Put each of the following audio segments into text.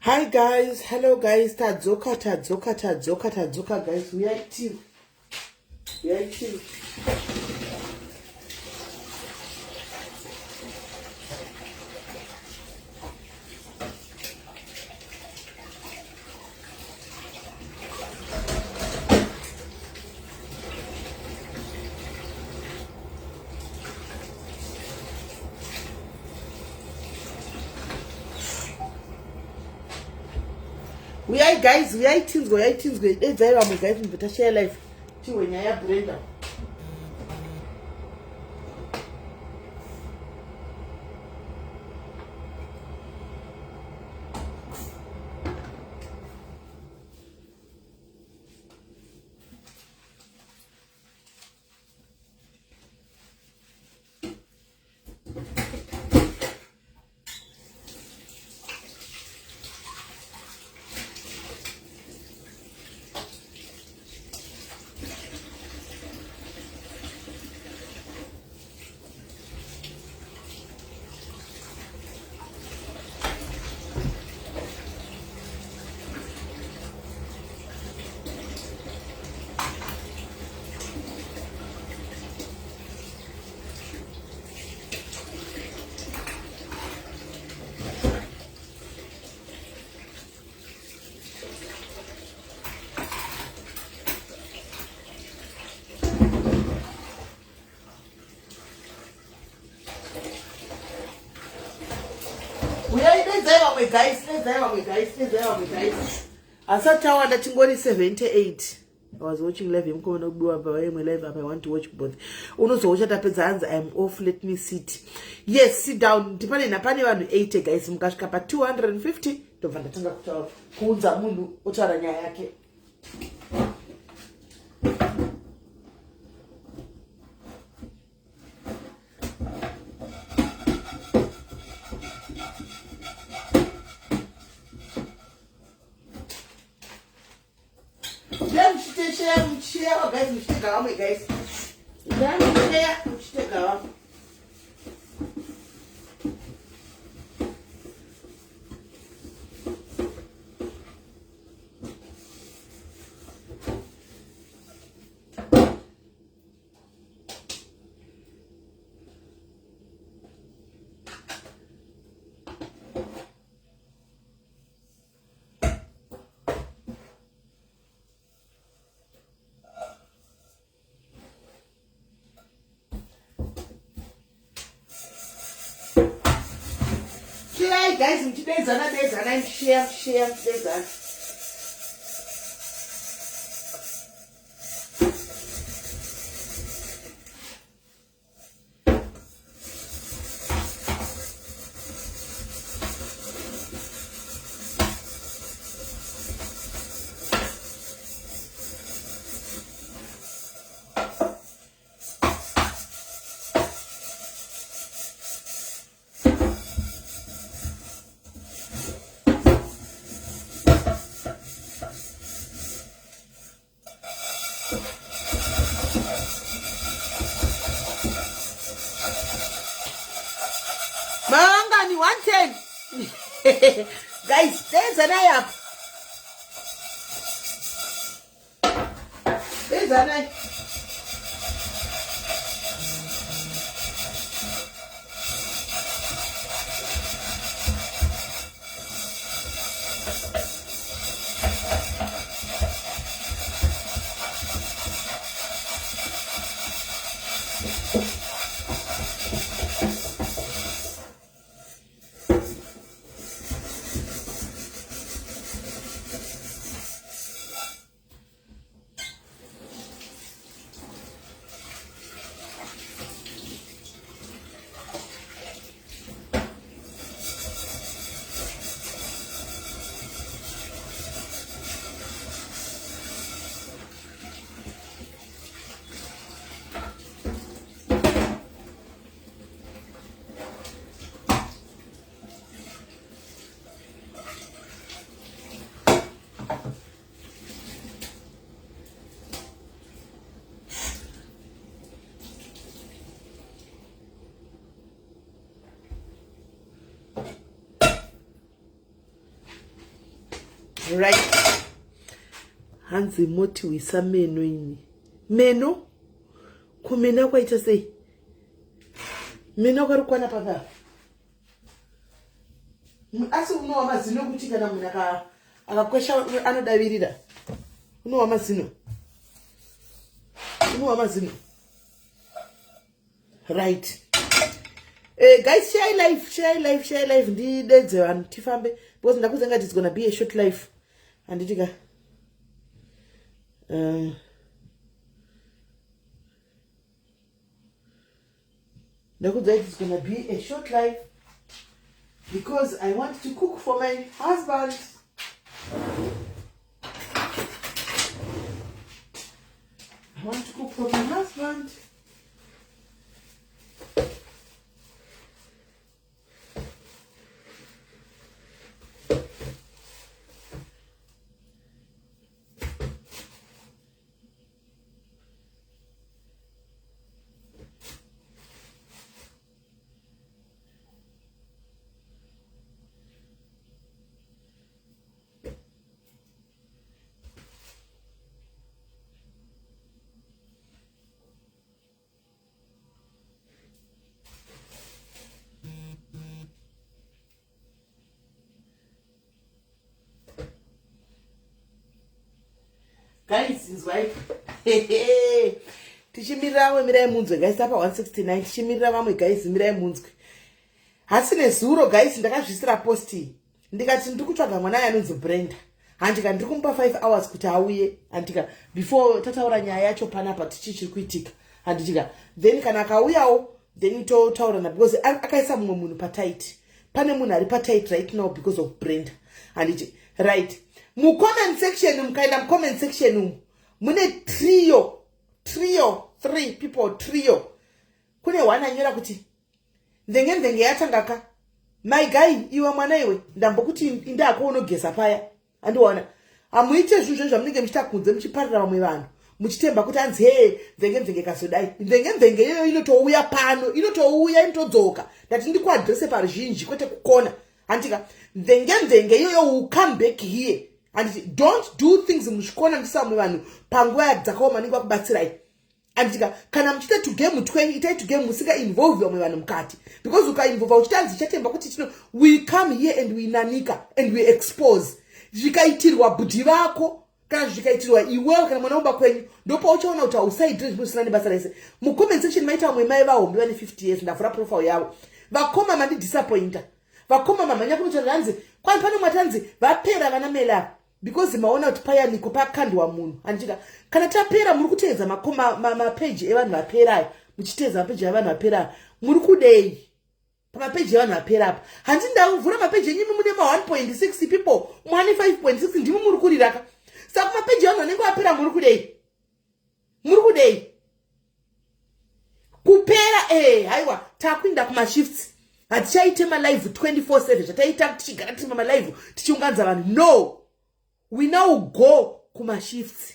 Hi guys, hello guys, tadzoka guys, we are active. We are guys, we are teams, let's guys, but share life. When you have Brenda. Let's guys. Asatawa that ngoni 78. I was watching live him coming up live up. I want to watch both. Unozo watch that I'm off, let me sit. Yes, sit down. Depending upon you 80 guys, mkashika pa 250. Tovanda tanga kuunza mundu utaranya yake. Share guys, we take our guys. Then share, we take our. Guys, in today's another share. Mangani 110. Guys, there's an eye up. There's an eye. right. Hanzi moti wisa meno ini. Meno? Kumena kwa ita sei. Meno kwa rukwana paka. Asi uno wa mazino kutika na muna akakwesha anodavirira. Uno wa mazino. Uno wa mazino. Right. Guys, share life. Ndidedze vanhu tifambe because ndakuzenga it's gonna be a short life. Anditika it's gonna be a short life because I want to cook for my husband. Guys, is why tichimirira mirai munzwe guys apa 169 tichimirira vamwe guys mirai munzwe hasine zuro guys ndakazvisira posti ndikati ndiri kutsvaga mwana anonzi Brenda handika ndiri kumupa 5 hours kuti auye handika before tataura nyaya yacho panapa tichichiri kuitika handitika then kana akauyawo then totaurana because akaisa mumwe munhu patight pane munhu ari patight right now because of Brenda handiti right. Comment section, mukaenda comment section mune trio 3 people trio kune wana nyora kuti ndenge yatangaka my guy iwe mwana iwe ndambokuti indako unogesa paya andiona amuite zvuzvo zvamunenge muchitakunze muchiparira vamwe vanhu muchitemba kuti anzi he ndenge kasodai ndenge iyo inotouya pano inotodzoka ndati ndikuadrese paruzhinji kwete kukona andika ndenge iyo will come back here. And don't do things mushikona ndisamwe vanhu panguva dzakaoma maningi vakubatsirai andika kana muchita to game 20 itai to game musika involve vamwe vanhu mukati because ukainvolve uchitanzi chatemba kuti we come here and we nanika and we expose zvikaitirwa budhi vako kana zvikaitirwa iwewe kana mwana womba kwenyu ndopa uchaona kuti ausaidire zvinosina nebasa rese mucomment section maita vamwe mai vahombi vane 50 years ndavhura profile yavo vakoma mandidisappointa vakoma mamhanya kunotaura hanzi kwani pane mwatanzi vapera vana mela because maona kuti paya niko pakandwa munhu andika kana tapera muri kuteedza mapage evanhu vapera muchiteedza mapage evanhu vapera muri kudei pamapage evanhu vapera apa handi ndavhura mapage enyimi mune ma 1.6 people mwane 5.6 ndimi muri kuriraka saka mapage evanhu vanenge vapera muri kudei kupera haiwa takuinda kumashifts hatichaite malive 24/7 zvataita tichigara tiri malive tichiunganidza vanhu no. We now go kuma shifts.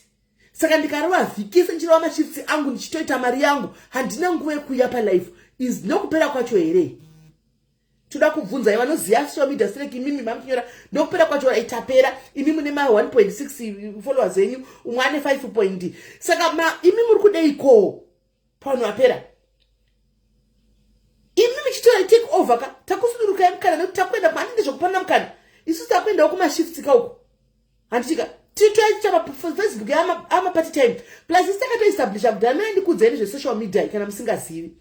Saka ndikarova vhiki senchirova mashifts angu ndichitoita mari yangu handina nguva yekuuya palife is nokupera kwacho here. Toda kubvunza vanoziva social media select imimi mamunyora nokupera kwacho itapera imimi mune ma 1.6 followers enyu umwe ane 5 point. Saka imimi muri kudeiko pano apera. Imimi chitora take over ka takusuduruka mukana nekuti takwenda kwaandinde zvokupanda mukana. Isusu takuendawo kuma shifts kauko. Andika titoita pa Facebook ama party time plus isakato establish kudana ndikudzeni zve social media kana musingazivi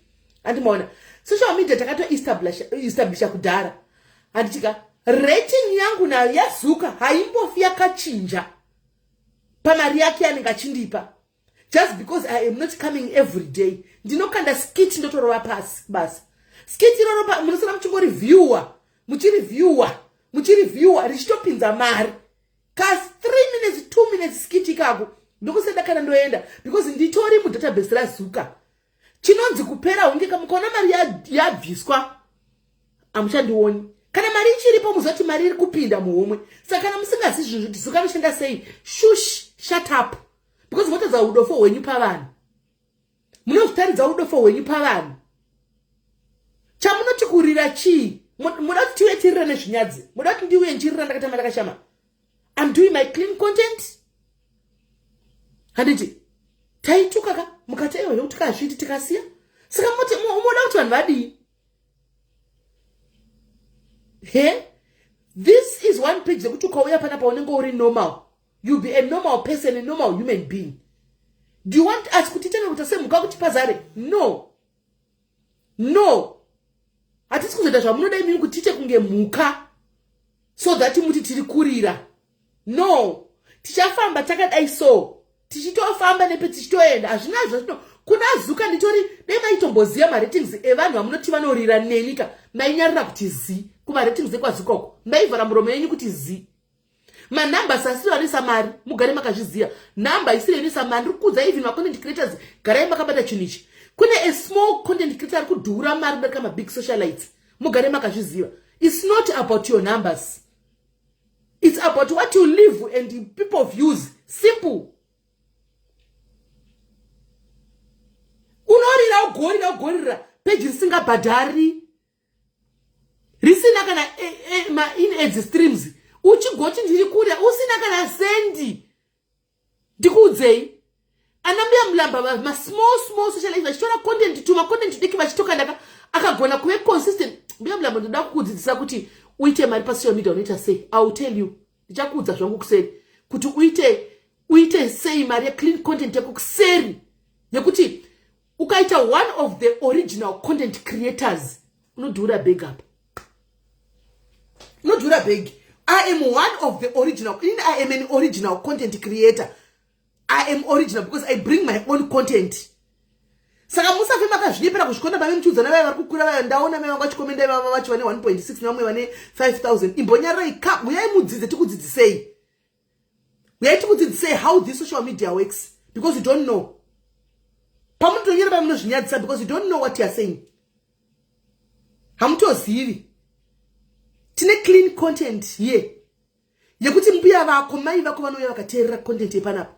andimaona social media takato establish kudara anditika rating yangu na yazuka haimbofi yakachinja pamari yake anenge achindipa just because I am not coming every day ndinokanda skit ndotorova pasi basi skit iroro munosana muchireviewer richitopinza mari kasi 3 minutes 2 minutes skiti kako ndokusenda kana ndoenda because nditori mu database razuka chinonzi kupera hunge kamukona mari yabviswa amuchandioni kana mari ichiripo muzoti mari iri kupinda muhomwe saka kana musingazi zvinhu kuti zuka noshanda sei shush shut up because motadza udofo hwenyu pavanhu munozvitaridza udofo hwenyu pavanhu chamunoti kurira chii muda kuti tiwe tirira nezvinyadzi muda kuti ndiuye njirira ndakatama ndakashama I'm doing my clean content. Handiti taituka mukataiwa kuti kazviti tikasiya. Saka muti umoda kuti vanhu vadii. Hey, this is one page that ukauya panapa unenge uri normal. You'll be a normal person, a normal human being. Do you want us kutitana kutase muka kuti pazare? No. No. Hatisi kuzoita zvamunoda imini kutite kunge muka so that muti tiri kurira. No. Tichafamba takadai so. Tichitofamba nepe tichitoenda. Hazvina zvino kuna zuka nditori dema itomboziya ma ratings evanhu vamunoti vanorira nenika. Mainyarira kuti zi. Kuma ratings ekwazukoko. Maivhara muromo yenyu kuti zi. Manamba asiri anisa mari mugare makazviziya. Namba isiri anisa mari rikudza even ma content creators garai makabata chinichi. Kune a small content creator ari kudhura mari bereka ma big socialites. Mugare makazviziya. It's not about your numbers. It's about what you live and people views. Simple. Unorira ugorira page risinga badhari. Risina kana ma in ads streams. Uchigoti ndiri kuria usina kana sendi. Ndikudzei. Anambia mlamba ma small socialites vachitora content tuma content diki vachitoka ndaka akagona kuve consistent. Mbia mlamba ndoda kukudzidzisa kuti uite mari pasio media unoita sei. I will tell you. Ndichakudza zvangu kuseri kuti uite sei mari ya clean content yako kuseri. Yekuti ukaita one of the original content creators unodhura big up. Unodhura big. I am one of the original. I am an original content creator. I am original because I bring my own content. Saka musafe makazvinipera kuzvikonda pamwe mchudza navaya vari kukura vaya ndaona mai vangu vachikomenda vava vachi vane 1.6 nevamwe vane 5,000. Imbonyarai uyai mudzidze tikudzidzisei. Uyai tikudzidzisei how this social media works because you don't know. Pamutonyera pamunozvinyadzisa because you don't know what you are saying. Hamutozivi. Tine clean content here. Yekuti mbuya vako mai vako vanouya vakateerera content yepanapa.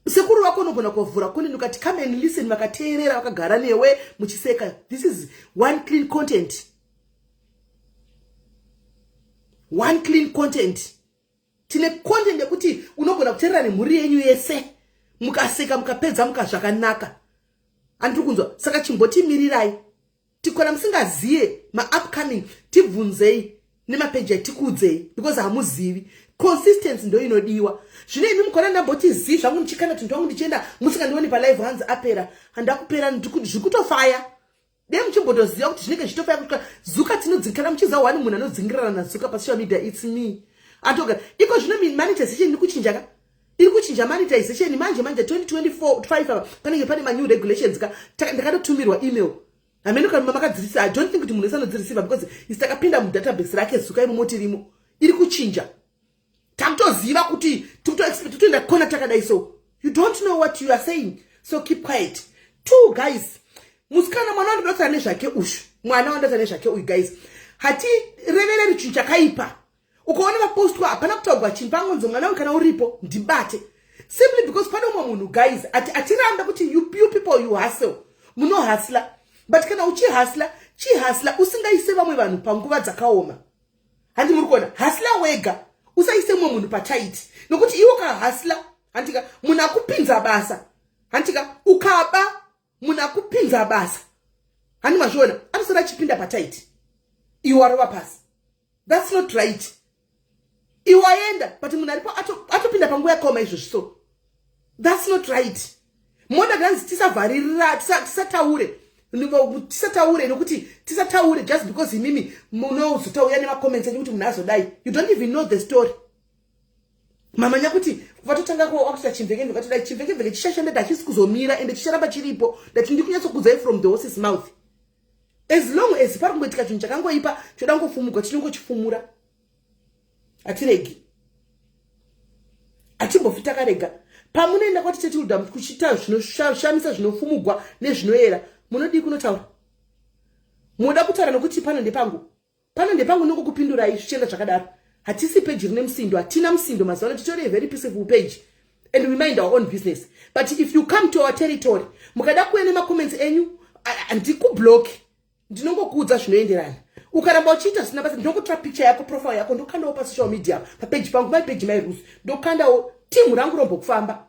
Sekuru wako unogona kuvhura content ukati come and listen vakateerera vakagara newe muchiseka. This is one clean content. One clean content. Tine content yekuti unogona kuteerera nemhuri yenyu yese. Mukaseka mukapedza mukazvakanaka. Andiri kunzwa saka chimbotimirirai. Tikona musingaziye ma upcoming tibvunzei nemapeji atikudzei because hamuzivi. Consistency ndo inodiwa. Zvino imi mukona ndamboti zvangu ndichikana kuti ndwangu ndichienda musingandioni pa live hands apera handakupera zvikutofaya. Dai muchimbotoziva kuti zvinenge zvichitofaya kusvika zuka tinodzingirana muchiziva wani munhu anodzingirana nazuka pa social media. It's me. Atoga iko zvino monetization iri kuchinja ka iri kuchinja monetization manje 2024 panenge pane ma new regulations ka ndakatotumirwa email. Amene kana makadzirisa I don't think kuti munhu esanodzirisiva because isitakapinda mu database rake zuka imo motirimo iri kuchinja. Tamtoziva kuti expect to enda kona takadai so. You don't know what you are saying. So keep quiet. Two guys. Musikana mwana wandotsana nezvake ushu. Mwana wandotsana nezvake uyu guys. Hati revereri chinhu chakaipa. Ukaona vapostwa hapana kutaurwa chinhu pangonzi mwana kana uripo ndibate. Simply because pane umwe munhu guys atiramba kuti you people you hustle. Muno hustler. But kana uchihustler usingaise vamwe vanhu panguva dzakaoma. Handi muri kuona hustler wega. Usaise mwe munhu pataiti. Nokuti iwo kahasla handika munhu akupinza basa. Handika ukaba munhu akupinza basa. Handi mazviona anosara chipinda pataiti. Iwo arova pasi. That's not right. Iwo aenda but munhu aripo atopinda panguva yakaoma izvo so. That's not right. Moda ganzi tisavharirira tisataure. Tisataure nokuti tisataure just because imimi munozotauya nema comments ekuti munhu azodai. You don't even know the story. Mama nyakuti vatotanga ko akuta chimveke ndikatodai chimveke chishashanda dachisi kuzomira ende chicharamba chiripo that ndikunyatsokudzai from the horse's mouth. As long as pari kungoitika chinhu chakangoipa choda ngofumuka chinongochifumura. Atiregi. Atimbofi takarega. Pamunoenda kwati chetiudam kuchita zvinoshamisa zvinofumugwa nezvinoera. Munodi kunotaura. Munoda kutaura nokuti pano ndepangu nongokupindurai zvichienda zvakadaro. Hatisi page rine musindo, hatina musindo mazuva ano titori a very peaceful page and we mind our own business. But if you come to our territory, mukada kuene ma comments enyu andikublock. ndinongokuudza zvinoenderana. Ukaramba uchiita zvisina basa ndinokutora picture yako profile yako ndokandawo pasocial media papage pangu page mairusi ndokandawo timu rangu rombokufamba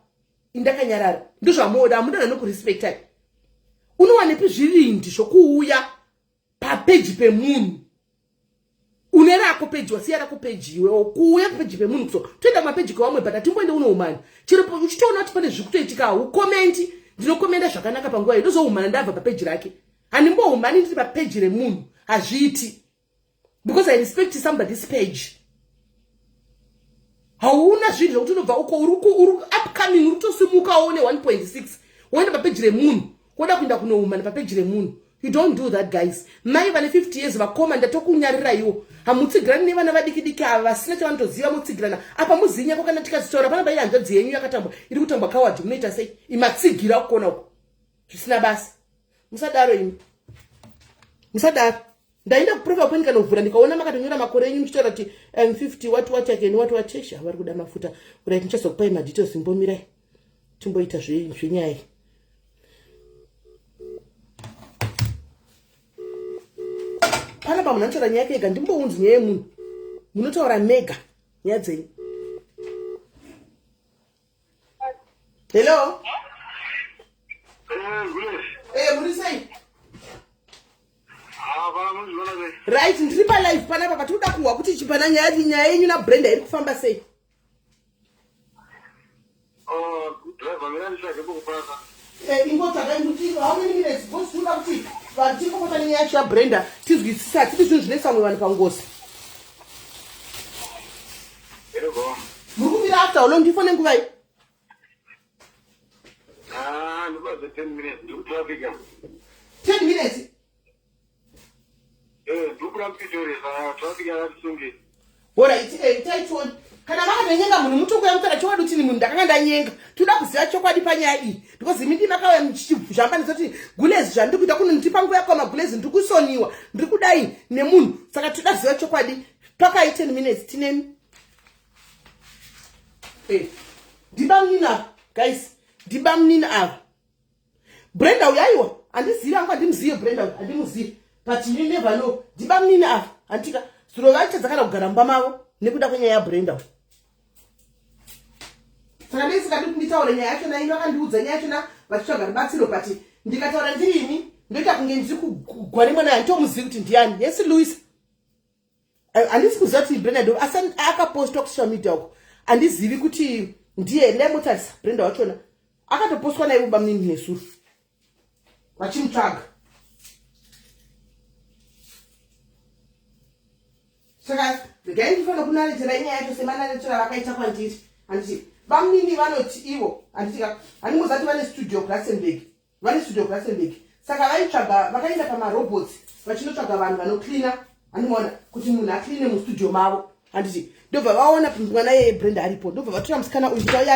indakanyarara ndozvamoda amudana nokurespectai. Unowanepi zvirindi zvokuuya papage pemunhu une rako page wasiya rako page iwe kuuya page pemunhu kuso toenda kumapeji kwamwe but atimboende unoumana chiripo uchitoona kuti pane zvikutoitika ukomenti ndinokomenda zvakanaka panguva iyo ndozoumana ndabva papage rake handimboumani ndiri papage remunhu hazviiti because I respect somebody's page. Hauna zvinhu zvokuti unobva uko uri upcoming uri kutosimukawo ne1.6 woenda papage remunhu woda kuenda kunoumana papage remunhu. You don't do that, guys. Mai vane 50 years vakoma ndatokunyarira iwo. Hamutsigirani nevana vadiki ava vasina chavanotoziva mutsigirana. Apa muzinya kwakana tikazitora pana bai hanzvadzi yenyu yakatambwa iri kutambwa kawadhi munoita sei? Imatsigira kukona uko. Zvisina basa. Musadaro imi. Musadaro. Ndaenda kuprofile point kanovhura ndikaona makatonyora makore enyu muchitaura kuti 50 what again what tesha vari kuda mafuta. Right muchazokupai madetails imbomirai. Timboita zvenyaya. Pana pa munanchora nyaya yake ndimbounzi nyaya yemunhu munotaura mega nyaya dzenyu. Hello muri sei? Right ndiri palive panapa patinoda kuhwa kuti chipana nyaya yenyu naBrenda iri kufamba sei? Ingotsvakai kuti how many minutes vosikuda kuti vatikopota nenyaya yacho yaBrenda tizwisisa titi zvinhu zvinoisa vamwe vanhu pangozi. Muri kumira after ulo ndifone nguva iyi? 10 minutes. Do traffic. 10 minutes? Do traffic. Traffic is alright, taitoni. Kana makatonyenga munhu mutokuya mutara chokwadi kuti ni munhu ndakanga ndanyenga. Toda kuziva chokwadi panyaya iyi. Because imi ndimakauya muchizvambanisa kuti gulezi zvandiri kuita kuno ndipa nguva yakoma gulezi ndiri kusoniwa ndiri kudai nemunhu. Saka toda kuziva chokwadi pakai 10 minutes tinemi. Ndibamnini apa guys. Ndibamnini apa. Brenda uyaiwa andizivi angu andimuzive Brenda andimuzive but you never know. Ndibamnini apa antika zviro vacho dzakada kugara mumba mavo nekuda kwenyaya yaBrenda. Saka ndisingadi kuti nditaure nyaya yacho naino akandiudza nyaya yacho vachitsvaga rubatsiro but ndikataura ndiri imi ndoita kunge ndiri kugwari mwana handitomuzivi kuti ndiani. Yes Louis handisi kuziva kuti Brenda asi akapostwa kusocial media uko handizivi kuti ndiye ndaimotarisa Brenda wachona akatopostwa naivo bamnini nesuru vachimutsvaga. Saka regai ndifana kunarechera nyaya yacho semanarechera vakaita kwandiri handiti bamnini vanoti ivo handitika handimuzati vane studio Glassenberg saka vaitsvaga vakaenda pamarobots vachinotsvaga vanhu vanoklina handimaona kuti munhu akline mustudio mavo handiti ndobva vaona mwana yeBrenda aripo ndobva vatora musikana uyu kuti auya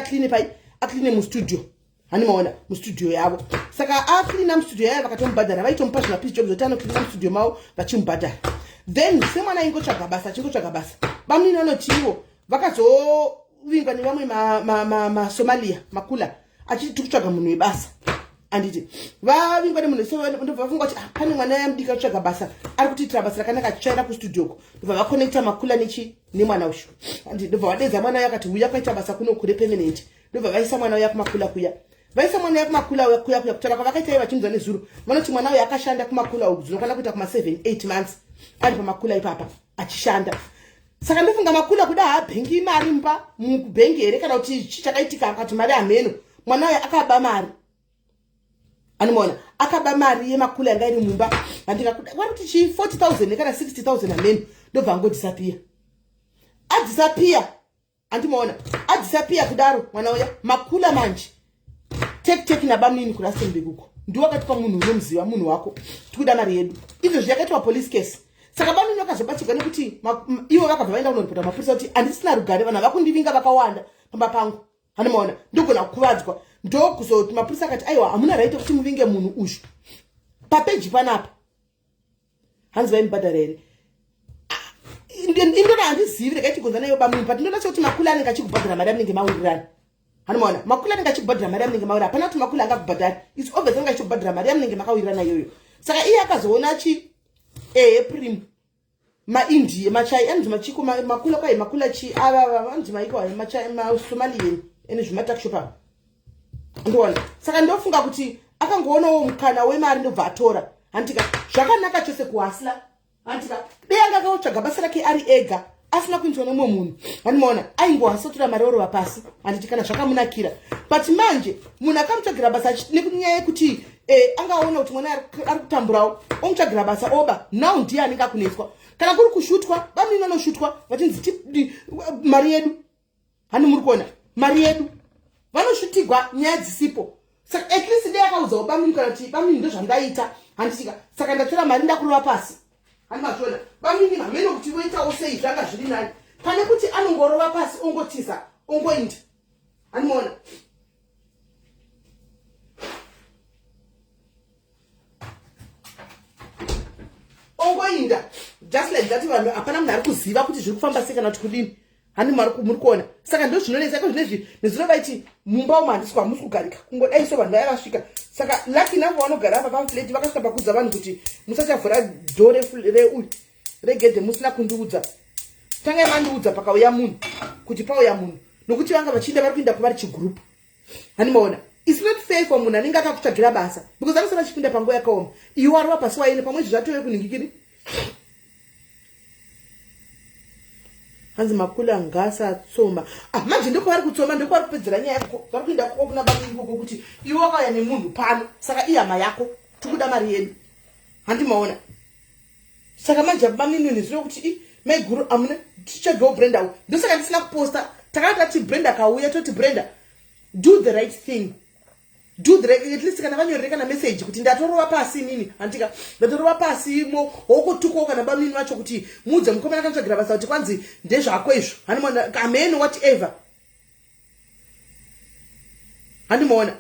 akline mustudio handimaona mustudio yavo. Saka aklina mustudio yavo vakatomubhadhara vaitomupa zvimapizi jobs kuti anoklina mustudio mavo vachimubhadhara. Then semwana ingotsvaga basa achingotsvaga basa bamnini vanoti ivo vakazovingwa nevamwe maSomalia makula achiti kutsvaga munhu webasa handiti vavingwa nemunhu ndobva vafunga kuti pane mwana yamudika kutsvaga basa ari kutiitira basa rakanaka achichaira kustudio uko ndobva vakonekta makula nemwana uyu handiti ndobva vadedza mwana uyo akati uya kwaita basa kuno kure permanent ndobva vaisa mwana uya kumakula kuya vaisa mwana uya kumakula kuya kutaura kwavakaita iye vachinzwa nezuro vanoti mwana uyo akashanda kumakula uku dzinokwana kuita kuma7-8 months ari pamakula ipapa achishanda. Saka ndofunga makula kuda haabhengi mari mba mubhengi here kana kuti chichakaitika akati mari hameno mwana uyo akaba mari animona akaba mari yemakula yanga iri mumba handikakuda kuti 40,000 kana 60,000 hameno ndobva ngodisapia adisapia handimoona adisapia kudaro mwana uya makula manje teki nabamnini kuRustenburg uko ndiwakatipa munhu unomuziva munhu wako tikuda mari yedu izvozvo yakaitwa police case. Saka bamnini vakazobatsirwa nekuti ivo vakabva vaenda kunoripota mapurisa kuti handisina rugare vanhu vakundivinga vakawanda pamba pangu handimaona ndogona kukuvadzwa ndokuzoti mapurisa akati aiwa hamuna raito kuti muvinge munhu uzvu papeji panapa hanzi vaimubhadhara here indona handizivi regai tigonza nayo bamnini but ndona sekuti makula anenge achikubhadhara mari amunenge maurirana handimaona makula anenge achikubhadhara mari amunenge maurira hapana kuti makula angakubhadhari its obvious anga achikubhadhara mari amunenge makawirirana iyoyo. Saka iye akazoona prim maindiya machai anzi machiko makula kai makula chi ava anzi maiko machai Somalian ene zvimatakushopa ndona saka ndofunga kuti akangoonawo mukana wemari ndobva atora handika zvakanaka chose kuhasla handika beanga akaotsvaga basa rake ari ega asina kuinzwa nomumwe munhu handimaona aingohasotora mari orova pasi handiti kana zvakamunakira but manje munhu akamutsvagira basa nekunyaya yekuti angaona kuti mwana ari kutamburawo omutsvagira basa oba now ndiye anenge akuneswa kana kuri kushutwa bamini vanoshutwa vachinzi mari yedu hani muri kuona mari yedu vanoshutigwa nyaya dzisipo saka at least dei akaudzawo bamini kana kuti bamini ndozvandaita handitika saka ndatora mari ndakurova pasi handimazviona bamini hamene kuti voitawo sei zvanga zviri nani pane kuti anongorova pasi ongotiza ongoinda handimaona ongoinda just like that vanhu hapana munhu ari kuziva kuti zviri kufamba sei kana kuti kudini hani muri kuona saka ndo zvinonetsa ko zvinezvi nezvinovaiti mumba umu handisi hamusi kugarika kungodai so vanhu vaya vasvika saka laki navo vanogara apa pafleti vakasvika pakudza vanhu kuti musachavhura dho regedhe musina kundiudza tangai mandiudza pakauya munhu kuti pauya munhu nokuti vanga vachienda vari kuenda kuvari chigrupu hanimaona it's not fair for munhu anenge akakutsvagira basa because anosara achipinda panguva yakaoma iwe wari wapasi waine pamwe zvizvatove kuningikiri hanzi makula ngasa atsoma manje ndiko vari kutsoma ndiko vari kupedzera nyaya yako vari kuenda kuna bamini koko kuti iwe wakauya nemunhu pano saka ihama yako tikuda mari yedu handimaona saka manje bamini nezvino kuti maiguru amuna tichagawo Brenda ndosaka ndisina kuposta takati ati Brenda kauya toti Brenda do the right thing do the right, at least kana vanyorere kana message kuti ndatorova pasi nini handika ndatorova pasi imo wokutukawo kana bamini vacho kuti muudze mukomana akatsvagira basa kuti kwanzi ndezvako izvo handimaona kamene whatever handimaona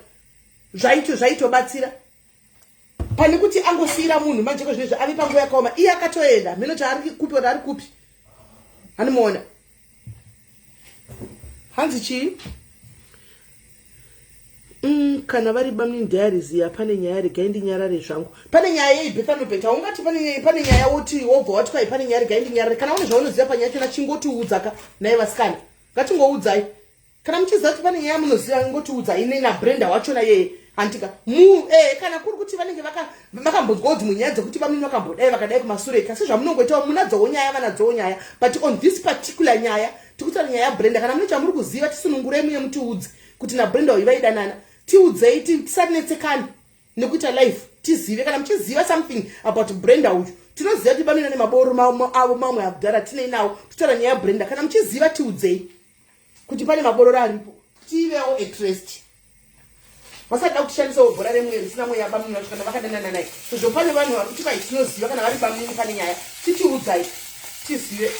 zvaitobatsira pane kuti angosiyira munhu manje kozvinezvi ave panguva yakaoma iye akatoenda mheno chaari kupi oti ari kupi handimaona hanzi chii kana vari bamini diariziya pane nyaya regai ndinyarare zvangu pane nyaya yeibhethanobheta ungati pane nyaya woti wobva wati kwai pane nyaya regai ndinyarare kana une zvaunoziva panyaya chona chingotiudzaka naye vasikana ngatingoudzai kana muchiziva kuti pane nyaya munoziva ngotiudzai ne naBrenda wachona yeye handika kana kuri kuti vanenge vakambonzwa kuti munyaya dzekuti bamini vakambodai vakadai kumasure kasi zvamunongoitawo munadzowo nyaya vanadzowo nyaya but on this particular nyaya tikutaura nyaya yaBrenda kana mune chamuri kuziva tisunungurei munye mutiudze kuti naBrenda uyu vaidanana tiudzei tisanetsekani nekuita life tizive kana muchiziva something about Brenda uyu tinoziva kuti bamina nemaboro avo mamwe agara tinei nawo titaura nyaya yaBrenda kana muchiziva tiudzei kuti pane mabororo aripo tivewo interest vasada kutishandisawo bhora remwe risina mweya bamina kana vakadanana naye sezvo pane vanhu vari kuti vai tinoziva kana vari bamini pane nyaya titiudzai tizive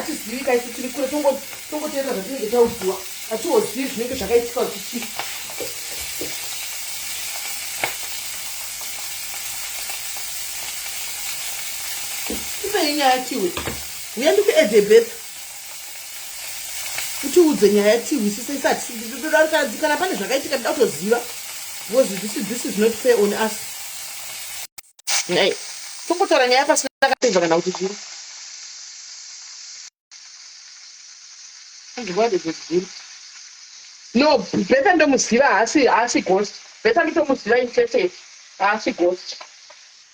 tizivi kaisi tiri kure tongoteerera zvatinenge taudziwa hatiwozivi zvinenge zvakaitika uchichi ipei nyaya tiwe uya ndikuedhebheta utiudze nyaya tiwi sisesati kana pane zvakaitika ndida kutoziva because this is not fair on us nei tongotaura nyaya pasina takapedza kana kuti zviri andikuadedzedziri no bheta ndomuziva haasi ghost bheta nditomuziva intete haasi ghost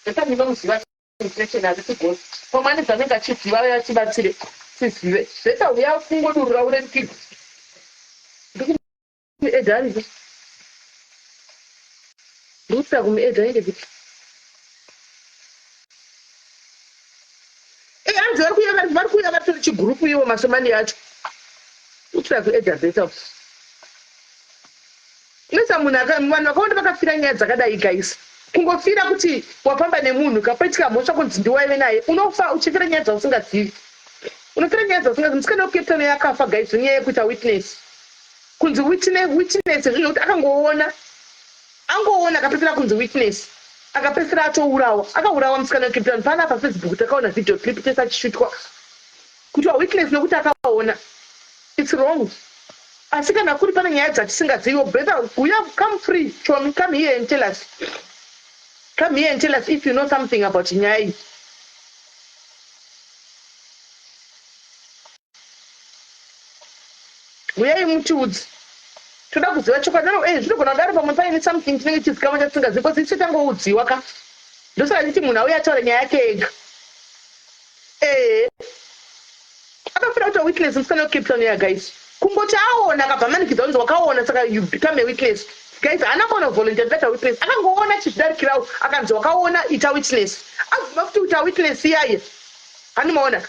bheta ndinomuziva intete hazisi ghost pamwani dzanenge achiziva uya tibatsire tizive bheta uya kungodurura urepiki ndikuedha ariko ndikutsira kumuedha ainge viti hanzi vari kuuya vatori chigurupu iwo masomani yacho kutsira kuedha bheta inoita vanhu vakaonda vakafira nyaya dzakadai gaisi kungofira kuti wafamba nemunhu kapaitika mhosva kunzi ndiwaive naye unofa uchifira nyaya dzausingazivi unofira nyaya dzausingazivi musikana wekapitani yakafa gaisi nyaya yekuita witness kunzi witness zvino kuti angoona akapedzera kunzi witness akapedzera atourawa akaurawa musikana wekapitani pana pafacebook takaona video clip tese achishutwa kuti witness nokuti akaona it's wrong asi kana kuri pane nyaya dzatisingaziviwo brother come free chomi come here and tell us if you know something about nyaya iyi uyai mutiudzi toda kuziva chokwadi zvinogona kudaro pamwe paine something tinenge tizikamwa chatisingazivi because isu tangoudziwa ka ndosaka nditi munhu auya ataura nyaya yake ega akafira kuti witness musikana wecape town ya guys kungoti aona akabvamanikidza kunzi wakaona saka you become a witness guys haana kuona volunteer data witness akangoona chichidarikirawo akanzi wakaona ita witness azvima kuti uita witness iyaye hanimaona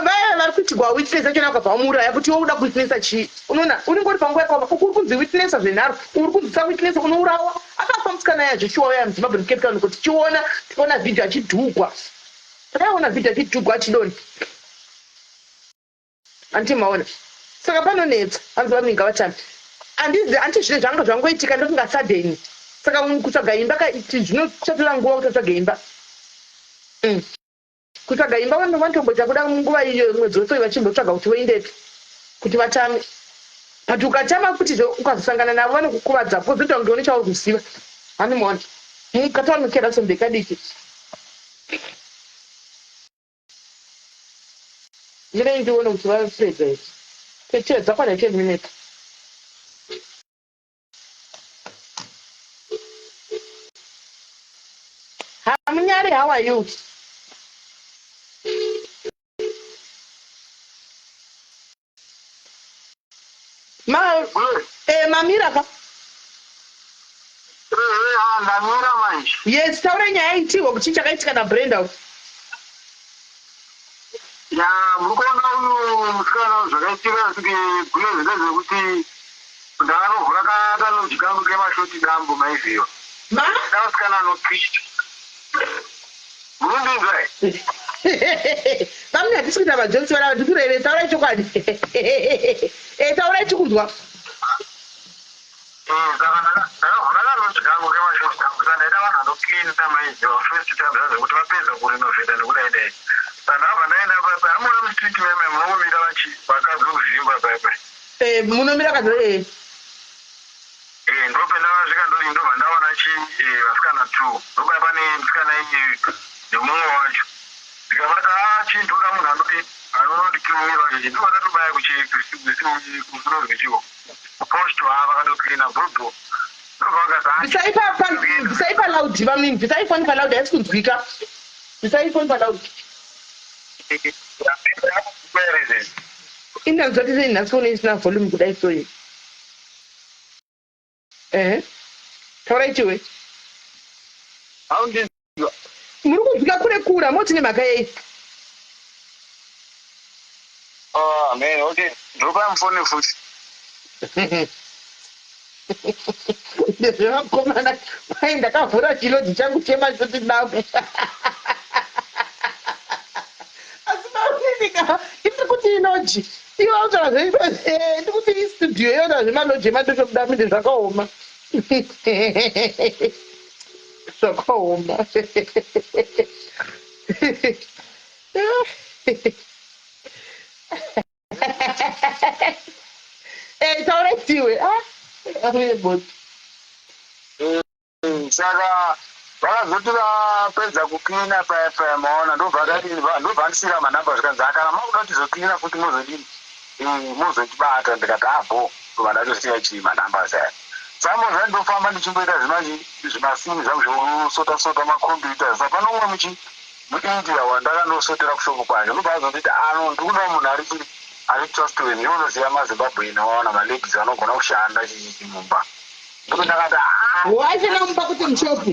vaya vari kuitigwa witness achona akabva vamuuraya kuti wouda kuwitnessa chii unoona unenge uri panguva yakava uri kunzi witnessa zvenharo uri kunzisa witness unourawa akafa musikana yacho chiwawa ya muzimbabwe mucape town kuti tiona vhidhio achidhugwa takaiona vhidhio achidhugwa achidoni antimaona saka panonetsa anzi vaminga vatambi anti zvine zvanga zvangoitika ndokunga sadheni saka kutsvaga imba zvinochatora nguva kutotsvaga imba kutsvaga imba vanotomboita kuda nguva iyo mwedzi wose vachimbotsvaga kuti voindepi kuti vatame but ukatama kuti ukazosangana navo vanokukuvadza pozita kunge une chauri kuziva hanimaona mukataunokera sombekadiki ndinei ndione kuti vapedza here tetedza kwana 10 minutes hamunyari how are you mamira ka ndamira manje yes taura nyaya itiwa kuti chakaitika nabrenda ya murukuona uyu musikana zvakaitika kuti kune zvinhu zvekuti ndakanovhura kakanonji kangu kemashoti dambo maivhiwa ndamusikana anopisha murundinzwa vamwe hatisi kuita majonsi vana vatikurere taurai chokwadi taurai tikuzwa saka ndakavhura kanonji kangu kemashoti dambo saka ndaida vanhu vanoklinisa maivhiwa first time zvazvekuti vapedza kurinovheta nekudaidai sanhava ndaenda paipai amuna mustreet meme munomira vakadzi vekuzvimba paipai munomira kadzi ndope ndavasvika ndobva ndaona vasikana 2 ndopai pane musikana iyi nemumwe wacho ndikavata chintoda munhu anonodikiumira wacho ndiko vatatobaya kusunozvichiwo kuposto vakatoklina bhobho bvisai palaudi vamini bvisai foni palaudi haisi kunzwika bvisai foni palaudi inanzwa kuti sei nhasi kuone isina volume kudai soyi taurai chiwe muri kunzwika kure kura moti nemhaka yei ndropa mufoni futi ndezvevakomana kwai ndakavhura chilodzi changu chemashoti dambe asi maurinika ndiri kuti inoji ndiri kuti istudio iona zvemaloji emadosho kudaminde zvakaoma zvakaoma tauraitiwe saka vakazoti vapedza kuklina paipai maona ndobva ndisira manhamba zvikanzi akana makuda kuti zoklina futi muzodini muzotibata ndikati abho ndobva ndatosiya chii manhamba saya samozva ndofamba ndichimboita zvimasini zvangu zvokusota makombiyuta sa pano umwe muindia wandakanosotera kushoko kwanje ndobva azonditi ndikuda munhu ari trustworthy ndinoziva mazimbabwe inoona maladies anogona kushanda mumba ndipo ndakati wachena mumba kuti mushopu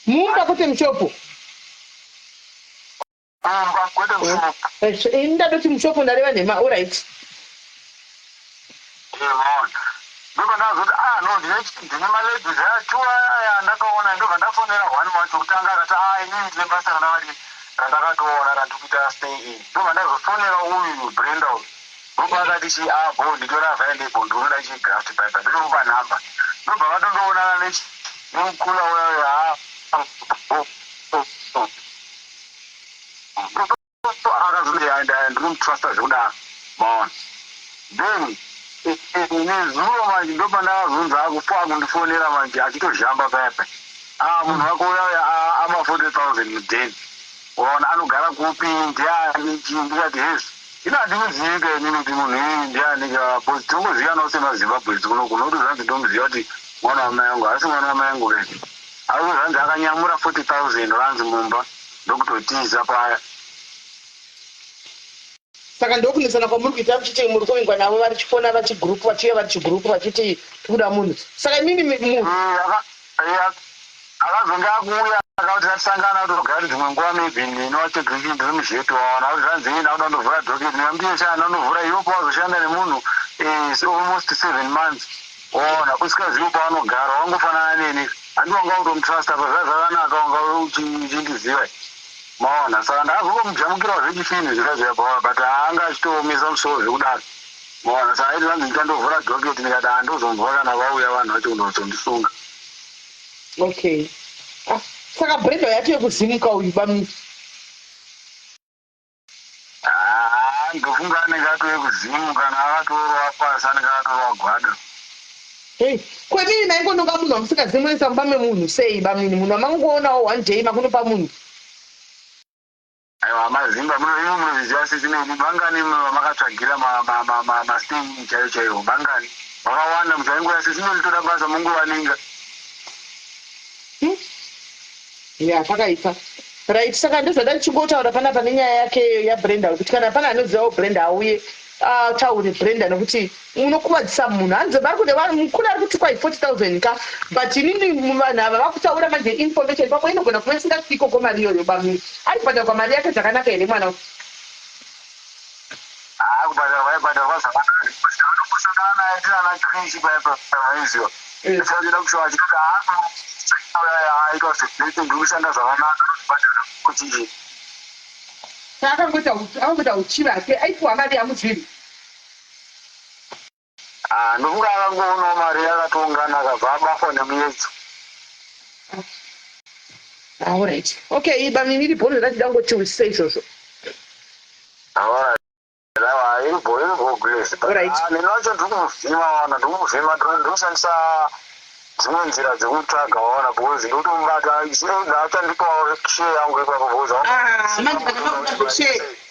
mumba kuti mushopu mumba kwete mushopu ndadoti mushopu ndareva nhema allright ndobva ndazoti no ndine maladies aya ndakaona ndobva ndafonera one wacho kutanga akati inini ndine basa randakatoona randikuita stay in ndobva ndazofonera uyu brenda uyu ndobva akati bo nditora available ndinoda chigraft paipa ndinomupa nhamba ndobva vatondoonana nemukula uyayo ndinomutrasta zvekudaro maona then nezuva manje ndobva ndazunza akufa kundifonera manje achitozhamba paipa munhu wako uyayo ama 40,000 mudheni waona anogara kupi ndiani chii ndikati hezi ina ndinoziva ke inini kuti munhu iyi ndiani ka bhozi tongoziva nawo semazimbabwe kuno kuti zvanzi ndomuziva kuti mwana wamai angu asi mwana wamai angu ke asi zvanzi akanyamura 40,000 ranzi mumba ndokutotiza paya. Saka ndokunesana kwamuri kuita muchiti muri kuvingwa navo vari chifona vachigrupu vachiuya vari chigrupu vachiti tikuda munhu. Saka inini munhu akazonge akuuya akauti tatisangana kuti togara dzimwe nguva maybe ndinowategringi ndiri muzhetu waona kuti zvanzi ii nauda kundovhura dhoketi ndingambiyoshanda ndovhura iwopo wazoshanda nemunhu almost 7 months waona usikazivi pavanogara wangofanana neni handi wanga kutomutrasta pazvazvakanaka wanga uchindiziva maona saka ndakazongomujamukirawo zvechifini zvikazviyabaa but haanga achitoomesa musoro zvekudaro maona saka aiti zvanzi ndichandovhura dhoketi ndikati handozomvura kana vauya vanhu vacho kundozondisunga. okay. Saka Brenda yati yekuzimuka uyu bami. Ndofunga anenge atoyekuzimuka naakatorwa pasi anenge akatorwa gwada. Kwemini naingononga munhu wamusingazimurisa mubame munhu sei bamini munhu amangoonawo one day makunopa munhu. Aiwa mazimba munozviziva sesinei bangani makatsvagira masting chaiwo chaiwo bangani vakawanda musaingoya sesinolitora basa mungovaninga. Ya pakaita right. Saka ndozvada ndichingotaura panapa nenyaya yake yaBrenda kuti kana pana anozivawo Brenda auye taure Brenda nokuti unokuvadzisa munhu hanzi vari kuti kune ari kuti kwai 40,000 ka but inini vanhu ava vakutaura manje information pamwe inogona kuva isingasviki koko mari iyoyo bamiri ari kubhadharwa mari yake zvakanaka here mwana kubhadharwa vaibhadharwa zvakanaka anombosangana naye tirana krishi paiziva saida kushowa achitoti aitwa zvekuti ndikushanda zvakanaka kubhadhara kuchichi akangoita uchiva ake aipiwa mari yamuzviri ndofunga akangoonawo mari yakatoungana akabva abatwa nemuyedzo. Alright. Okay, bamini iri bhono rachidangotiwisisa izvozvo. Iri bhogiresi nini wacho ndirikumuvhima wana ndikumuvhima ndinoshandisa dzimwe nzira dzekutsvaga waona bhozi ndotomubata achandipawo share yangu ipapo bhozi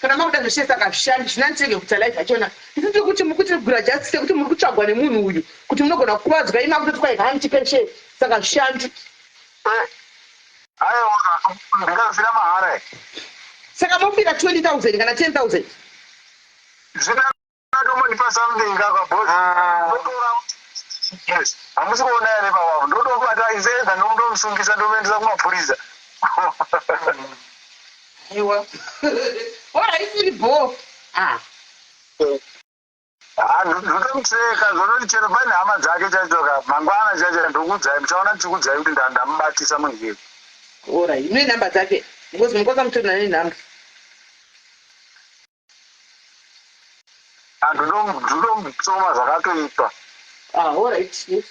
kana makuda zveshe saka zvishandi zvinandirege kuti life achona ndiri kuti mukuti gura justice kuti muri kutsvagwa nemunhu uyu kuti munogona kukuvadzwa ima kutoti kwai handitipe share saka zvishandi aiwa ndingazvira mahara saka mopira 20,000 kana 10,000 zvinatomonipa something kakabhozi yes hamusi kuona here pavavo ndotokubata izeza ndomusungisa ndomuendesa kumapurisa aiwa oraisiri bho ndotomutseka zvonoti chero pane hama dzake chaichoka mangwana chacho ndokudzai muchaona tichikudzai kuti ndamubatisa munhu iye orai mune nhamba dzake because mukwakamutorina nenhamba ndomutsoma zvakatoitwa alright yes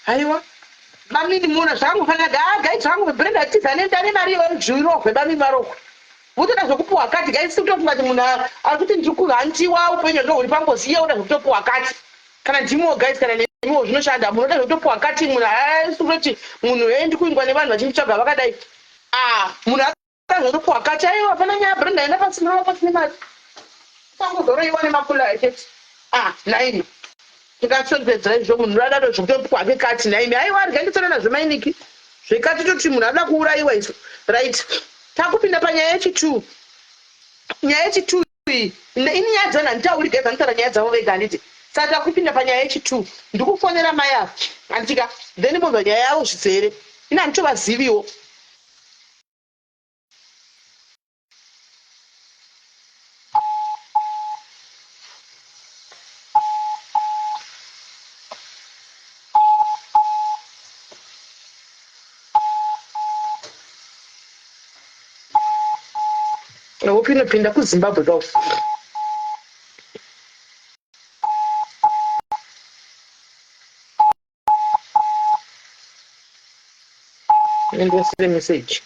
aiwa bamini muona zvakangofanira gaiti zvangu Brenda tizane ndane mari yezvirogwe bamini marogwe votoda zvokupiwa kati gaisi kutofungati munhu ari kuti ndiri kuhantiwa upenyu ndo huri pangozi iye uda zvokutopiwa kati kana ndimiwo gaisi kana nemiwo zvinoshanda munoda zvokutopiwa kati munhu haisi kutoti munhu endi kuingwa nevanhu vachinditsvaga vakadai munhu akada zvokutopiwa kati aiwa pana nyaya Brenda enda pasina pasine mari pangozoroiwa nemakula acheti naimi tikatopedzera izvo munhu adado zvokutopiwa ake kati naimi aiwa riganditorana zvemainiki zvekati toti munhu ada kuurayiwa izvo right. Takupinda panyaya yechitu nyaya yechitu iyi ini nyaya dzana handitauri gega nditaura nyaya dzavo vega handiti saka takupinda panyaya yechitu ndikufonera mai avo handika then mbobva nyaya yavo zvizere ini handitovaziviwo upinopinda kuZimbabwe kau ndosire message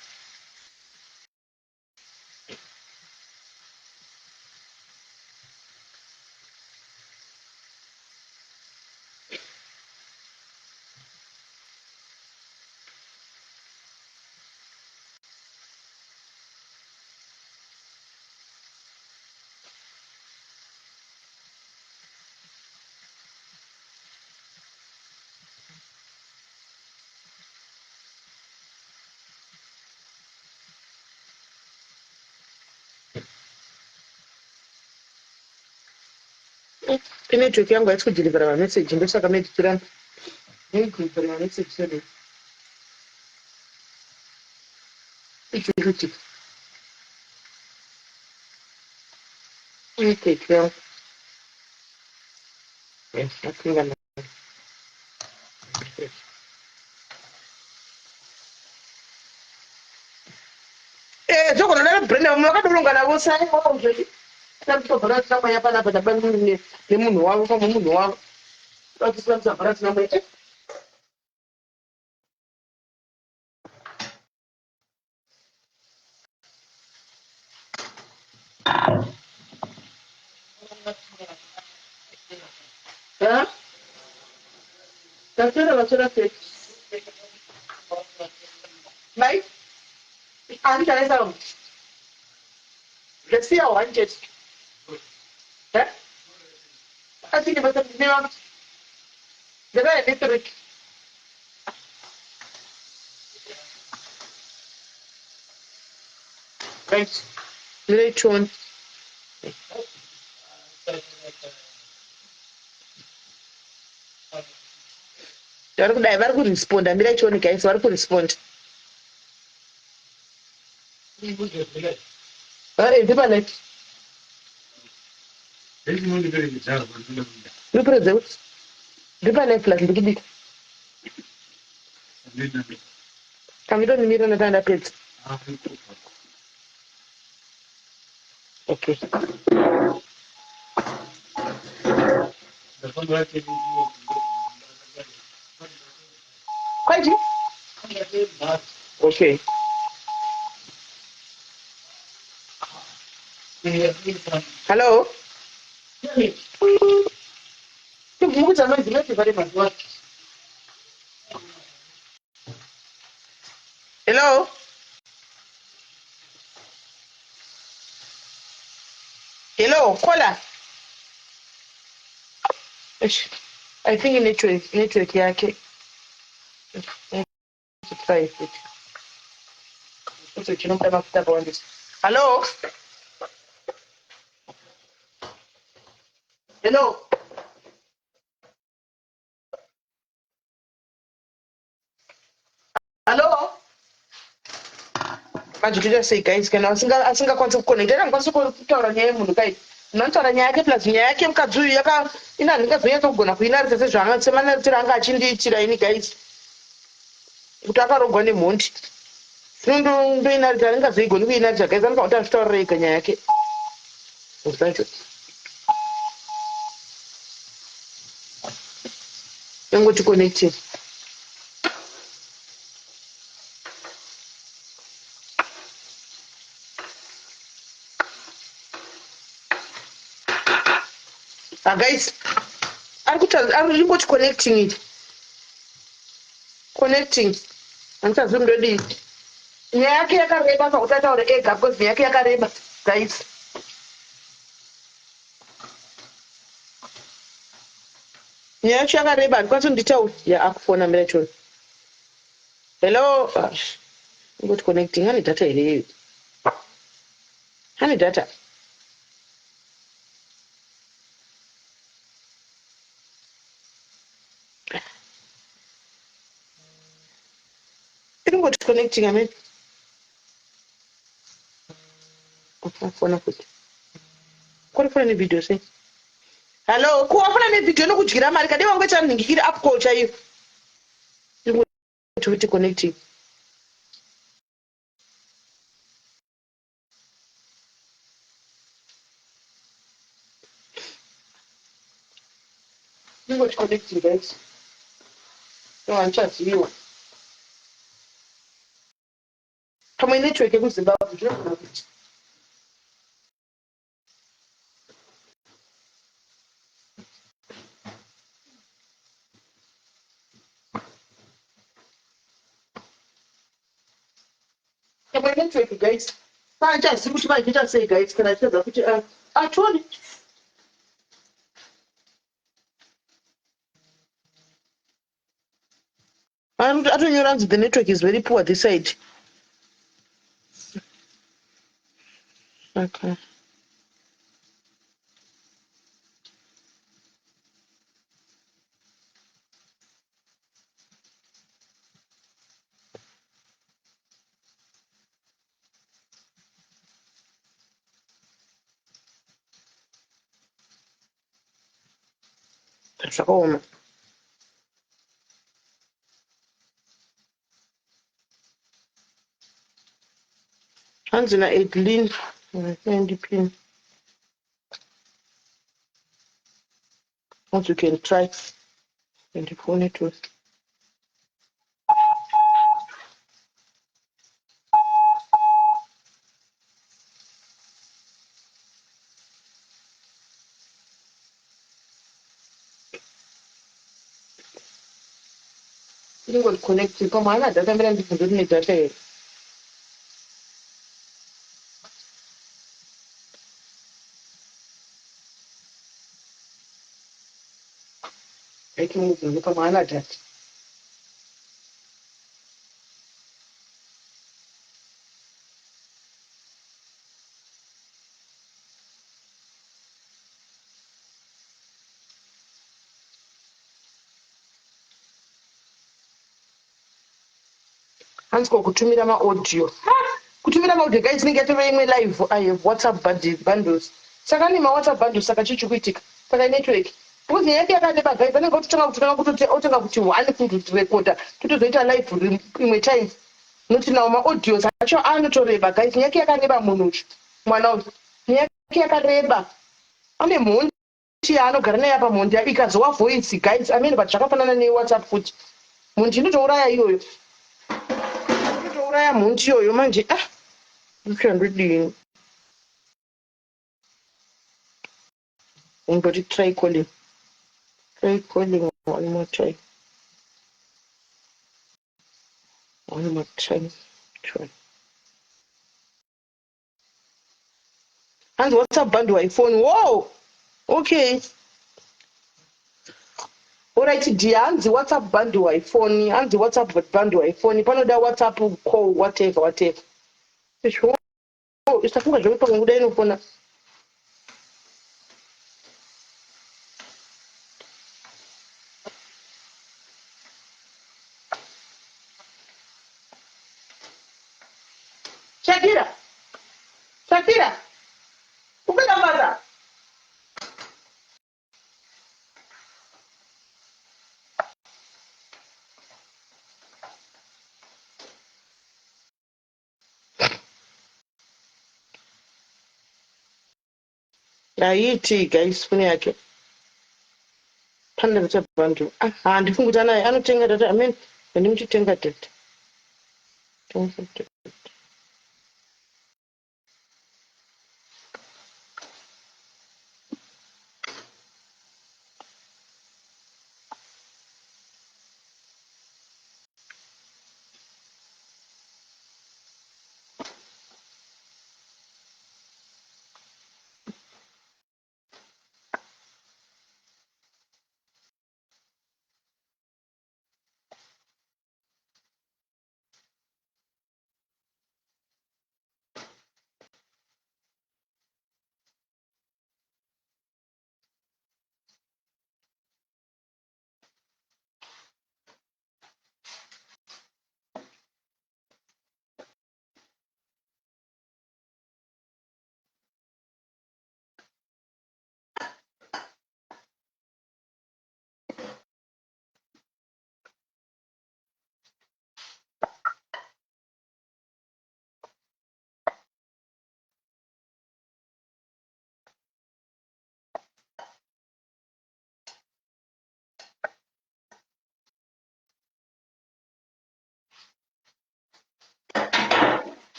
Network yangu haisi kudeliver ma message ndosaka medikira ndikudeliver ma message sorry. Ichuruti. Network yangu. Yes, nakinga na. Zoko na Brenda mwakadolonga navo sai wao zvedi. Tamtobhara tsamanya panapa tabangu nemunhu wavo kama munhu wavo. Tatisabhara tsamanya. Huh? That's it. Right? I'm telling you. Let's see how I get. Huh? I think about the minimum. The guy literally. Right. Late one. Vari kudai vari kuresponda mira chioni guys vari kuresponda ndipane ripuredze kuti ndipane plus ndikudika kanditonimirira natanda pedza okay kwaiti okay hello timukudza maizinoti vari mazuva hello hello kola I think network yake try it so chinomuda mafuta akawandisa hello hello hello manje toita sei guys kana asingakwanisi kuconnect angakwanisi kutaura nyaya yemunhu kai unotaura nyaya yake plus nyaya yake mukadzi uyu ina ndingazonyatsa kugona kuinarisa semanaritsiro anga achindiitira ini guys kuti akarogwa nemhondi zvino ndoinarita ndingazoigoni kuinarisa guys anofanira kuti azvitaurira ega nyaya yake zacho yangoti connecting guys arikungoti connecting it connecting handichazivi ndodii nyaya yake yakareba pakuti ataure ega because nyaya yake yakareba guys nyaya yacho yakareba handikwanisi kunditaura akufona mira choni hello ngoti connecting hane data here iyoyo hane data iringoti connecting amene afona kuti kurifona nevidhio sei hello kuwafona nevidhio nokudyira mari kade wangu chanhingikiri apco chaiyo iringoti kuti connecting iringoti connecting guys handichaziviwa pamwe network yekuzimbabwe ndinogona kuti pamwe network guys handichazivi kuti vachiita sei guys kana achitadza kuti atoni atonyora anzi the network is very poor this side okay zvakaoma. Hanzi naEdlin NDP. Once you can try and phone it with. You will connect to come on, that I'm going to do it that way. I can move to come on that. Hands go kutumira audio. Kutumira audio guys ninge tove imwe live I have WhatsApp bundles. Saka ni WhatsApp bundles saka chichukuitika. Saka network. Because yake yakareba guys anenge otenga kuti one to recorder. Totozoita live imwe time. Noti nawo audio acho anotoreba guys yake yakareba munhu. Mwana uyu. Yake yakareba. Ane mhonti anogara naye apa mhonti ikazowa voice guys. I mean but zvakafanana neWhatsApp futi. Mhonti inotouraya iyoyo. Inotouraya mhonti iyoyo manje ndodini. Ungoti try calling. Try calling one more time. One more time. Try. And WhatsApp bundle iPhone. Whoa! Okay. Alright, dear. And the WhatsApp bundle iPhone. And the WhatsApp bundle iPhone. Panoda WhatsApp call whatever. Oh, it's a funga job for good phone. Shakira. Upenda mbaza. Aiti guys phone yake. Panda WhatsApp bundle. Ndifunguta naye anotenga data. I mean, ndimuchitenga data.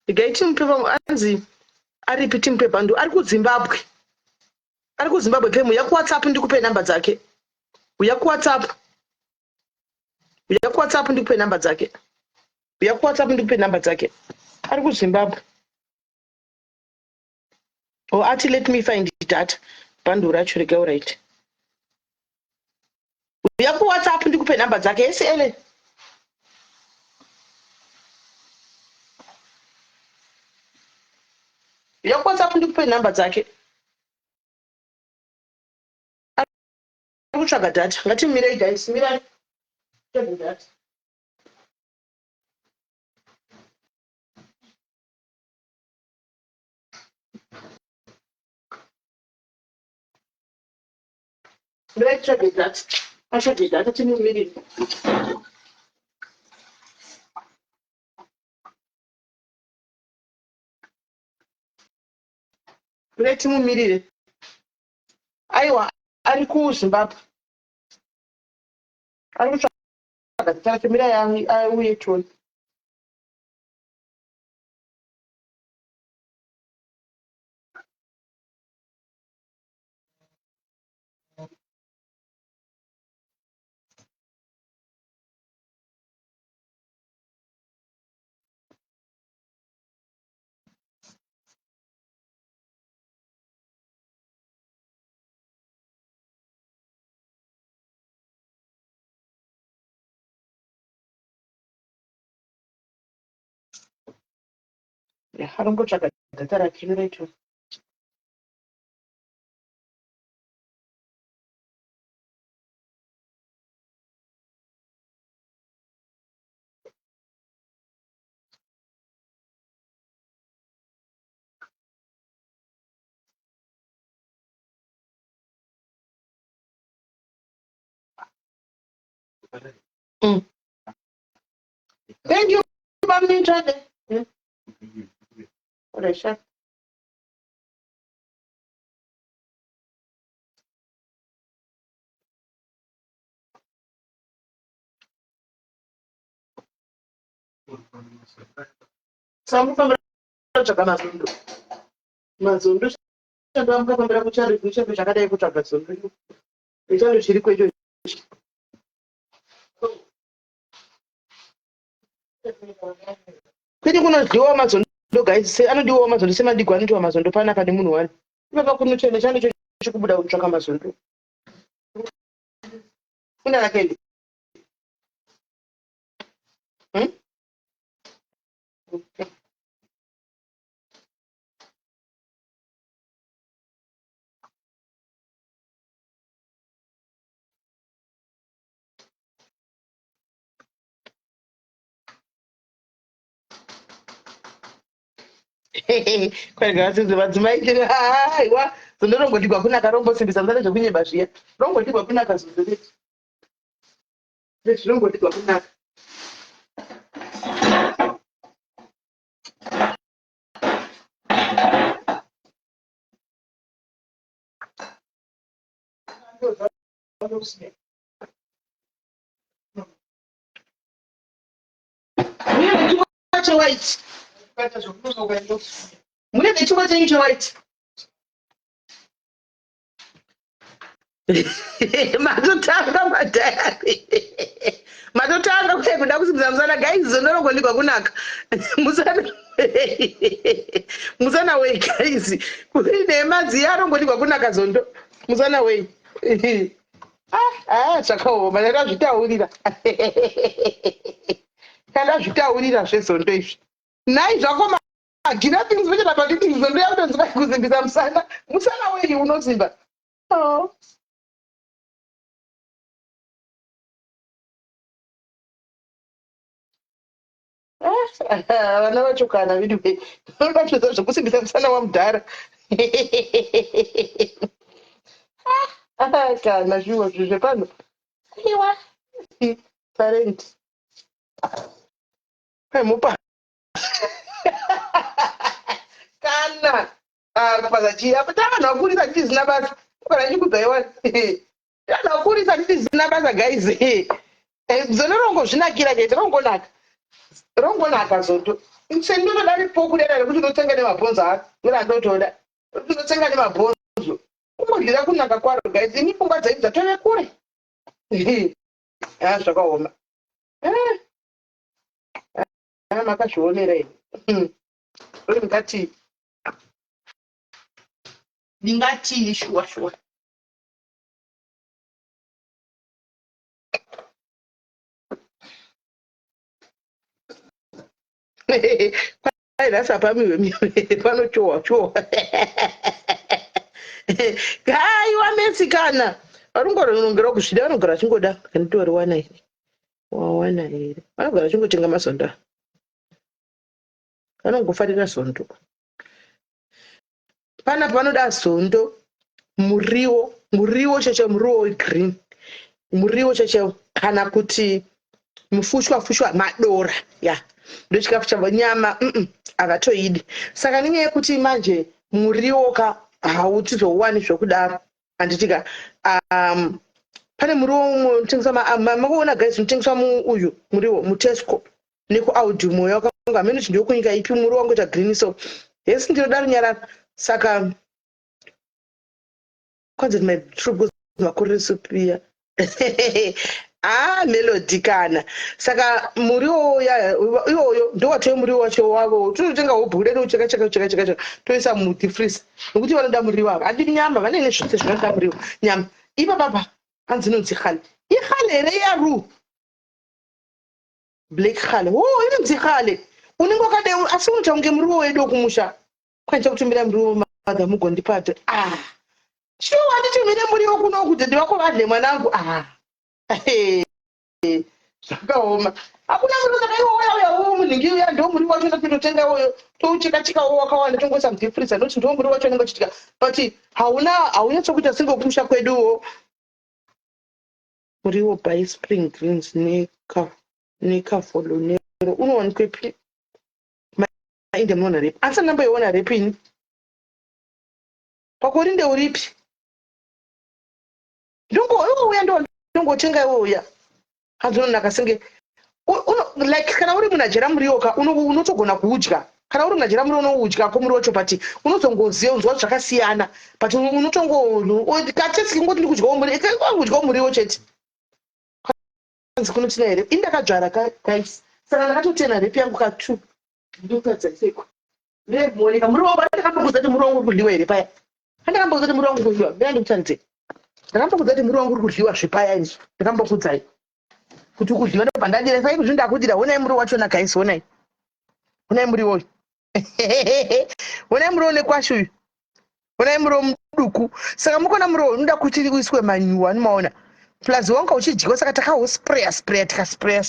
Gaiti mupepa anzi aripi timupe bando ari kuZimbabwe. Ari kuZimbabwe game uya kuWhatsApp ndikupe namba dzake. Uya kuWhatsApp ndikupe namba dzake. Uya kuWhatsApp ndikupe namba dzake. Ari kuZimbabwe. Oh, ati let me find that bando racho rega right. Uya kuWhatsApp ndikupe namba dzake. Yes ele. Uya kuWhatsApp ndikupe namba dzake. Ari kutsvaga data. Ngatimirei guys. Mirai. Data. Let's check it that. I check it that. That's in a minute. Let's move it. Aiwa, ari kuZimbabwe. Ari kutsvaga zita rake mira auye tione. Ari kungotsvaga zita rake mira tione. Thank you, Mami Chade. What a shot. Some from Chakamazundo. Mazundo. Ndamba kwambira kuchari kucha kuchakadai kutsvaga zondo. Ichando chiri kwecho. Kwete kunodyiwa mazondo guys, anodiwa mazondo semadigwa anotiwa mazondo panapa nemunhu wani. Ipapo kunochene chando chikubuda kutsvaka mazondo. Kuna rakendi. Kwega sinzi madzimai chiri aiwa zondo rongodigwa kunaka rombosimbisa muzane zvekunyeba zviya rongodigwa kunaka zondo reti rongodigwa kunaka white mune nechimwe chenyu chewhite matotanga madhayari matotanga kue kuda kusimbisa musana guys zonorongonikwa kunaka musana wei guys kuine madziya arongonikwa kunaka zondo musana wei zvakaoma ndakazvitaurira kandazvitaurira zvezondo izvi nhai zvako magina things vechata patiti zondo yakutonzwa kuzimbisa musana wei unosimba vana vachokana vidu vanobatodza zvekusimbisa musana wamudhara kana zviwo zvi zvepano iwa talent mupa kana kupaza chiya tavanhu vakurisa titi zina basa kana chikudzaiwa tavanhu vakurisa titi zina basa guys zonorongozvinakira chete rongonaka zoto sendinotoda ripo kudera rekuti unotsenga nemabhonzo ako ndorandotoda unotsenga nemabhonzo kungodyira kunaka kwaro guys ini pfungwa dzaibu dzatove kure zvakaoma makazvionera ini ndingatii shuwa rasa pamiwe panochowa haiwa metsikana varungoronongera kuzvida vanogara chingoda kanitori wana here wawana here vanogara chingotenga mazonda vanongofarira zondo pana panoda zondo muriwo muriwo cheche, muriwo wegreen, muriwo cheche, kana kuti mufushwa madora ya ndo chikafu chavo. Nyama avatoidi. Saka nenyaya yekuti manje muriwo hautizouwani zvokudaro, handitika pane muriwo umwe unotengeswa makaona guys, unotengeswa uyu muriwo muTesco nekuAudimu wakanga hamene kuti ndokunyika ipi muriwo wangoita green. So yesi ndinodaro nyarara. Saka kwanza my true goes makorere supia Melody kana. Saka muriwo iwoyo ndo watoye muriwo wacho wavo totenga wobhude nocheka toisa muti freeze nokuti vanoda muriwo ava handi nyama vane nezvose zvinoda muriwo. Nyama ipa papa hanzi inonzi khale, ikhale here yaru black khale inonzi khale unenge wakade asi unoita kunge muriwo wedu wekumusha kwanisa kutumira muriwo madha mugondipata shuwa handitumire muriwo kuno kuti ndivako vadle mwanangu zvakaoma. Hakuna muriwo saka iwo munhingi uya ndo muriwo wacho ndapindotenga uyo toucheka wakawanda tongoisa mudifriza noti ndo muriwo wacho unenge uchiitika, but haunatsokuita senge wekumusha kweduwo. Muriwo by spring greens nekafolonero unowanikwepi mainde munoona repi? Asi ndamboiona repini pakori ndeuripi? Uya ndongotenga iwoya hanzononaka senge like kana uri munhu ajera muriwo unotogona kuudya. Kana uri munhu ajera muriwo unoudya komuriwo wacho, but unozongoziva unzwa zvakasiyana, but unotongokatesi ngoti ndikudyawo muriwo chete. Hanzi kunotina here indakadzvara guys, saka ndakatotena repi yangu ka2 ndokadzaiseko muoneka muriwo ndakambokudza kuti muriwo wangu uri kudliwa here paya. Handakambokudza kuti muriwo wangu uri kudliwa mbera ndikutaridze, ndakambokudza kuti muriwo wangu uri kudliwa zvepaya izvi, ndakambokudzai kuti kudliwa ndobva ndadira. Saka izvi ndakudira, honai muriwo wachona guys, honai muriwo uyu honai muriwo nekwashu uyu, honai muriwo muduku. Saka mukona muriwo unoda kuti uiswe manyuwa anomaona plus wanga uchidyiwa. Saka takahospreya tikaspreya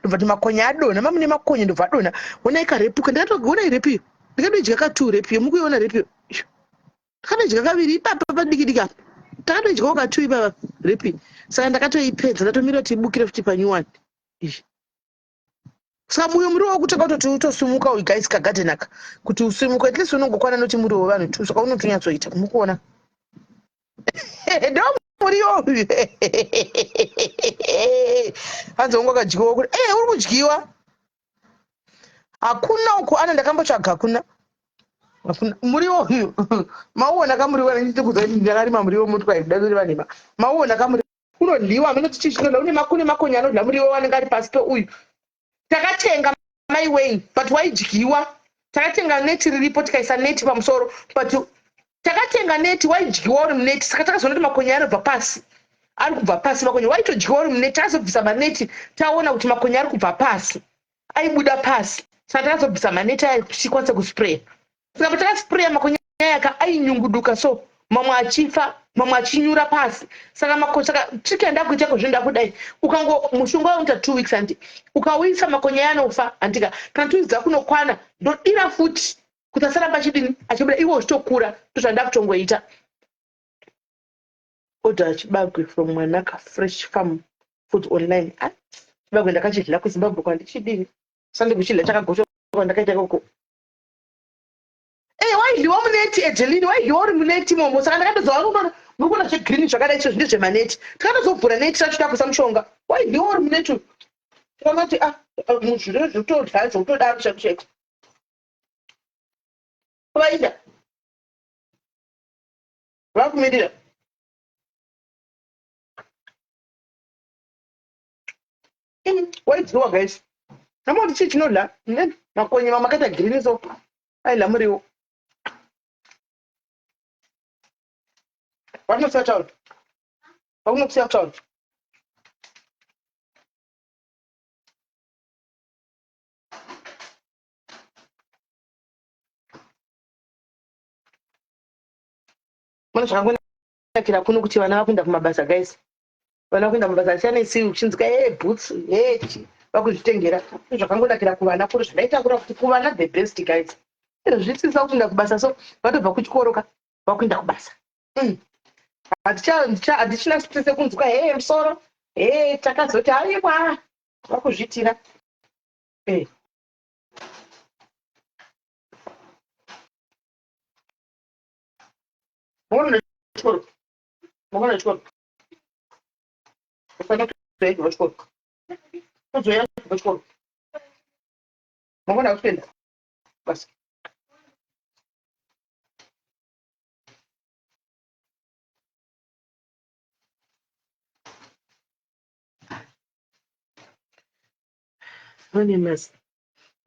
ndobva timakonye adona, mamune makonye ndobva adona. Honai karepuka ndakatogona irepiyo ndikatodya ka2 repiyo, mukuiona repiyo ndakatodya kaviri ipapa padikidiki apa takatodyawo ka2 ipapa repi. Saka ndakatoipedza ndatomira kuti ibukire futi panyuwani izvi. Saka uyo muriwo wokutanga kutoti utosumuka uyu guys kagarden aka kuti usimuke at least unongokwana noti muriwo wevanhu 2 saka unotonyatsoita mukuona ndo muriwo uyu hanzi wangu akadyiwa kuti uri kudyiwa. Hakuna uko ana ndakambotsvaga, hakuna muriwo uyu mauona kamuriwo ndikuza ndakarima muriwo mutwai kudai vanema mauona kamuriwo unodliwa munoti chichinoda une makonye anodla muriwo wanenge ari pasi peuyu. Takatenga my way but waidyiwa. Takatenga neti riripo tikaisa neti pamusoro but takatenga neti waidyiwa uri muneti. Saka takazonoti makonye aribva pasi, ari kubva pasi makonye waitodyiwa uri muneti. Takazobvisa maneti taona kuti makonye ari kubva pasi, aibuda pasi. Saka takazobvisa maneti aya kuti tikwanise kuspreya. Saka patakaspreya makonye aya ainyunguduka, so mamwe achifa mamwe achinyura pasi. Saka tikaenda kuiteko zvinda kudai mushonga unoita 2 weeks handi ukauisa makonye anofa handika kana 2 weeks dzakunokwana ndodira futi kuti asaramba achidini achibuda iwo zvitokura. Ndozvanda kutongoita. Order chibagwe from Mwanaka Fresh Farm Food Online. Chibagwe ndakachidla kuZimbabwe kwandichidini sande kuchidla chakagosha ndakaita ikoko. Waidliwa muneti Ejelini, waidliwa uri muneti mombo. Saka ndakatodza uri mukona zvegreen zvakadai izvo ndizve maneti. Takatozovhura neti tacho takuisa mushonga waidliwa uri muneti. Takati muzviro zvotodya zvotodaro chakucheka vaida vakumirira. Waidliwa guys namoti chii chinodla makonye mamakaita green so aidla muriwo. Vakunokusiya kutaura mune zvakangonakira kuno kuti vana vakuenda kumabasa guys. Vana vakuenda kumabasa achanesi uchinzika boots vakuzvitengera. Zvakangonakira kuvana kuri zvakaita kura kuti kuvana the best guys. Zvisisa kuenda kubasa so vatobva kuchikoroka vakuenda kubasa. Hatichina stress kunzwa musoro takazoti aiwa vakuzvitira Mona chikoro. Mona chikoro. Ufana kuzoenda chikoro. Kuzoenda chikoro. Mona kupenda. Basi. Vane masi.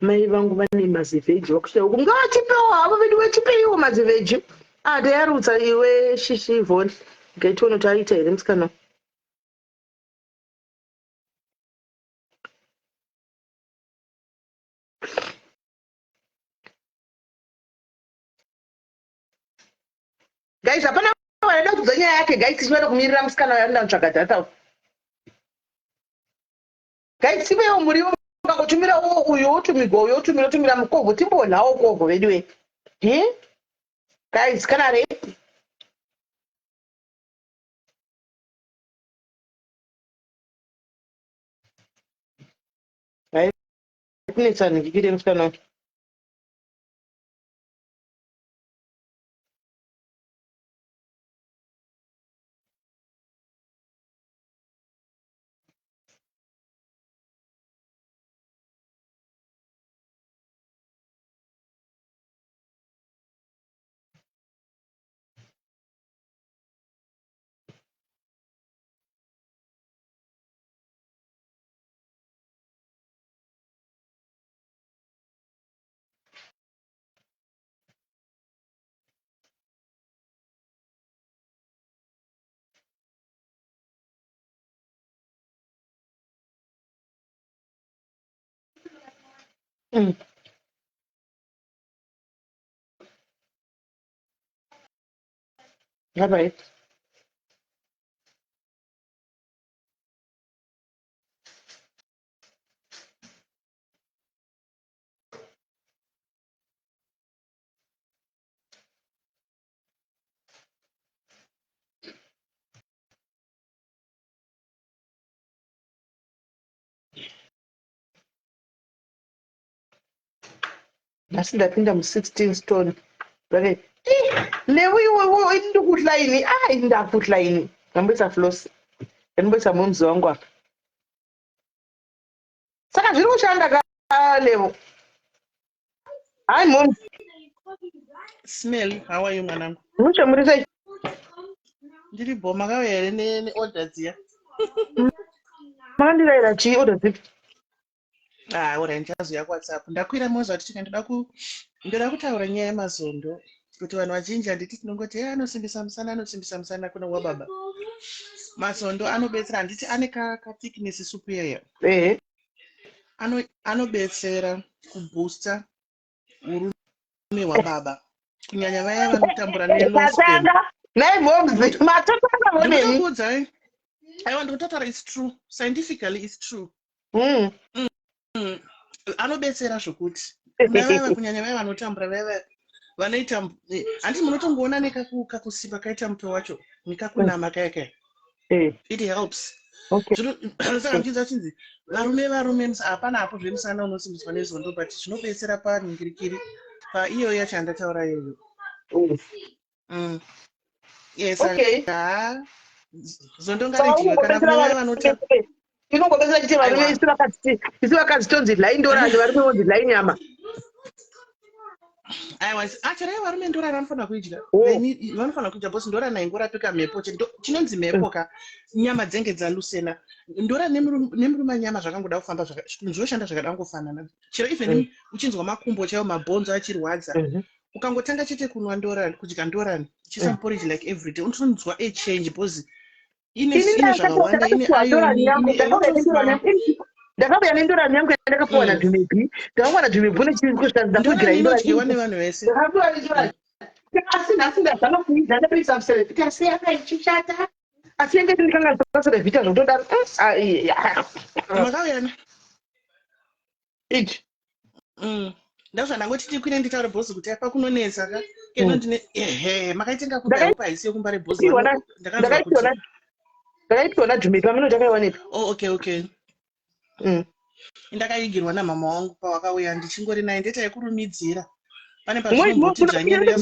Mai vangu vane mazivheji vakushaura kuti ngavachipewo havo vedu vachipewo mazivheji. Tayarutsa iwe shishi vhoni. Ngaitiona kuti aita here musikana. Guys, hapana wanaenda kudza nyaya yake guys, tichinoda kumirira musikana waenda kutsvaga data. Guys, sivewo muriwo ukangotumira uyo wotumigwa uyo wotumira mukovho timbonhawo kovho vedu we. Guys, kana re kunetsa ndikire musikana wacho. Right. Nhasi ndapinda mu16 stone. Right. Lewe iwe ndikutla ini. Ndakutla ini. Ngamboisa floss. Ngamboisa mumzi wangu apa. Saka zviri kushanda ka lewo. Hi mom. Smell, how are you, mwanangu? Mucho muri sei? Ndiri boma kauya here ne-order dziya. Makandiraira chii order dzipi? Ora ndichazoya kuWhatsApp. Ndakwira moza kuti ndoda kutaura nyaya yemazondo. Kuti vanhu vazhinji handiti tinongoti anosimbisa musana kuna wababa. Mazondo anobetsera, handiti ane ka-thickness superior. Anobetsera kubooster urume hwababa. Kunyanya vaya vanotambura ne-low sperm. Ndikuudza aiwa ndikutaura it's true. Scientifically it's true. Anobetsera zvokuti vaya kunyanya vaya vanotambura vaya vanoita handiti munotongoona nekakusimba kaita muto wacho nekakunama kayake. It helps. Saka ndinza chinzi varume hapana hapo zvemusana unosimbiswa nezondo but zvinobetsera paningirikiri paiyo yacho andataura iyoyo. Yes. Zondo ngaridziwe kana kuna vaya vanotambura inongobetsera chiti varume isi vakazitonzi dhai ndorani varume vonzi dhai nyama. Aiwa achara varume ndorani vanofanira kuidya. Vanofanira kuidya bhosi ndorani haingorapika mhepo chinonzi mhepo ka nyama dzenge dzalusena. Ndorani nemurume nyama zvakangoda kufamba zvoshanda zvakadangofanana. Chero even uchinzwa makumbo chaiwo mabhonzo achirwadza. Ukangotanga chete kunwa ndorani kudya ndorani chisa porridge like every day unotonzwa a change because ine zvakawanda ine iron ndakauya nendorani yangu yandakapuwa nadhumebi ndakapuwa nadhumebi nechikushandisa inodyiwa nevanhu vese asi nhasi ndazvanokuidza ndaprisa musevhita asi yakaichishata asi yange ndikanga ndikasevhita zvotodaro makauyana ichi ndazva ndangoti tikwire nditaure bhosi kuti apa kunonetsa ka keno ndine makaitenga kudayo paisi yokumbare bhosi ndakanzwa kuti ndakaipiwa Jumi pamene takaiwanepa. Okay. Ndakaigirwa namama wangu pawakauya ndichingori naye ndeta yekurumidzira pane pazvinomboti dzvanyerera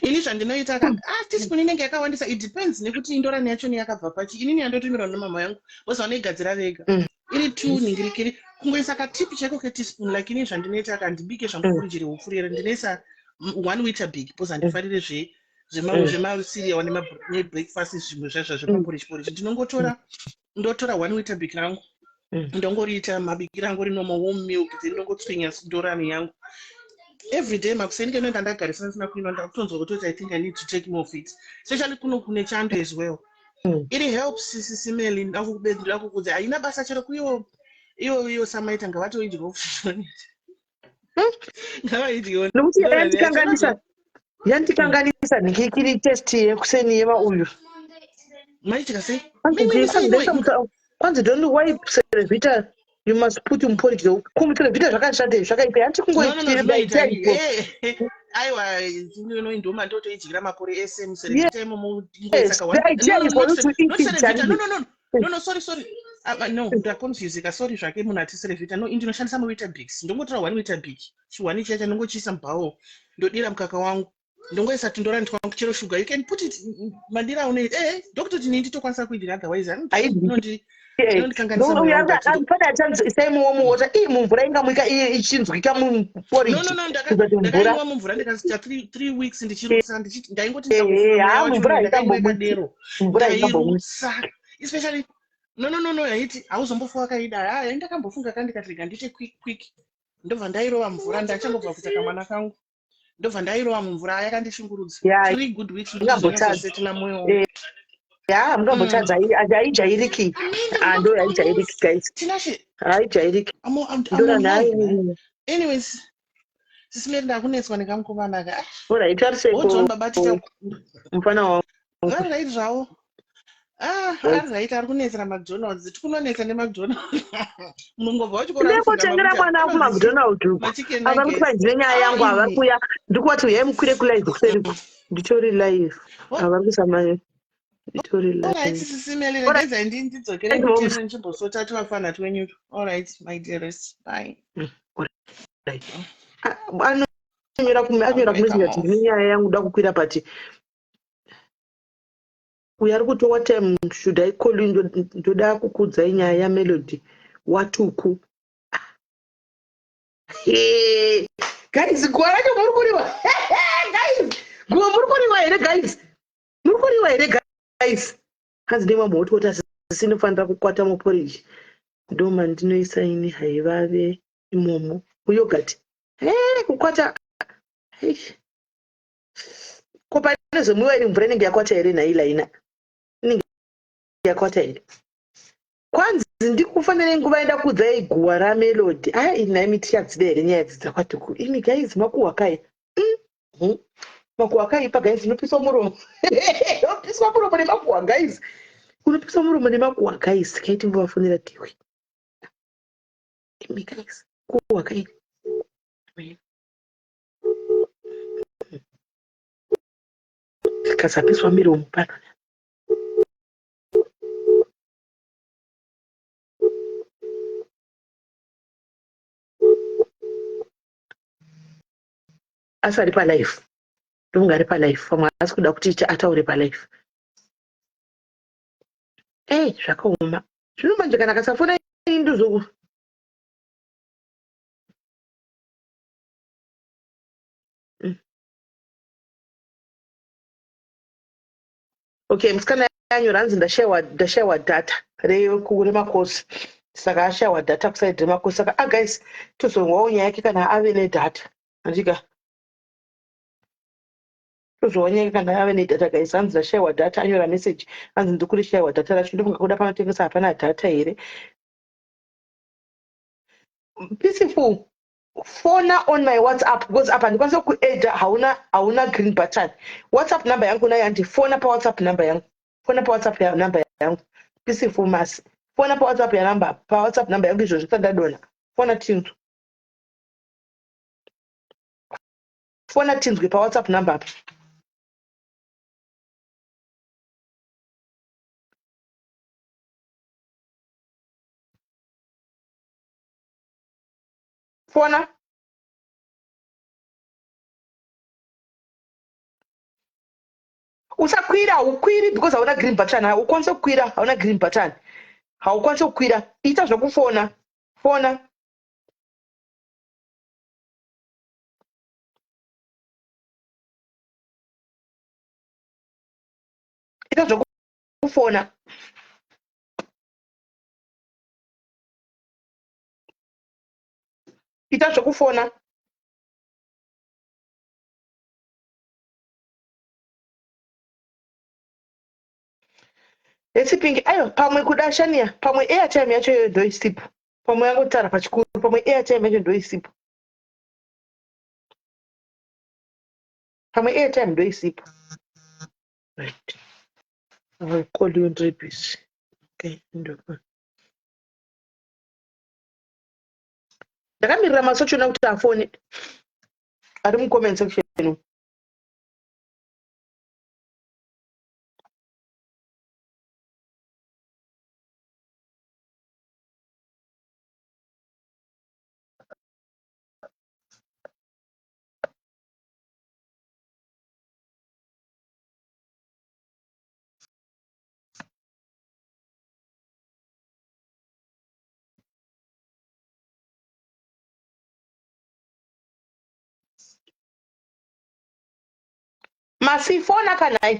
ini zvandinoita teaspoon inenge yakawandisa. It depends nekuti indorani yacho yakabva pachi. Inini yandotumirwa namama yangu bhosi vanoigadzira vega iri 2 ningirikiri kungoisa katipi chako keteaspoon. Like ini zvandinoita kandibike zvambukurunjire hupfurire ndinoisa 1 Weetabix bhosi handifarire zvemacereal nebreakfast zvimwe zvazvo zvepaporichi. Ndinongotora 1 Weetabix rangu ndongoriita mabikiro angu rinoma warm milk ndinongotswinya ndorani yangu every day. Makuseni kenoenda ndagarisana sina kuino ndakutonzwa kuti I think I need to take more of it, especially kuno kune chando as well. It helps sisimeli ndakubedhira kukudza haina basa chero kuyo iyo samaita ngavatoidya ofishoni ngavaidya nokuti yandikanganisa ndikiri test yekuseni yemauyu maitika sei kwanzi don't know why Cerevita you must put porridge. Cerevita zvakashata zvakaipa yanti aiwa ndoma ndotoidyira makore ese muCerevita no sorry no ndakonfusika sorry zvake munhu ati Cerevita no ndinoshandisa muWeetabix. Ndongotora 1 Weetabix chiwani chiya chanongochiisa mubhawo ndodira mukaka wangu ndongoisa tindorani twangu chero sugar you can put it mandira une doctor tini nditokwanisa kuidira otherwise mumvura ingamwika ichinzwika mumporridge mumvura ndikasita 3 weeks ndichirusa ndaingoti ndairutsa especially no haiti hauzombofa wakaida ndakambofunga kandikatirega ndite quick ndobva ndairova mvura ndachangobva kuita kamwana kangu ndobva ndairova mumvura yakandishungurudza 3 good weeks ndinozosetela mwoyo mungambotadza haijairiki ndo haijairiki guys haijairiki anyways sisimeri ndakunetswa nekamukomana ka alright John babatita mufana wangu right zvawo right ari kunetsera McDonald's tikunonetsa neMcDonald's mungobva uchikotengera mwana wako McDonald's ava kuti panjire nyaya yangu ava kuya ndikuwati uyai mukwire kulive kuseri nditori live ava kusamayo anyora kumesija kuti nenyaya yangu da kukwira pati uyo ari kutowa time should I call you ndoda kukudzai nyaya yaMelody watuku guys gore racho muri kuriwa guys gore muri kuriwa here guys muri kuriwa here guys hanzi ndemamoti kuti asinofanira kukwata muporridge ndoma ndinoisaini haivave imomo uyogati kukwata ko pane zvemwiwa iri mvura inenge yakwata here nailaina inenge yakwata here kwanzi ndikufanira nguva enda kudzai guwa raMelody nai tichadzida here nyaya idzi dzakwatuku imi guys makuhwakai makuhwakaipa guys unopiswa muromo unopiswa muromo nemakuhwa guys unopiswa muromo nemakuhwa guys kaiti mbovafonera tiwe imi guys kuhwakai kasapiswa miromo pano asi ari palive ndonga ari palive pamwe asi kuda kuti ataure palive zvakaoma zvino manje kana kasafona indozoku okay musikana yanyora hanzi ndashayiwa data remakosi saka ashayiwa data kusaidi remakosi saka guys tozonwawo nyaya yake kana ave nedata andika tozonwa nyaya yake kana ave nedata guys hanzi ndashayiwa data anyora message hanzi ndikuri shayiwa data racho ndofunga kuda panotengesa hapana data here peaceful fona on my WhatsApp because apa ndikwanisa kuedha hauna green button WhatsApp number yangu nayo andifona pa WhatsApp number yangu fona pa WhatsApp number yangu peaceful mas fona pawhatsapp yanamba pawhatsapp namba yangu izvozvo sandadona fona tinzwi fona tinzwi pawhatsapp namba apa fona usakwira haukwiri because hauna green button haukwanisi kukwira hauna green button haukwanisi kukwira ita zvokufona fona ita zvokufona ita zvokufona yechipingi aiwa pamwe kuda shania pamwe airtime yacho iyoyo ndoisipo pamwe yangotara pachikuru pamwe airtime yacho ndoisipo pamwe airtime ndoisipo right I will call you in 3 piece okay ndakamirira masochona kuti afone ari mucomment section masifona kanai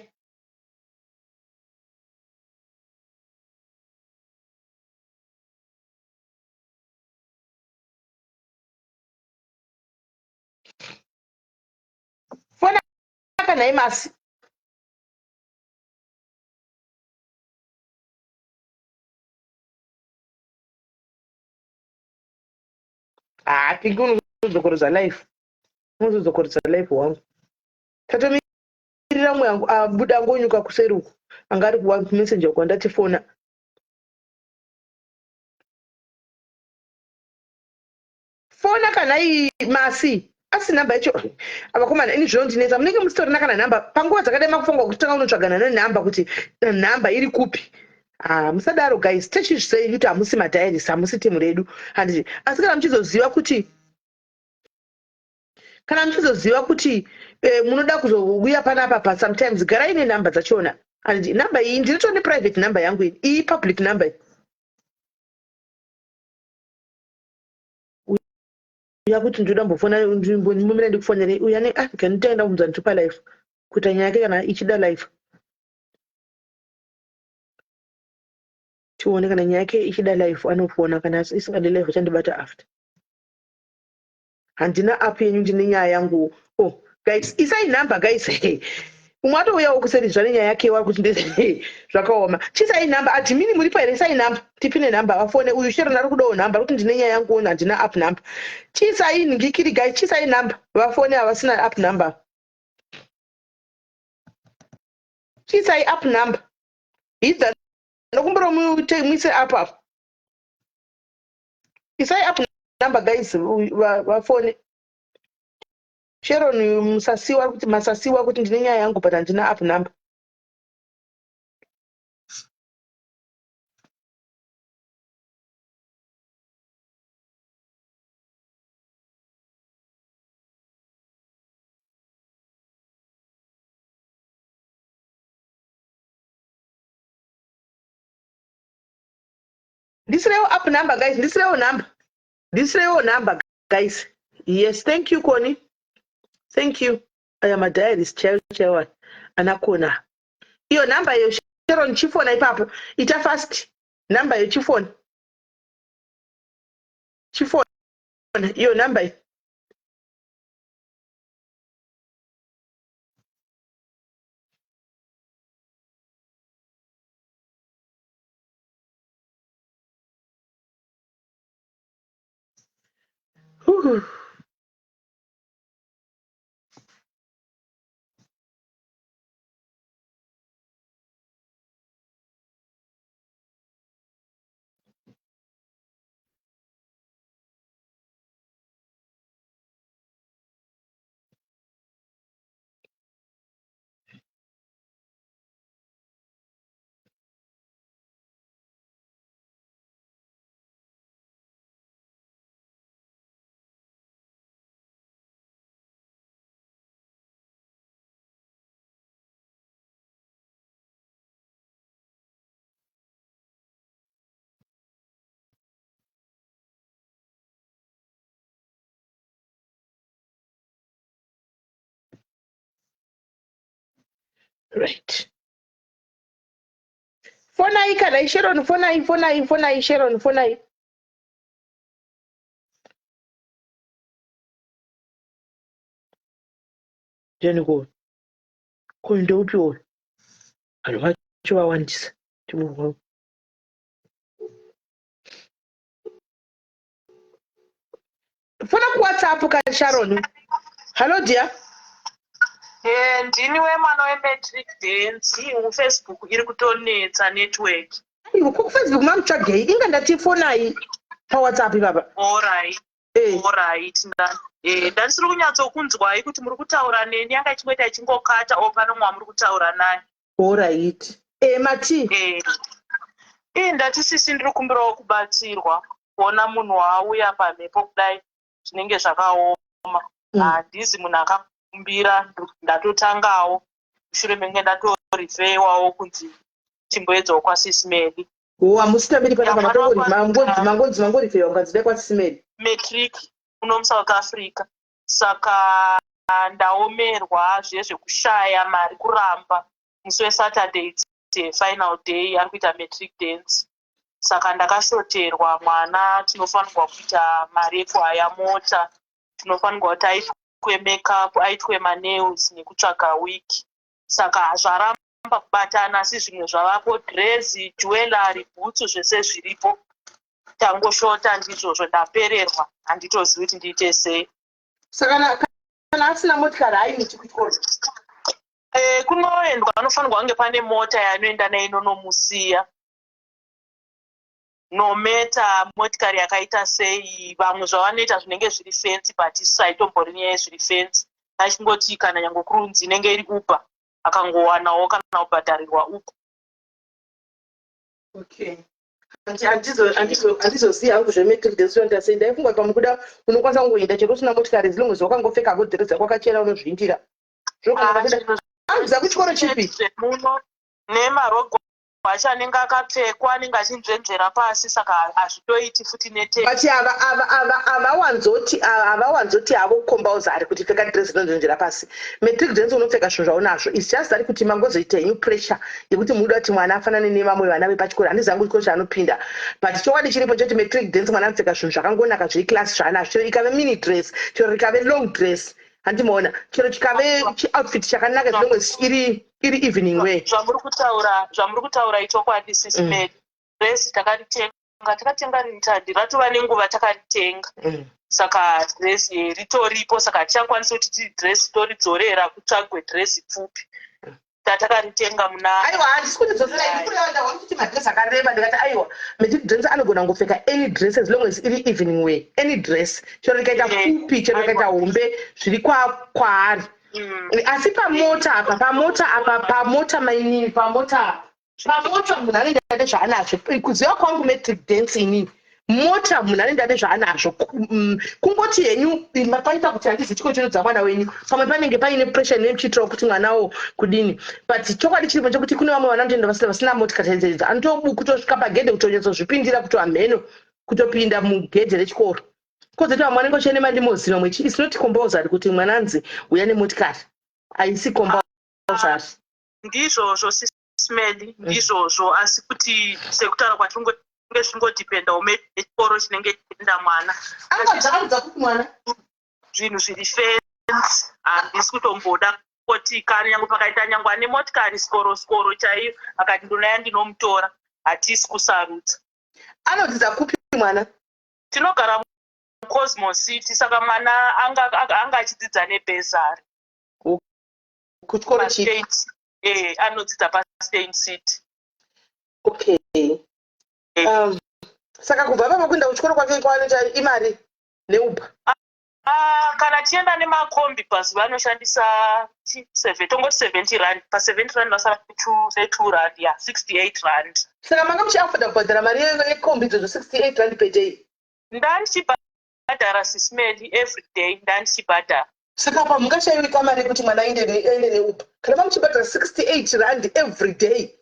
fona kanai masi pingi unozokoresa life unozokoresa life wangu tatomirira mwe yangu abuda angonyuka kuseri uku anga ari kuwa messenger uku andati fona fona kanai masi asi namba yacho avakomana ini zvinondinetsa munenge musitorina kana namba panguva dzakadai makufunga kuti tanga unotsvagana nenhamba kuti nhamba iri kupi musadaro guys techizvisei kuti hamusi madhairis hamusi timu redu handiti asi kana muchizoziva kuti munoda kuzouya panapa pa sometimes garai nenhamba dzachona handiti namba iyi ndinoto neprivate namba yangu iyi public number uya kuti ndoda mbofona nzvimbo ndimomira ndikufonere uya neafrica nditaenda kunzwa nditupa life kuita nyaya yake kana ichida life tione kana nyaya yake ichida life anofona kana isingadi life achandibata after handina app yenyu ndine nyaya yangu guys isai namba guys umwe atouyawo kuseri zvane nyaya yake wari kuti ndeze zvakaoma chisai namba adhimini muri paire isai namba tipine namba vafone uyu sherona ari kudawo namba kuti ndine nyaya yangu handina app namba chisai nhingikiri guys chisai namba vafone havasina app namba chisai app namba hidza nokumbura muise app apo isai app namba guys vafone Sharon musasiwa kuti masasiwa kuti ndine nyaya yangu but handina app number ndisirewo app number guys ndisirewo number guys yes thank you Connie thank you I am a diarist child anakona iyo namba yo Sharon chifona ipapo ita fast namba yo chifona iyo namba yo Right. Fonai kana Sharon, fonai Sharon, fonai. Jenny kuinde upiwo vanhu vacho vawandisa fona kuwhatsapp ka Sharon. Hello dear. Ndini wemwana wematric dance Facebook iri kutonetsa network. Facebook mamutsvagei inga ndatifonai pawhatsapp baba. Alright. Ndandisiri kunyatsokunzwai kuti muri kutaura neni yanga ichimboita ichingokata opano mwamuri kutaura naye. Alright. Mati. Ndatisisi ndiri kumbirawo kubatsirwa kuona munhu waauya pamhepo kudai zvinenge zvakaoma. Handizi munhu akakumbira ndatotangawo mushure menge ndatorifewawo kunzi chimboedzawo kwaSismedi. Hamusitambiri pana mangorifewa ukadzida kwaSismedi. Matric uno muSouth Africa. Saka ndaomerwa zvezvekushaya mari kuramba musi weSaturday final day ari kuita matric dance. Saka ndakashoterwa mwana tinofanirwa kuita marefu aya mota, tinofanirwa kuti aitwe makeup, aitwe manails nekutsvaga wiki. Saka zvaramba kubatana asi zvimwe zvavapo dress, jewelry, bhutsu zvese zviripo. Tangoshota ndizvozvo ndapererwa handitozivi kuti ndiite sei. Saka kana asina motikari hainiti kuchikoro. Kunoendwa anofanirwa kunge pane mota yanoenda naye inonomusiya. Nometa motikari yakaita sei, vamwe zvavanoita zvinenge zviri fensi but isu haitombori nyaya yezviri fensi. Achingoti kana nyange kurunzi inenge iri upa akangowanawo kana kubhadharirwa upa. Okay. Handizoziva hangu zvematric dance ndasei ndaifunga pamukuda unokwanisa kungoenda chero usina motikari zilongo wakangopfeka godhereza kwakachena unozviindira. Anza kuchikoro chipi? Muno nemarogo acho anenge akapfekwa anenge achinzvenzvera pasi saka hazvitoiti futi nete. But avawanzoti avo kombauzari kuti pfeka dress inonzvenzvera pasi. Matric dance unopfeka zvinhu zvaunazvo. It's just that kuti mangozoita new pressure yekuti muda kuti mwana afanane nevamwe vana vepachikoro. Handizangu chikoro chaanopinda. But chokwadi chiripo choti matric dance mwana anopfeka zvinhu zvakangonaka zviri class zvaanazvo. Chero ikave mini dress, chero ikave long dress. Handimaona chero chikave outfit chakanaka zvinonge iri evening wear. Zvamuri kutaura ichokwadi Sismedi. Dress takatenga ritandi ratova nenguva takaritenga. Saka dress ritoripo saka tichakwanisa kuti dress toridzorera kutsvagwe dress pfupi. Takaritenga muna. Aiwa handisi kutidzosera ndikureanda wakuti madress akareba ndikati aiwa matric dance anogona kupfeka any dress as long as iri evening wear. Any dress chero rikaita pfupi chero rikaita hombe zviri kwaari. Asi pamota munhu anoenda nezvaanazvo. Kuziva kwangu matric dance ini mota munhu anoenda nezvaanazvo. Kungoti henyu paita kuti handizi chiko chinodza mwana wenyu pamwe panenge paine pressure nemuchitirawo kuti mwanawo kudini. But chokwadi chiripo chokuti kune vamwe vana vanotoenda vasina motikari dzaidza anotosvika pagedhe kutonyatso kuti kutopinda mugedhe rechikoro. Kozoti vamwe vanenge vachiene mandimozi vamwe it's not compulsory kuti mwana anzi uya nemotikari. Haisi compulsory. Ndizvozvo Sismedi, ndizvozvo asi kuti sekutaura kwatinenge zvingodhipendawo nechikoro chinenge chichienda mwana. Angadzakanudza kuti mwana zvinhu zviri fensi handisi kutomboda kuti kana nyange pakaita nyange ane motikari skoro chaiyo akati ndonaya ndinomutora hatisi kusarudza. Anodzidza kupi mwana? Tinogara muCosmos City saka mwana anga achidzidza nebhezari. Kuchikoro chipi? Anodzidza paStein City. Okay. Saka kubva papa kuenda kuchikoro kwake kwanoita imari neupa. Kana tienda nemakombi pazuva anoshandisa 70 rand. Pa70 rand vasara 2 rand, 68 rand. Saka manga muchiafoda kubhadhara mari yekombi idzodzo 68 rand per day. Ndandichibhadhara Sismedi every day ndandichibhadhara. Saka apa mungashayiwi kamari yekuti mwana aende neupa. Kana muchibhadhara 68 rand every day.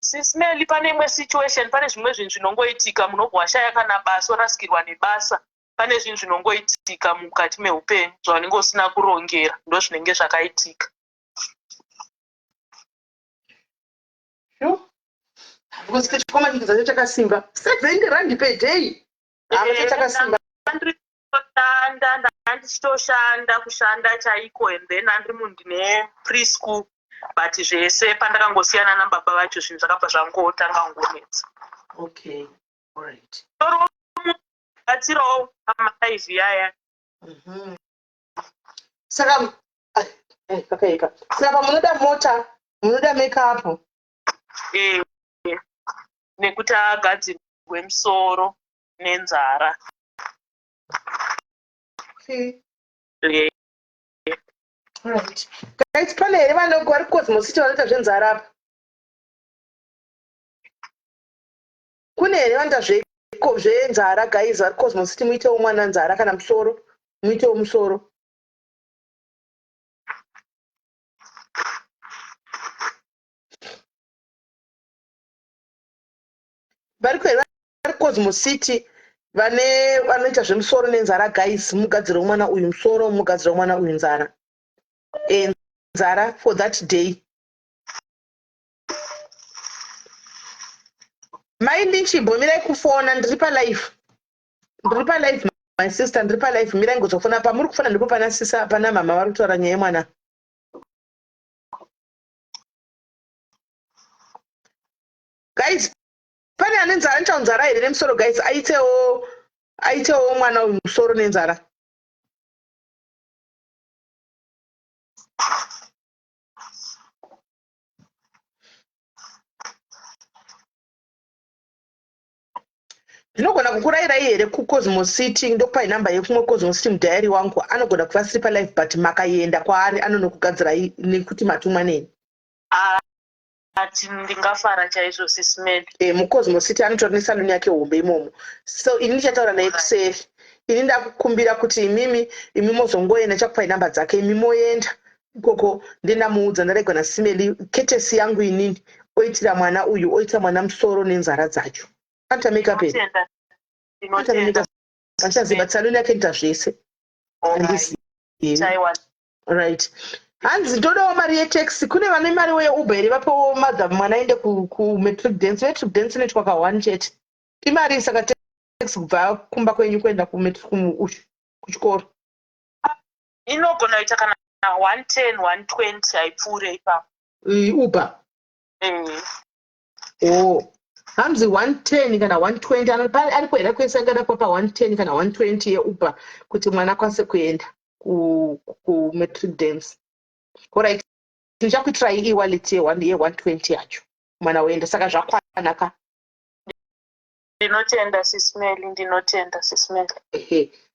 Sismedi pane imwe situation, pane zvimwe zvinhu zvinongoitika munobva washaya kana basa warasikirwa nebasa. Pane zvinhu zvinongoitika mukati meupenyu zvaunenge usina kurongera ndo zvinenge zvakaitika. Because chikoma chikizacho chakasimba 7 rand per day. Chakasimba. Ndichitoshanda kushanda chaiko and then andiri munhu ndine preschool but zvese pandakangosiyana nababa vacho zvinhu zvakabva zvangotanga ngonetsa. Okay, all right. Batsirawo amaivi yaya. Saka kakayika. Saka munoda mota, munoda makeup. Nekuti agadzirwe musoro nenzara. Okay. All right. Guys, pane here vanogara kuCosmos City vanoita zvenzara apa? Kune here vanoita zvenzara guys vari kuCosmos City, muitewo mwana nzara kana musoro, muitewo musoro. Vari kuCosmos City vanoita zvemusoro nenzara guys, mugadzire mwana uyu musoro, mugadzire mwana uyu nzara. Nzara for that day. Maindi nchimbo mirai kufona, ndiri palive my sister, ndiri palive, mirai ngozofona pa muri kufona ndipo pana sisa pana mama vari kutaura nyaya yemwana. Guys, pane ane nzara anoita nzara here nemusoro guys, aitewo mwana uyu musoro nenzara. Ndinogona kukurayirai here kuCosmos City, ndokupai namba yekumwe Cosmos City mudhayari wangu, anogona kuva siri palive but makaenda kwaari anonokugadzirai nekuti matumwa neni. Ati ndingafara chaizvo sisimedi. MuCosmos City anotora nesaloni yake hombe imomo. So ini ndichataura naye kuseri. Ini ndakukumbira kuti imi mozongoenda, chakupai namba dzake, imi moenda ikoko ndendamuudza ndaregwa Simeli ketesi yangu inini oitira mwana uyu, oitira mwana musoro nenzara dzacho. Anta make up it. Achaziva saloni yake nita zvese. Right. Hanzi ndodawo mari yetaxi. Kune vane mari yeUber here vapo madam mwana aende kuMetric Dance. Metric Dance inoitwa ka1 chete. Imari saka taxi kubva kumba kwenyu kuenda kuchikoro. Inogona kuita kana 110 120 haipfuure ipapo. Uber. Oh. Hamzi 110 kana 120 aripoera kuesangana pa 110 kana 120 yeUber kuti mwana akwanise kuenda kuMetric Dance. Alright. Ndichakuitirai e-wallet ye120 yacho. Mwana woenda saka zvakwanaka. Ndinotenda sisimeli.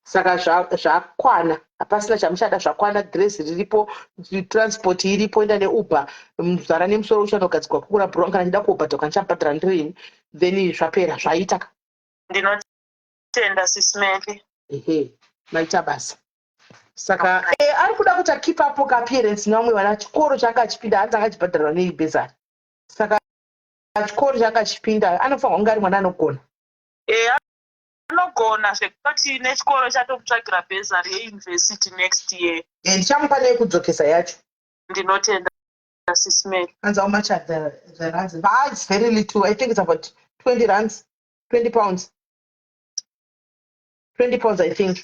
Saka zvakwana. Hapasina chamuchada, zvakwana, dress riripo, transport iripo, enda neUber, muzara nemusoro uchanogadzikwa kukura brown kana ndida kuobhadhoka ndichabhadhara ndirini, then zvapera zvaita. Ndinotenda sisimeli. Maita basa. Saka ari kuda kuti keep up appearance nevamwe vana, chikoro changa achipinda hanzi angachibhadharwa neibhezari. Saka chikoro changa achipinda anofanirwa kunge ari mwana anogona. Anogona zvekutoti nechikoro chatomutsvagira bhezari yeuniversity next year. Ndichamupa neyekudzokesa yacho. Ndinotenda sisimeli. Hanzi how much are the rands? It's very little. I think it's about 20 rands, 20 pounds. 20 pounds, I think.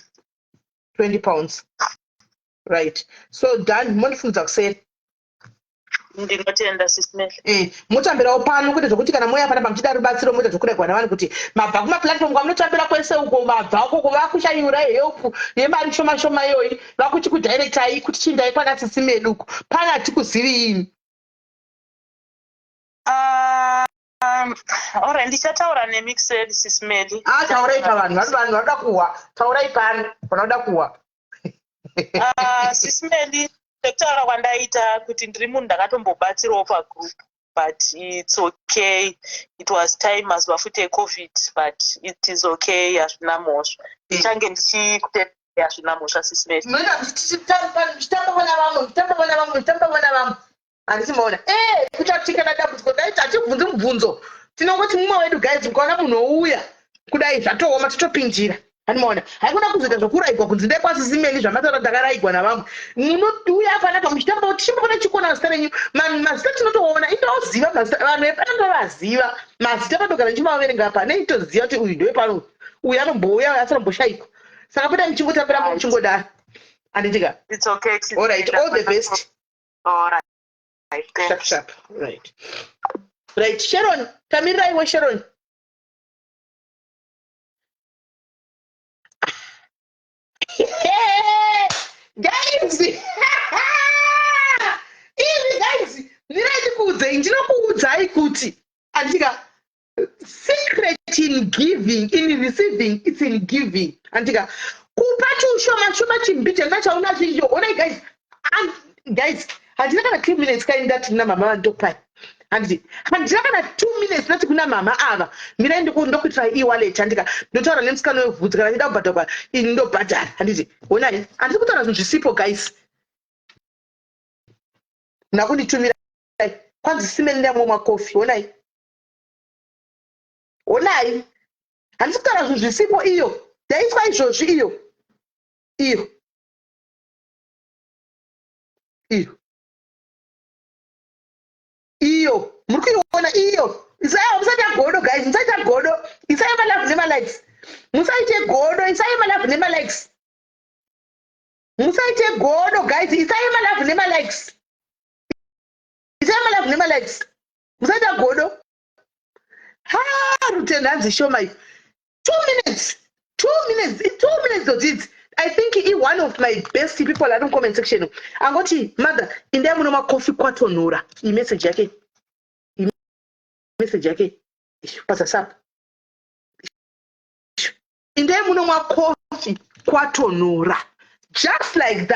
20 pounds. Right. So done. Mundifunza kuseri. Ndinotenda sisimeli. Mutambirawo pano kuti zvokuti kana mouya pana pamuchida rubatsiro muita zvokuregwa navanhu kuti mabva kumaplatform kwamunotambira kwese uko, mabva uko vakushanyura help yemari shoma shoma iyoyi, vakuchikudirectai kuti chindai kwana sisimeli uko, pana hatikuzivi ini. Alright, ndichataura nemixed sisimeli. Taurai pavanhu, vanhu vanoda kuwa. Taurai pano, vanoda kuwa. Sisimeli, sekutaura kwandaita kuti ndiri munhu ndakatombobatsirawo pagroup, but it's okay. It was time mazuva futi eCovid, but it is okay, hazvina mhosva. Ndichange ndichikutendera hazvina mhosva sisimeli. Ndichambavona vamwe. Handisi maona. Kuti kana dambudziko daita hativhunzi mubvunzo. Tinongoti mumwe wedu guys, mukaona munhu ouya kudai zvatooma totopinjira. Hanimona haikuna kuzoita zvokurayirwa kunzi ndekwazisimeni zvamataura ndakarayirwa navamwe munouya panapa muchitambo kuti chimbona chikona zita renyu mazita tinotoona indoziva mazita vanhu vepanondovaziva mazita patogara nchimaverenga pa neitoziva kuti uyu ndowepano uyu anombouya asi anomboshayikwa saka pota muchingotambira muchingodaro handitika It's okay. all right all the best All right. sharp sharp right Sharon tamiraiwe Sharon guys ivi guys ndiraitikuudzei ndinokuudzai kuti andika secret in giving in receiving it's in giving andika kupa chiushoma chimbite ngachaunacho icho onai guys handina kana 2 minutes kaindati na mama vandopai handina kana 2 minutes nati kuna mama ava mirai ndokuitira e-wallet handika ndotaura nemusikana wevhudzi kana ndida kubhadharwa ini ndobhadhara handiti onai handisi kutaura zvinhu zvisipo guys nakunditumirai kwanzi simeni ndamwe makofi onai handisi kutaura zvinhu zvisipo iyo ndaiswa izvozvi iyo muri kuiona iyo musaita godo guys musaita godo isai malavu nemalikes musaite godo isai malavu nemalikes musaite godo guys isai malavu nemalikes musaita godo rutenhanzi shoma iyo 2 minutes dodzidzi I think one of my best people at the comment section angoti mother indai muno makofi kwatonhora imessage yake pasa sap indai muno makofi kwatonhora just like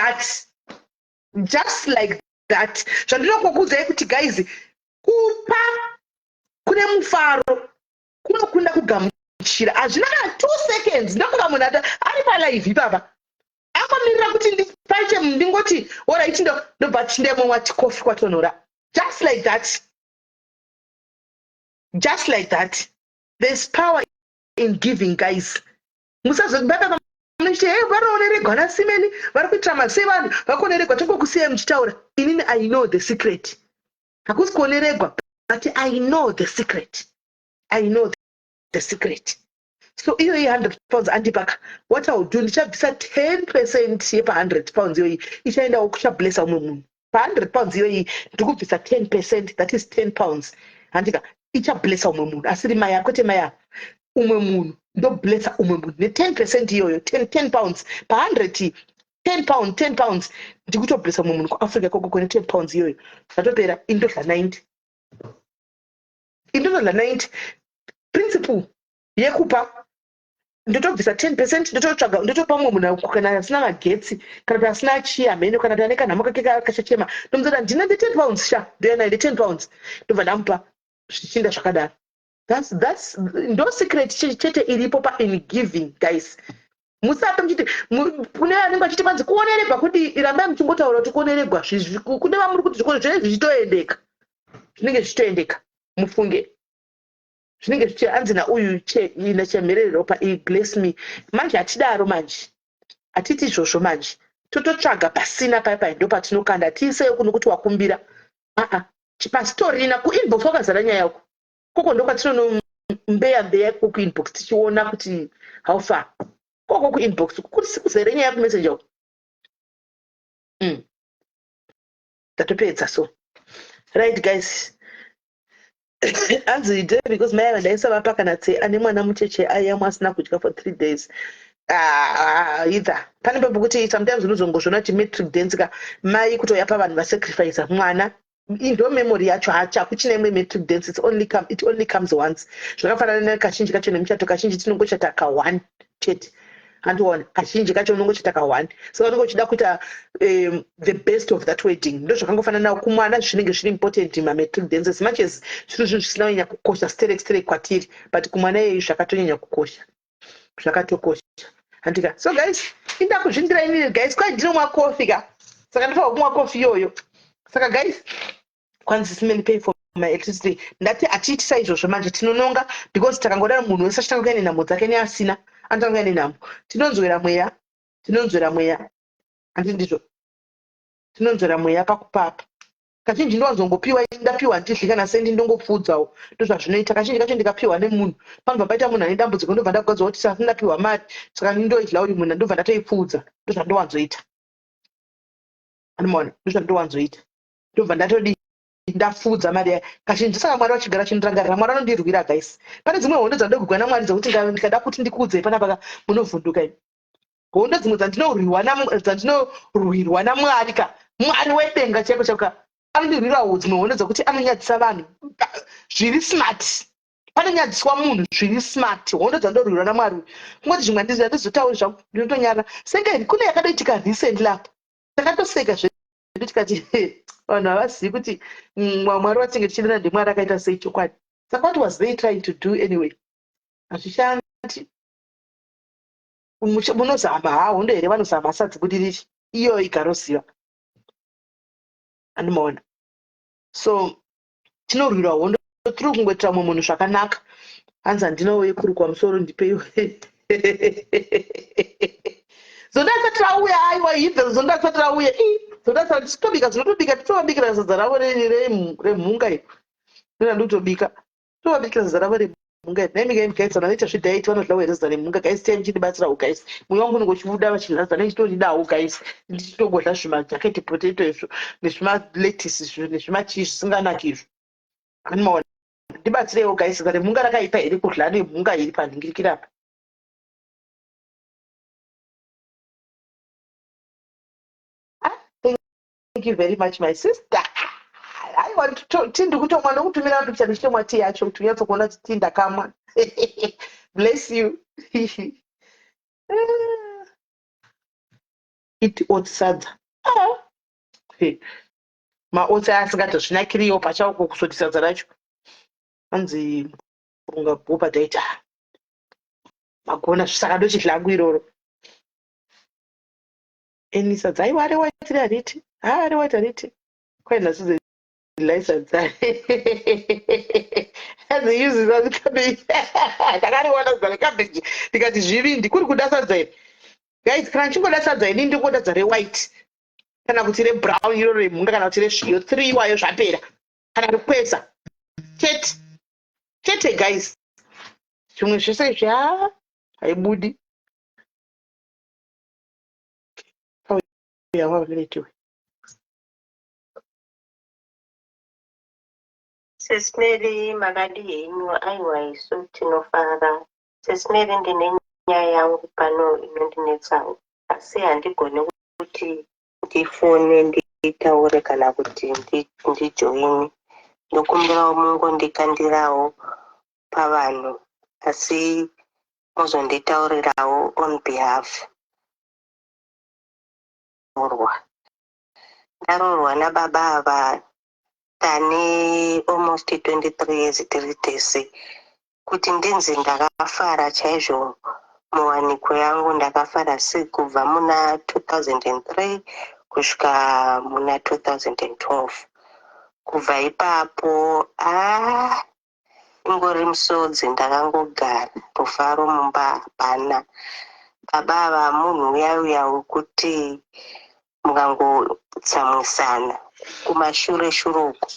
that zvandinokuudzai kuti guys kupa kune mufaro kunokunda kugamuchira hazvina kana 2 seconds ndokuva munhu ari palive ipapa akamirira kuti ndipache ndingoti orit ndobva tindemwe kofi kwatonhora just like that there's power in giving guys musazobaba varioneregwa nasimeni vari kuitira masei vanhu vakuoneregwa tongokusiyai muchitaura inini I know the secret hakusi kuoneregwa but I know the secret so iyo 100 pounds andipaka what I'll do ndichabvisa 10% yepa 100 pounds iyoyi ichaendawo kuchablessa umwe munhu pa 100 pounds iyoyi ndikubvisa 10%, that is 10 pounds handika ichablessa umwe munhu asiri maya kwete maya umwe munhu ndoblessa umwe munhu ne10% iyoyo 10 pounds pa 100 10 pounds ndikutoblessa umwe munhu kuAfrica koko ne 10 pounds iyoyo zvatopera indodla 90 principle yekupa ndotobvisa 10% ndotopa umwe munhu kana asina magetsi kana kuti asina chiamheno kana kuti ane kanhamo kake kachachema ndomudzota ndina 10 pounds sha ndoenda 10 pounds ndobva ndamupa zvichinda zvakadaro that's ndo secret chete iripo pa in giving guys musati muchiti kune vanenge vachiti panzi kuoneregwa kuti irambai muchimbotaura kuti kuoneregwa kune vamuri kuti zvikoro zvinenge zvichitoendeka mufunge zvinenge zvichianzi nauyu ina chamhererero pa bless me manje hatidaro manje hatiti izvozvo manje tototsvaga pasina paipai ndo patinokanda tiiseyo kuno kuti wakumbira pastori ina kuinbox wakazara nyaya yako koko ndo kwatinonombeya kuinbox tichiona kuti how far koko kuinbox kuti kuzere nyaya yakumessage yako tatopedza so right guys anzi because mai vandaisa vapa kana ane mwana mucheche ayamwe asina kudya for 3 days either pane pepo kuti sometimes unozongozvona kuti matric dance ka mai kutoyapa vanhu vasacrifice mwana ndo memory yacho hachakuchina imwe matric dance it only comes once zvakafanana nekazhinji kacho nemuchato kazhinji tinongochataka 1 chete andiona kazhinji kacho unongochataka 1 saka unenge uchida kuita the best of that wedding ndo zvakangofanana nawo kumwana zvinenge zviri important matric dance as much as zviro zvinhu zvisina kunyanya kukosha sterek kwatiri but kumwana iyeyi zvakatonyanya kukosha zvakatokosha handika so guys inda kuzvindira inini guys kwai ndinomwa kofi ka saka ndifa kumwa kofi iyoyo saka guys kwanzi simeni pay for electricity ndati atiitisa izvozvo manje tinononga because takangodaro munhu wese achitanga kuenda nhamo dzake neasina anotanga kuenda nenhamo. Tinonzwera mweya handi ndizvo, tinonzwera mweya pakupapa. Kazhinji ndowanzongopiwa ndapiwa ndidli kana sendi ndongopfudzawo ndozvazvinoita. Kazhinji kacho ndikapiwa nemunhu panobva paita munhu ane dambudziko ndobva ndagadzwa kuti saka ndapiwa mari saka ndindoidla uyu munhu ndobva ndatoipfudza. Ndozvandowanzoita, anomaona, ndozvandowanzoita, ndobva ndatodi ndafudza mari yayo kazhinji. Saka Mwari wachigara chindirangarira, Mwari anondirwira guys. Pane dzimwe hondo dzandogugwa naMwari dzokuti ndikada kuti ndikudzei panapa munovhunduka imi. Hondo dzimwe dzandinorwirwa naMwari ka Mwari wedenga chaiko chaiko anondirwirawo dzimwe hondo dzokuti anonyadzisa vanhu zviri smart. Panonyadziswa munhu zviri smart, hondo dzandorwirwa naMwari. Kungoti zvimwe handizotauri zvangu ndinotonyara senge kune yakadoitika recently apa takatoseka zvedu tikati vanhu havazivi kuti Mwari watinge tichidana ndiMwari akaita sei chokwadi. Saka what was they trying to do anyway? Hazvishandi. Munozama hondo here vanozama asadzibudiriri iyo igaroziva anomaona. So tinorwira hondo tiri kungoitira mumwe munhu zvakanaka hanzi handinowe kurukwa musoro ndipeiwe zondatsatira auya aiwa hibve zondatsatira auya zondatobika zinotobika titovabikira sadza ravo remhunga iri ndoda ndotobika tovabikira sadza ravo remhunga iri naimika guys vanoita zvidhaiti vanodla wereza remhunga guys tiai muchindibatsirawo guys mwoyo wangu unongochibuda vachidlaza nechitonidawo guys ndichitongodla zvimajaketi potato izvo nezvimaletisi izvo nezvimachii zvisinganaki izvo anomaona. Ndibatsirewo guys saka remhunga rakaipa here kudla nemhunga iri panhingirikira apa. Thank you very much, my sister. I want to tindi kutomwa nokutumira picha ndichitomwa tea yacho kuti unyatso kuona kuti tea ndakamwa. Bless you. Iti oats sadza. Maots asingatozvinakiriwo pachawo kusoti sadza racho. Hanzi unga bopa daita. Magona saka ndochidlangu iroro. Eni sadza aiwa ari waitira ariti. Ari waita ariti. Kwai nhasi license as they use as cabbage. Ndakariona zare cabbage ndikati zvivindi kuri kuda sadza iri guys. Kana chingoda sadza iri ndingoda zare white kana kuti rebrown iro remhunga kana kuti resviyo 3 wayo zvapera kana rikweza chete guys. Zvimwe zvese izvi haibudi yavaveletiwe. Sesmeri magadi yenyu aiwa isu tinofara. Sesmeri ndine nyaya yangu pano inondinetsawo asi handigone kuti ndifone nditaure kana kuti ndijoini. Ndokumbirawo mungondikandirawo pavanhu asi muzonditaurirawo on behalf. Ndarorwa nababa ava tane almost 23 years tiri tese kuti ndinzi ndakafara chaizvo muwaniko yangu. Ndakafara kubva muna 2003 kusvika muna 2012. Kubva ipapo ingori musodzi ndakangogara rufaro mumba hapana. Baba ava munhu uyauya wekuti mukangotsamwisana kumashure uku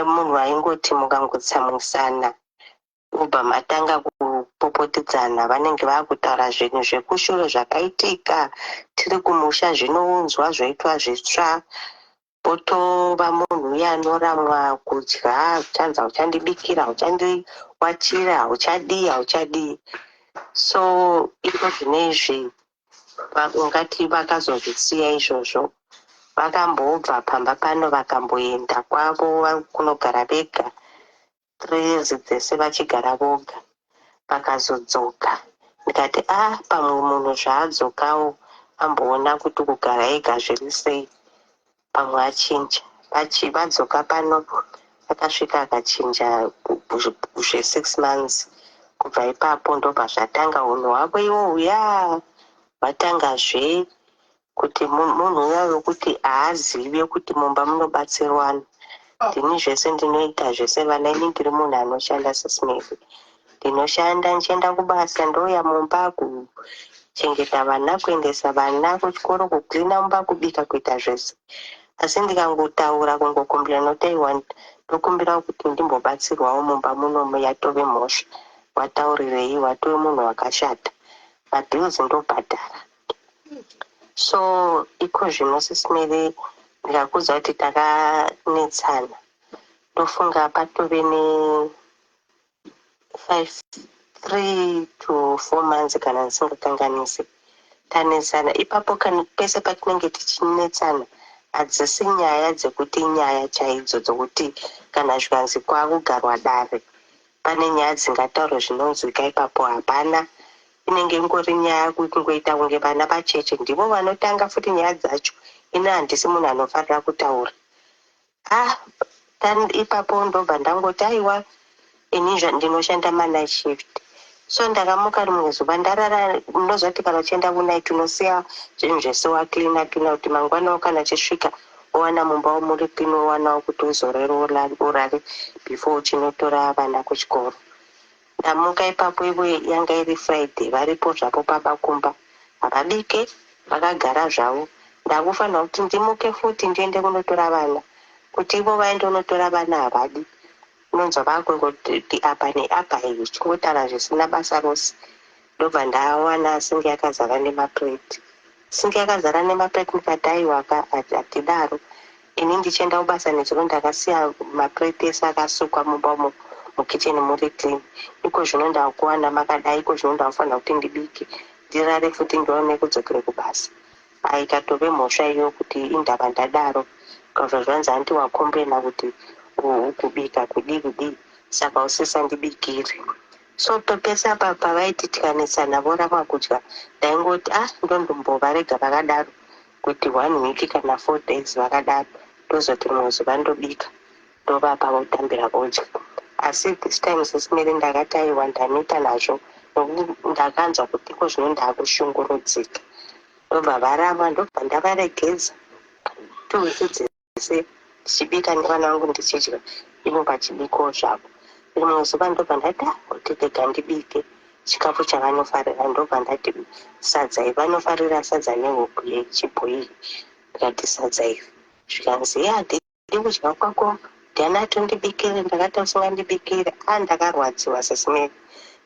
munhu aingoti mukangotsamwisana ubva matanga kupopotedzana. Vanenge vakutaura zvinhu zvekushure zvakaitika tiri kumusha zvinounzwa zvoitwa zvitsva. Potova munhu uya anoramwa kudya uchanzi hauchandibikira uchandiwachira hauchadii. So iko zvinezvi ungati vakazozvisiya izvozvo. Vakambobva pamba pano vakamboenda kwavo kunogara vega 3 years dzese vachigara voga. Vakazodzoka ndikati pamwe munhu zvaadzokawo amboona kuti kugara ega zviri sei pamwe achinja. Vadzoka pano akasvika akachinja zve6 months. Kubva ipapo ndobva zvatanga unhu hwako iwo uya vatangazve kuti munhu uya wekuti haazive kuti mumba munobatsirwana. ndini zvese ndinoita zvese vana ini ndiri munhu anoshanda sesimeri ndinoshanda ndichienda kubasa ndouya mumba kuchengeta vana kuendesa vana kuchikoro kuklina mumba kubika kuita zvese asi ndikangotaura kungokumbira notaiwa ndokumbira kuti ndimbobatsirwawo mumba munomu yatove mhosva wataurirei watove munhu wakashata mabhilzi ndobhadhara so iko zvino sisimere ndikakuudza kuti takanetsana ndofunga patove ne 3 to 4 months kana ndisingakanganisi tanetsana ipapo kana pese patinenge tichinetsana hadzisi nyaya dzekuti nyaya chaidzo dzokuti kana zvikanzi kwakugarwa dare pane nyaya dzingataurwa zvinonzwika ipapo hapana inenge ingori nyaya kungoita kunge vana vacheche ndivo vanotanga futi nyaya dzacho ina handisi munhu anofarira kutaura ipapo ndobva ndangoti aiwa ini ndinoshanda manight shift so ndakamuka rimwe zuva ndarara munozvati kana uchienda kunight unosiya zvinhu zvese waklina tuna kuti mangwana kana chisvika owana mumba womuri pino owanawo kuti uzorere urare before uchinotora vana kuchikoro ndamuka ipapo ivo yanga iri Friday varipo zvapo pabakumba havabike vakagara zvavo ndakufanira kuti ndimuke futi ndiende kunotora vana kuti ivo vaende kunotora vana havadi unonzwa vakungoti apa neapa iyi uchingotaura zvisina basa rose ndobva ndawana asinge yakazara nemaplate singe yakazara nemaplate ndikati aiwa hatidaro ini ndichienda kubasa nechiro ndakasiya maplate ese akasukwa mumba mukicheni muri clean iko zvino ndakuwana makadai iko zvino ndakufanira kuti ndibike ndirare futi ndione kudzokere kubasa ikatove mhosva iyo kuti indava ndadaro kazva zvanzi anti wakombena kuti ukubika kudii saka usisa ndibikire so pepesa apa pavaiti tikanetsana voramba kudya ndaingoti ndondombova rega vakadaro kuti 1 week kana 4 days vakadaro ndozoti rimwe zuva ndobika ndovapa votambira vodya asi this time sesimere ndakati aiwa ndaneta nazvo ndakanzwa kuti iko zvino ndakushungurudzika ndobva varamba ndobva ndavaregedza 2 weeks dzese ndichibika nevana vangu ndichidya ivo vachibikawo zvavo rimwe zuva ndobva ndati kuti rega ndibike chikafu chavanofarira ndobva ndati sadza vanofarira sadza nehuku yechibhoiri ndikati sadza iri zvikanzi handidi kudya kwako ndiani atondibikire ndakati usingandibikire ndakarwadziwa sesimere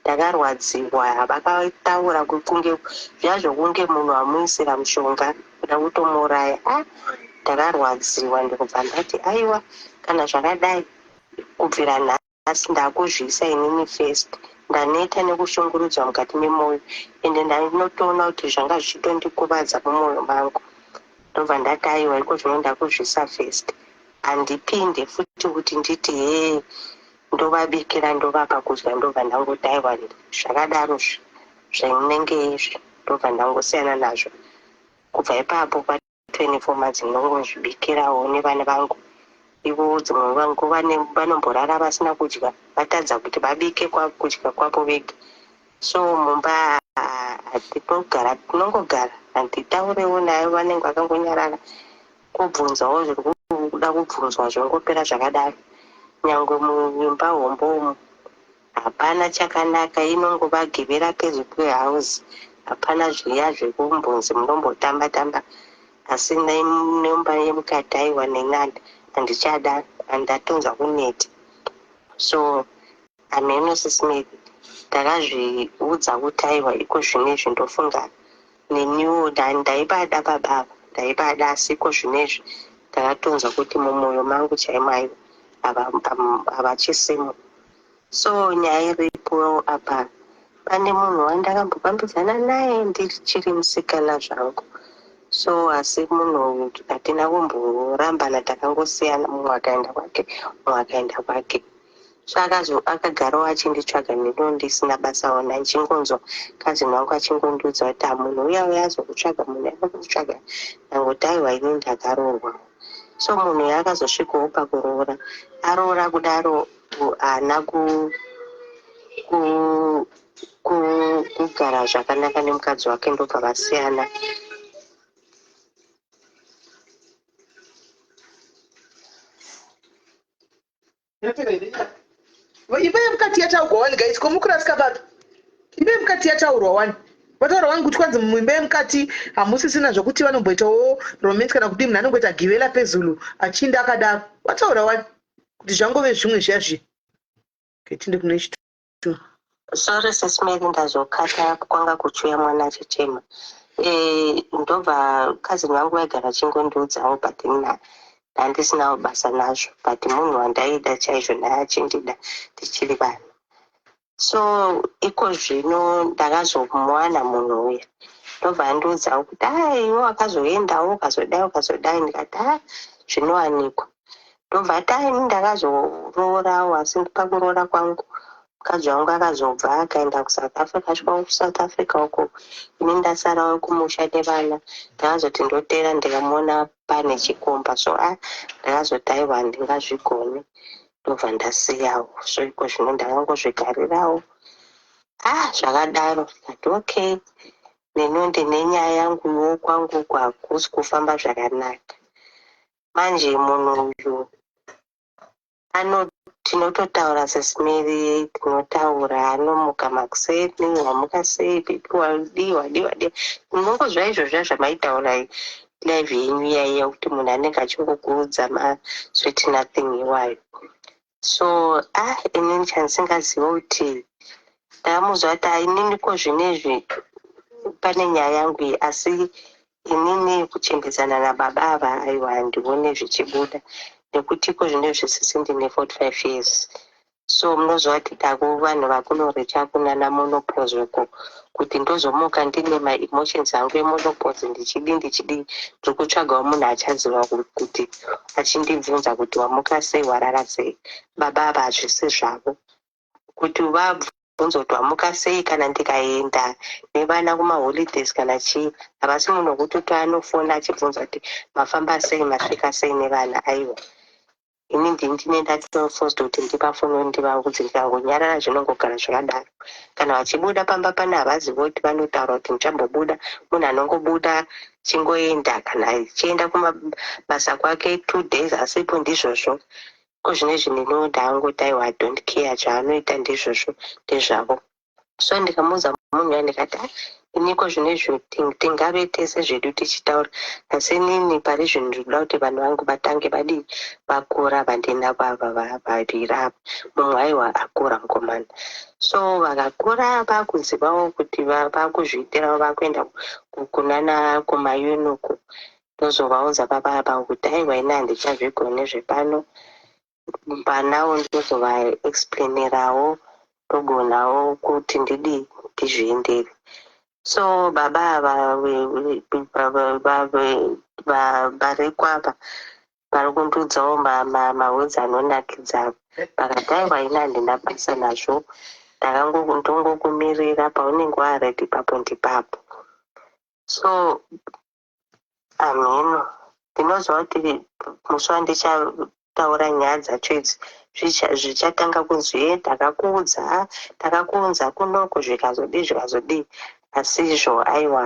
ndakarwadziwa vakataura kunge zvazvo kunge munhu amuisira mushonga kuda kutomuraya ndakarwadziwa ndikubva ndati aiwa kana zvakadai kubvira nhasi ndakuzvisa inini first ndaneta nekushungurudzwa mukati memwoyo ende ndanotoona kuti zvanga zvichitondikuvadza mumwoyo mangu ndobva ndati aiwa iko zvino ndakuzvisa first handipinde futi kuti nditi ndovabikira ndovapa kudya ndobva ndangoti aiwa zvakadaro zvinenge izvi ndobva ndangosiyana nazvo kubva ipapo 24 months ndinongozvibikirawo nevana vangu ivo dzimwe vangu vanomborara vasina kudya vatadza kuti vabike kudya kwavo vega so mumba tinongogara handitaurewo naye vanenge vakangonyarara kubvunzawo zviri kuda kubvunzwa zvongopera zvakadaro nyange muimba hombomu hapana chakanaka inongovagivira pedyo pehausi hapana zviya zvekumbonzi munombotamba asi nemba yemukati aiwa nen'anda handichada handatonza kuneti so ameno sisimeri ndakazviudza kuti aiwa iko zvinezvi ndofunga neniwo ndaibada babava ndaibada asi iko zvinezvi ndakatonza kuti mumwoyo mangu chaimaiwo havachisimo so nyaya iripo apa pane munhu wandakambopambidzana naye ndichiri musikana zvangu so asi munhu hatina kumborambana takangosiyana mumwe akaenda kwake mumwe akaenda kwake so akagarawo achinditsvaga neno ndisina basa ona nchingonzwa kazini wangu achingondiudza kuti munhu uya azokutsvaga munhu akakutsvaga nangoti aiwa ini ndakaroorwa so munhu yakazosvikawo pakuroora aroora kudaro haana kugara zvakanaka nemukadzi wake ndobva vasiyana imba yemukati yataurwa wani guys komukurasika baba imba yemukati yataurwa wani vataura wani kuti kwanzi muimba yemukati hamusisina zvokuti vanomboitawo romance kana kudii munhu anongoita givela pezulu achinda akadaro vataura wani kuti zvangove zvimwe zviya ketinde kune chitu Sorry sesimeri ndazokata kwanga kuchuya mwana achichema. Ndobva kazini wangu waigara achingondiudzawo but mina handisinawo basa nazvo but munhu wandaida chaizvo naye achindida tichiri vana. So iko zvino ndakazomuwana munhu uya ndobva andiudzawo kuti iwe wakazoendawo ukazodai ndikati zvinowanikwa. Ndobva ati ini ndakazororawo asi pakuroora kwangu mukadzi wangu akazobva akaenda kuSouth Africa asvika kuSouth Africa uko ini ndasarawo kumusha nevana ndakazoti ndotera ndikamuona pane chikomba so ndakazoti aiwa handingazvigoni ndobva ndasiyawo so iko zvino ndakangozvigarirawo zvakadaro ndikati okay neno ndine nyaya yanguwo kwangu hakusi kufamba zvakanaka manje munhu uyu tinototaura sesimeri tinotaura anomuka makuseni wamuka sei pipi wadi munongozva izvozvo zvamaitaura live yenyu iyaiya kuti munhu anenge achingokuudza masweet nothing iwayo so inini chandisingaziva kuti ndakamuzwa kuti ininiko zvinezvi pane nyaya yangu iyi asi inini kuchembedzana nababa ava aiwa handione zvichibuda nekuti iko zvinezvi sisi ndine 45 years so munozwa kuti vanhu vakunorecha kunana monopause uko kuti ndozomuka ndine maemotions angu emonopause ndichidi ndiri kutsvagawo munhu achaziva kuti achindibvunza kuti wamuka sei warara sei baba ava hazvisi zvavo kuti vabvunza kuti wamuka sei kana ndikaenda nevana kumaholidays kana chii havasi munhu wekuti anofona achibvunza kuti mafamba sei masvika sei nevana aiwa ini ndine ndatofosta kuti ndipafoni ndivaudze ndikangonyarara zvinongogara zvakadaro kana vachibuda pamba pane havazivi kuti vanotaura kuti muchambobuda munhu anongobuda chingoenda kana achienda kumabasa kwake 2 days asipo ndizvozvo ko zvinezvi ndinodangoti aiwa don't care zvaanoita ndizvozvo ndezvavo so ndikamuudza munhu ya ndikati iniko zvinezvi tingave tese zvedu tichitaura asi nini pari zvinhu ndinoda kuti vanhu vangu vatange vadii vakura vandinavo ava vaviri ava mumwe aiwa akura mukomana so vakakura vakuzivawo kuti vakuzviitirawo vakuenda kunana kumayunuku ndozovaudza baba ava kuti aiwa ina handichazvigone zvepano panawo ndozovaexplainirawo togonawo kuti ndidii ndizviendere so baba vari kwapa vari kundiudzawo mahodzi anonakidza vakati aiwa ina handina basa nazvo ndongokumirira paunenge waredi papo ndipapo so ameno ndinozva kuti musi wandichataura nyaya dzacho idzi zvichatanga kunzi takakuunza kunoko zvikazodii asi izvo aiwa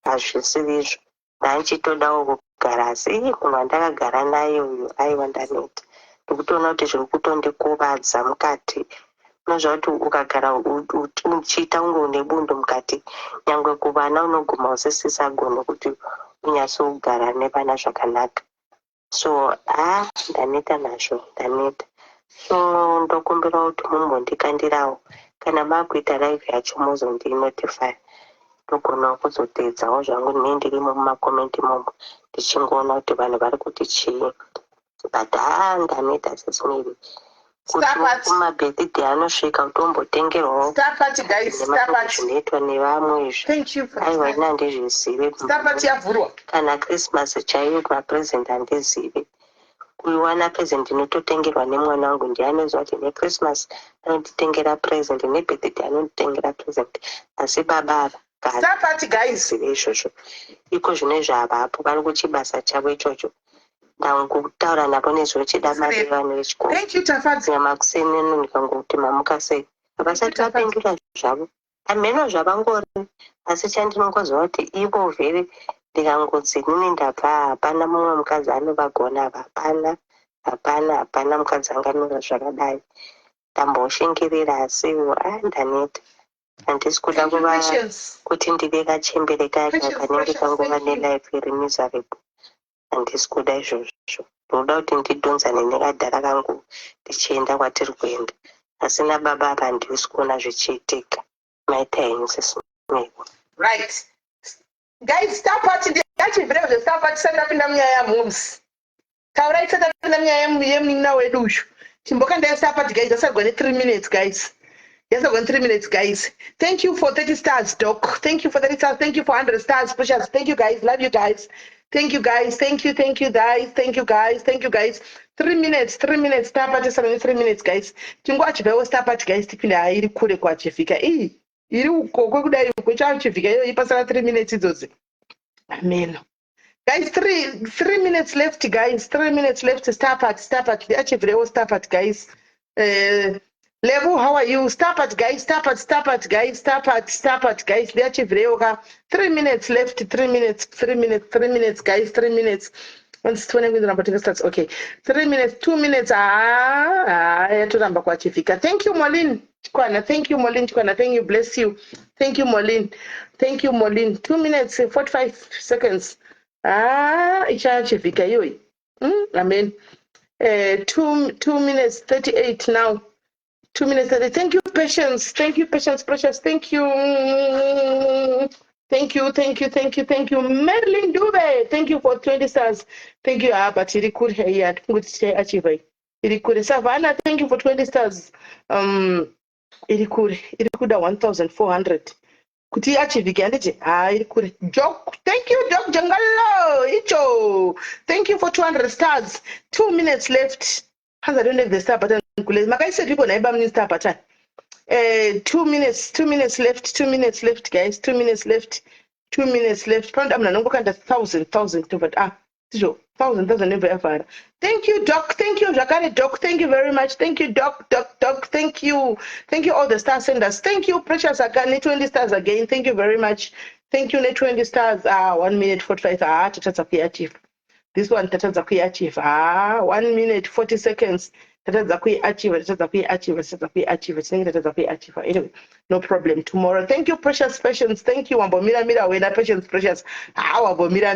hazvisirizvo ndanchitodawo kugara asi munhu wandakagara naye uyu aiwa ndaneta ndikutoona kuti zviri kutondikuvadza mukati unozva kuti ukagara uchiita unge une bundo mukati nyangwe kuvana unoguma usisisagona kuti unyatsogara nevana zvakanaka so ndaneta nazvo ndaneta so ndokumbira kuti mumbondikandirawo kana makuita live yacho muzondinotify ndogona kuzoteedzawo zvangu ndine ndirimo mumakomenti mombo ndichingoona kuti vanhu vari kuti chii but ndaneta sesimiri kuti kumabirthday anosvika utombotengerwawo zvinoitwa nevamwe izvi aiwa ina handizvizivi kana Christmas chaiyo mapresent handizivi kuiwana present inototengerwa nemwana wangu ndianoziva kuti nechristmas anonditengera present nebirthday anonditengera present asi baba gazive izvozvo iko zvinezvi havapo vari kuchibasa chavo ichocho ndangutaura navo nezvochida mari vanhu vechikoro kuseni ndikangokuti mamuka sei havasati vapindura zvavo amheno zvavangori asi chandinongoziva kuti ivo vheri ndikangodzi nini ndabva hapana mumwe mukadzi anovagona hapana hapana mukadzanganura zvakadai. Ndamboshingirira asiwo ndaneta. Handisi kuda kuva kuti ndive kachembereka kanenge kangova nelife iri miserable. Handisi kuda izvozvo. Ndoda kuti ndidhonzane nekadhara kangu ndichienda kwatiri kuenda. Asina baba apa handisi kuona zvichiitika. Maita henyu sesimeko. Right. Guys, star party ndiyachibvira zvestar party sati rapinda munyaya yaMoves. Taurai sati rapinda munyaya yemunina wedu uyu. Chimboka ndaya party guys, yasagwa ne 3 minutes guys. Yasagwa ne 3 minutes guys. Thank you for 30 stars, Doc. Thank you for 30 stars. Thank you for 100 stars, Precious. Thank you guys. Love you guys. Thank you guys. Thank you guys. Thank you guys. Thank you guys. 3 minutes. Star party 3 minutes guys. Chingwa chibaiwo star party guys tipinda iri kure kwachifika. Iri ukoko kudai kwachifika iyo ipasara 3 minutes idzozi. Amen. Guys, 3 minutes left, guys. 3 minutes left. Star party. Achivrewo star party, guys. Level, how are you? Star party, guys. Star party, guys. The achivrewo. 3 minutes left. 3 minutes, guys. 3 minutes. Once 20 minutes number starts. Okay. 3 minutes. 2 minutes. Yaturamba kwachifika. Thank you, Molin. Thank you, Molin. Thank you. Bless you. Thank you, Molin. 2 minutes 45 seconds. Ichachifika yoi. Amen. 2 minutes 38 now. 2 minutes 30. Thank you, Patience. Precious. Thank you. Madeline Dube. Thank you for 20 stars. Thank you. But iri kure here. Achieve. Iri kure. Savannah, thank you for 20 stars. Iri kure 1,400. Kuti achivike andije. Iri kure. Joke. Thank you, Doc Jangalo. Icho. Thank you for 200 stars. 2 minutes left. Hands I don't have the star button. Makai said people naiba mni star button. 2 minutes left, guys. 2 minutes left. Pound amna nongokanda 1,000 to but tijo 1,000 never ever. Thank you, Doc. Thank you, Jakare Doc. Thank you very much. Thank you, Doc. Thank you all the star senders. Thank you, Precious Akane, 20 stars again. Thank you very much. Thank you, 20 stars. 1 minute 45. Tatadza kuiachieve. This one tatadza kuiachieve. 1 minute 40 seconds. Tatadza kuiachieve. Anyway, no problem. Tomorrow. Thank you, Precious Patience. Thank you, Wambo Mira. Wena Patience Precious. Wambo Mira.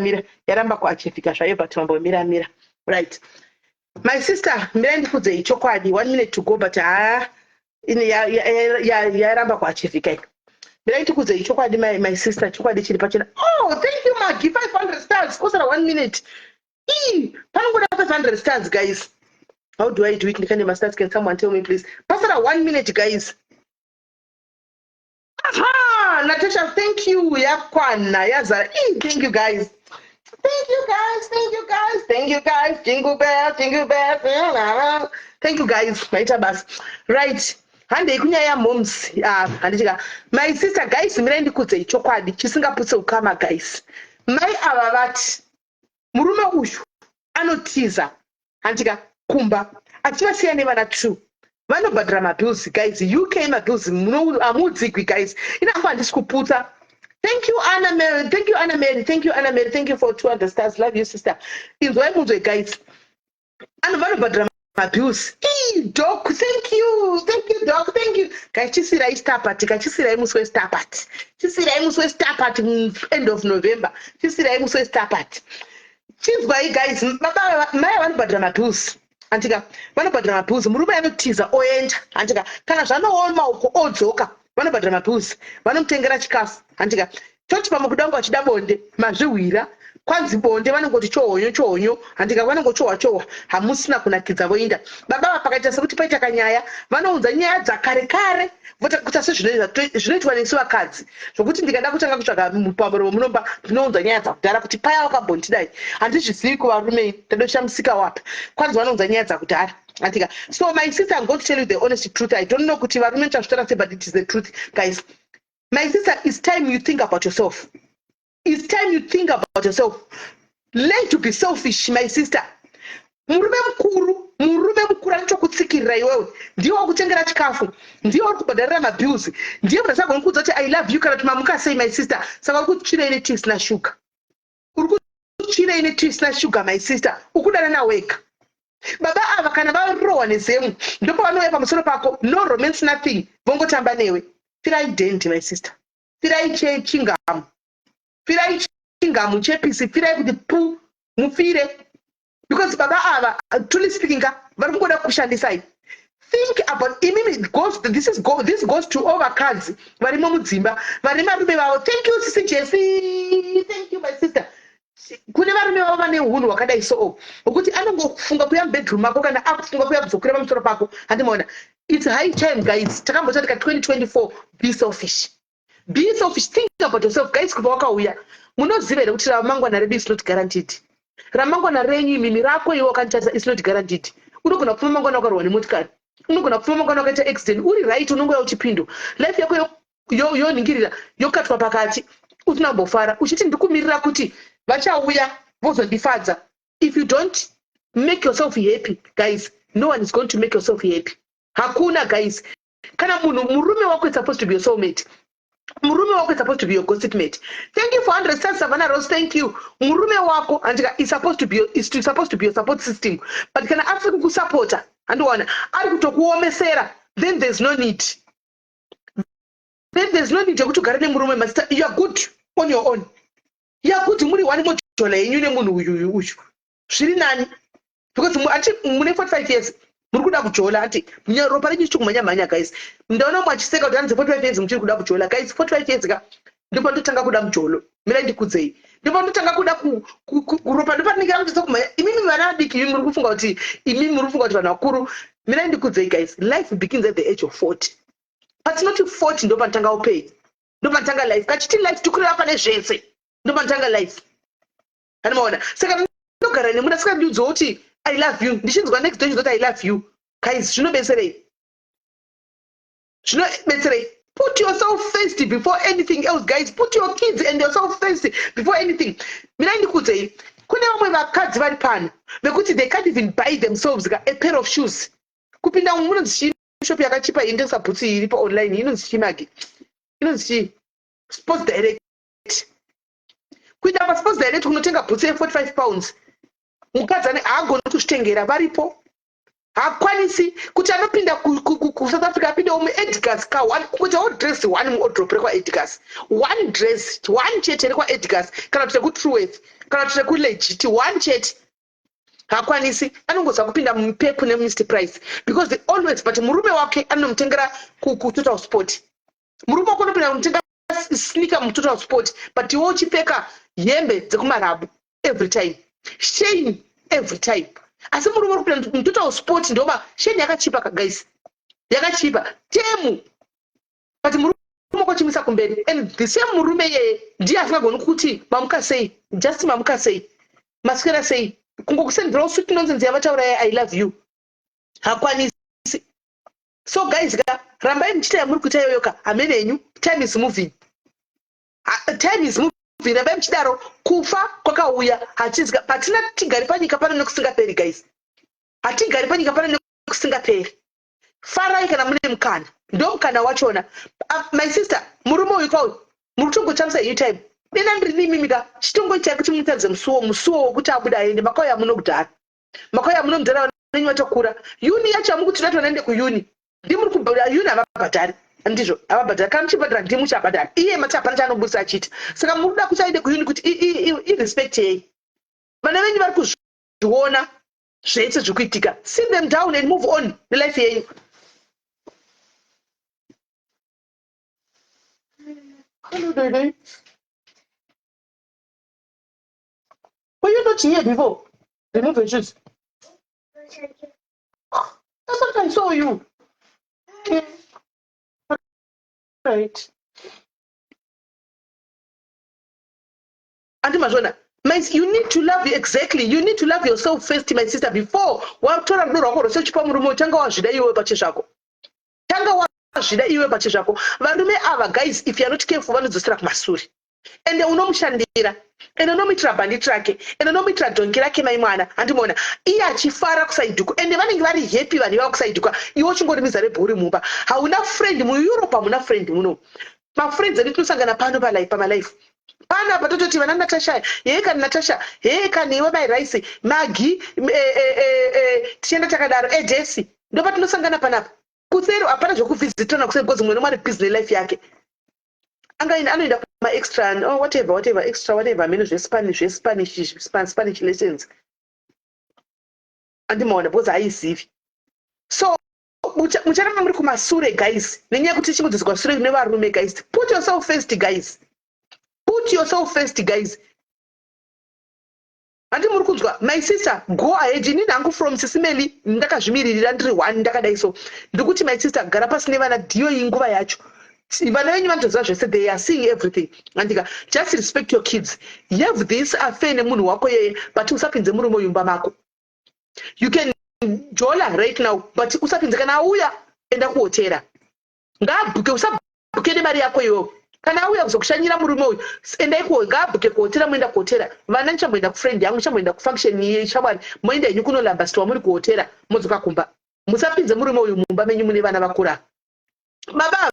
Yaramba kuachifika shayo but Wambo Mira. Right. My sister, Mirandi Kuze Ichokwadi. 1 minute to go, but yaramba kuachifika. Mirandi Kuze Ichokwadi, my sister. Chokwadi Chilipachina. Oh, thank you, Maggie. 500 stars. Kosa 1 minute. Pango 500 stars, guys. How do I do it? Can someone tell me, please? Pastor, 1 minute, guys. Natasha, thank you. Yakwana, Yazara. Thank you, guys. Jingle bells. Thank you, guys. Right. Hande kunyaya moms. My sister, guys, Mirandi Kutse Ichokwadi. Chisingaputse ukama, guys. My avavati. Murume uyu anotiza handika kumba achivasiyane vana 2 vanobhadhara mabills, guys. UK mabills amudzigwi, guys. Inofa handisi kuputsa. Thank you, Anna Mary. Thank you for 200 stars. Love you, sister. Inzwai munzwe, guys. Vanobhadhara mabills. Doc, thank you, Doc. Thank you, guys. Chisirai star party. Chisirai muswe star party. End of November. Chisirai muswe star party. Chizwai, guys. Mai vanobhadhara mabills. Antika vanobhadhara mabills. Murume anotiza oenda. Antika kana zvanooma maoko odzoka. Vanobhadhara mabills. Vanomutengera chikafu. Antika toti pamukudanga achida bonde mazviwira. Kwanzi bonde vanongoti chohonyo. Antika vanongochohwa. Hamusina kunakidza voinda. Baba pakaita sekuti paita kanyaya. Vanounza nyaya dzakare. Votakuta zvinoitwa nesu vakadzi. Zvokuti ndikada kutanga kutsvaga mupamburo munomba ndinounza nyaya dzakudhara kuti paya wakabondidai. Handizvizivi kuvarume ndadoshamusika wapi. Kwanzi vanounza nyaya dzakudhara. Antika. So my sister, I'm going to tell you the honest truth. I don't know kuti varume chazvitara sei, but it is the truth, guys. My sister, it's time you think about yourself. Learn to be selfish, my sister. Murume mukuru anachokutsikirira iwewe. Ndiye wakutengera chikafu. Ndiye wakubhadharira mabills. Ndiye munhu kudza kuti I love you kana kuti mamuka sei, my sister. Saka ukuchira ine tea na sugar. My sister. Ukudana na weka. baba ava kana varohwa nezemu ndopavanouya pamusoro pako, no romance nothing, vongotamba newe. Firai dent my sister, firai chingamu, firai chingamu chepisi, firai kuti pu mufire, because baba ava truly speaking vari kungoda kushandisai. Think about this goes to overcards varimo mudzimba vari marume vavo. Thank you Sisi Jesse, thank you my sister. Kune varume vavo vane hunhu hwakadai so ukuthi anongofunga kuya mubedroom mako kana akufunga kuya kudzokera pamusoro pako. Handimaona, it's high time guys, takamboti ka 2024, be selfish, be selfish, think about yourself guys. Kubva wakauya munoziva here kuti ramangwana redu is not guaranteed. Ramangwana renyu mimi rako iwe wakantarisa is not guaranteed. Unogona kupfuma mangwana ukarwa nemotikari, unogona kupfuma mangwana wakaita accident, uri right unongoya uchipindu, life yako yoningirira yokatwa pakati usina kumbofara uchiti ndikumirira kuti vachauya vozondifadza. If you don't make yourself happy guys, no one is going to make yourself happy. Hakuna guys. Kana munhu murume wako is supposed to be your soulmate, murume wako is supposed to be your gossip mate. Thank you for 100 stars Savannah Rose, thank you. Murume wako andika is supposed to be your support system, but kana afika kusupporta andiwana ari kutokuomesera, then there's no need yekuti ugare nemurume master. You are good on your own, you are good muri wani mojola yenyu nemunhu uyu zviri nani, because ati mune 45 years muri kuda kujola, ati ropa renyu chiri kumhanya guys. Ndaona mwachiseka kuti hanzi 45 years muchiri kuda kujola guys. 45 years ka ndipo ndotanga kuda mujolo, mira ndikudzei, ndipo ndotanga kuda kuropa ndopatinenge kuti kumhanya. Imimi vana vadiki imi muri kufunga kuti vanhu vakuru, mira ndikudzei guys. Life begins at the age of 40. But not 40 ndo panotanga upenyu, ndo panotanga life. Kachiti life tikurira pane zvese ndo panotanga life. Hanimaona, saka ndogara nemuna saka ndiudzowo kuti I love you, ndichinzwa next day ndoti I love you guys. Zvinobetserei, zvinobetserei. Put yourself first before anything else guys. Put your kids and yourself first before anything. Mina ndikudzei, kune vamwe vakadzi vari pano vekuti they can't even buy themselves a pair of shoes. Kupinda munonzi shop yakachipa indexer boots iripo online inonzi chimagi, inonzi Sports Direct. Kuenda pa Sports Direct kunotenga boots ye 45 pounds. Mukadzane haagoni kuzvitengera, varipo haakwanisi kuti anopinda kuSouth Africa apinde muEdgars ka kuti odress one muodrop rekwa Edgars, one dress one chete rekwa Edgars kana kuti kuTruworth kana kuti kuLegit one chete haakwanisi. Anongoza kupinda muPep neMr Price because they always, but murume wake anomutengera kuTotal Sport. Murume wake anopinda kumutenga sneaker muTotal Sport, but iwe uchipfeka hembe dzekumarabhu every time, shame every time. Asi murume uri kupinda muTotal Sport ndoba shame yakachipa guys, yakachipa temu, but murume wakochimisa kumberi. And the same murume yeye ndiye asingagoni kuti mamuka sei, just mamuka sei, masikera sei, kungokusendera sweet nonsense yavataura I love you, hakwanisi. So guys, rambai muchita yamuri kuita yoyoka, hamene yenyu, time is moving, time is moving. Rambai muchidaro, kufa kwakauya hachizika, patina tigari panyika pano nekusingaperi guys, hatigari panyika pano nekusingaperi. Farai kana mune mukana, ndo mukana wachona. My sister, murume uyu kwauyu muri kutongotambisa yenyu time. Dena ndiri mimika chitongo chakuti mutadze musuwo wokuti abuda aende makauya muno kudhara, makauya muno mudhara nenyu watokura. Uni yacho amukuti nato naende kuyuni, ndimuri kubhadhara uni havabhadhari, handizvo havabhadhari. Kana muchibhadhara ndimu chabhadhara, iye mati hapana chaanoburitsa achiti. Saka muri kuda kuti aende kuyuni kuti irespect yei. Vana venyu vari kuzviona zvese zviri kuitika. Sit them down and move on nelife yenyu. Were you not here before? Remove your shoes. That's what I saw you. Right. Auntie Majona, you need to love you exactly. You need to love yourself first, my sister, before. Watora mnuro research pa murumo tanga wazvida iwe pachezvako. Tanga wazvida iwe pachezvako. Varume ava guys, if you are not careful vanodzosera kumashure. Ende unomushandira, ende unomuitira bhanditi rake, ende unomuitira dhongi rake mai mwana. Handimona iye achifara kusaiduka, ende vanenge vari happy vanhu vava kusaiduka, iwe uchingori mizare bhuri mumba. Hauna friend muEurope, hamuna friend muno. Mafriends edu tinosangana pano pamalife. pana patototi vana Natasha yeka Natasha yeka niwe by rice magi tienda takadaro edesi ndo patinosangana panapa kusero hapana zvokuvhizitana kusero because mwana mwari busy life yake anoenda kuma extra whatever extra whatever meno Spanish lessons andimaona because haizivi so mucharamba muri kumasure guys nenyaya kuti chingodzoswa sure nevarume guys. Put yourself first guys. Andi muri kunzwa my sister go ahead ini nangu from Sisimeli ndakazvimiririra ndiri 1 ndakadai so ndikuti my sister gara pasi nevana ndiyo inguva yacho vana venyu vanotoziva zvese they are seeing everything andika just respect your kids. You have this affair nemunhu wako yeye but usapinze murume muyumba mako. You can jola right now but usapinze kana auya enda kuhotera ngabhuke usabhuke nemari yako iyoyo kana auya kuzokushanyira murume uyu endai ngabhuke kuhotera moenda kuhotera vana nichamboenda kufriend yangu nichamboenda kufunction yeshamwari moenda henyu kunolamba sitowa muri kuhotera modzoka kumba musapinze murume uyu mumba menyu mune vana vakura baba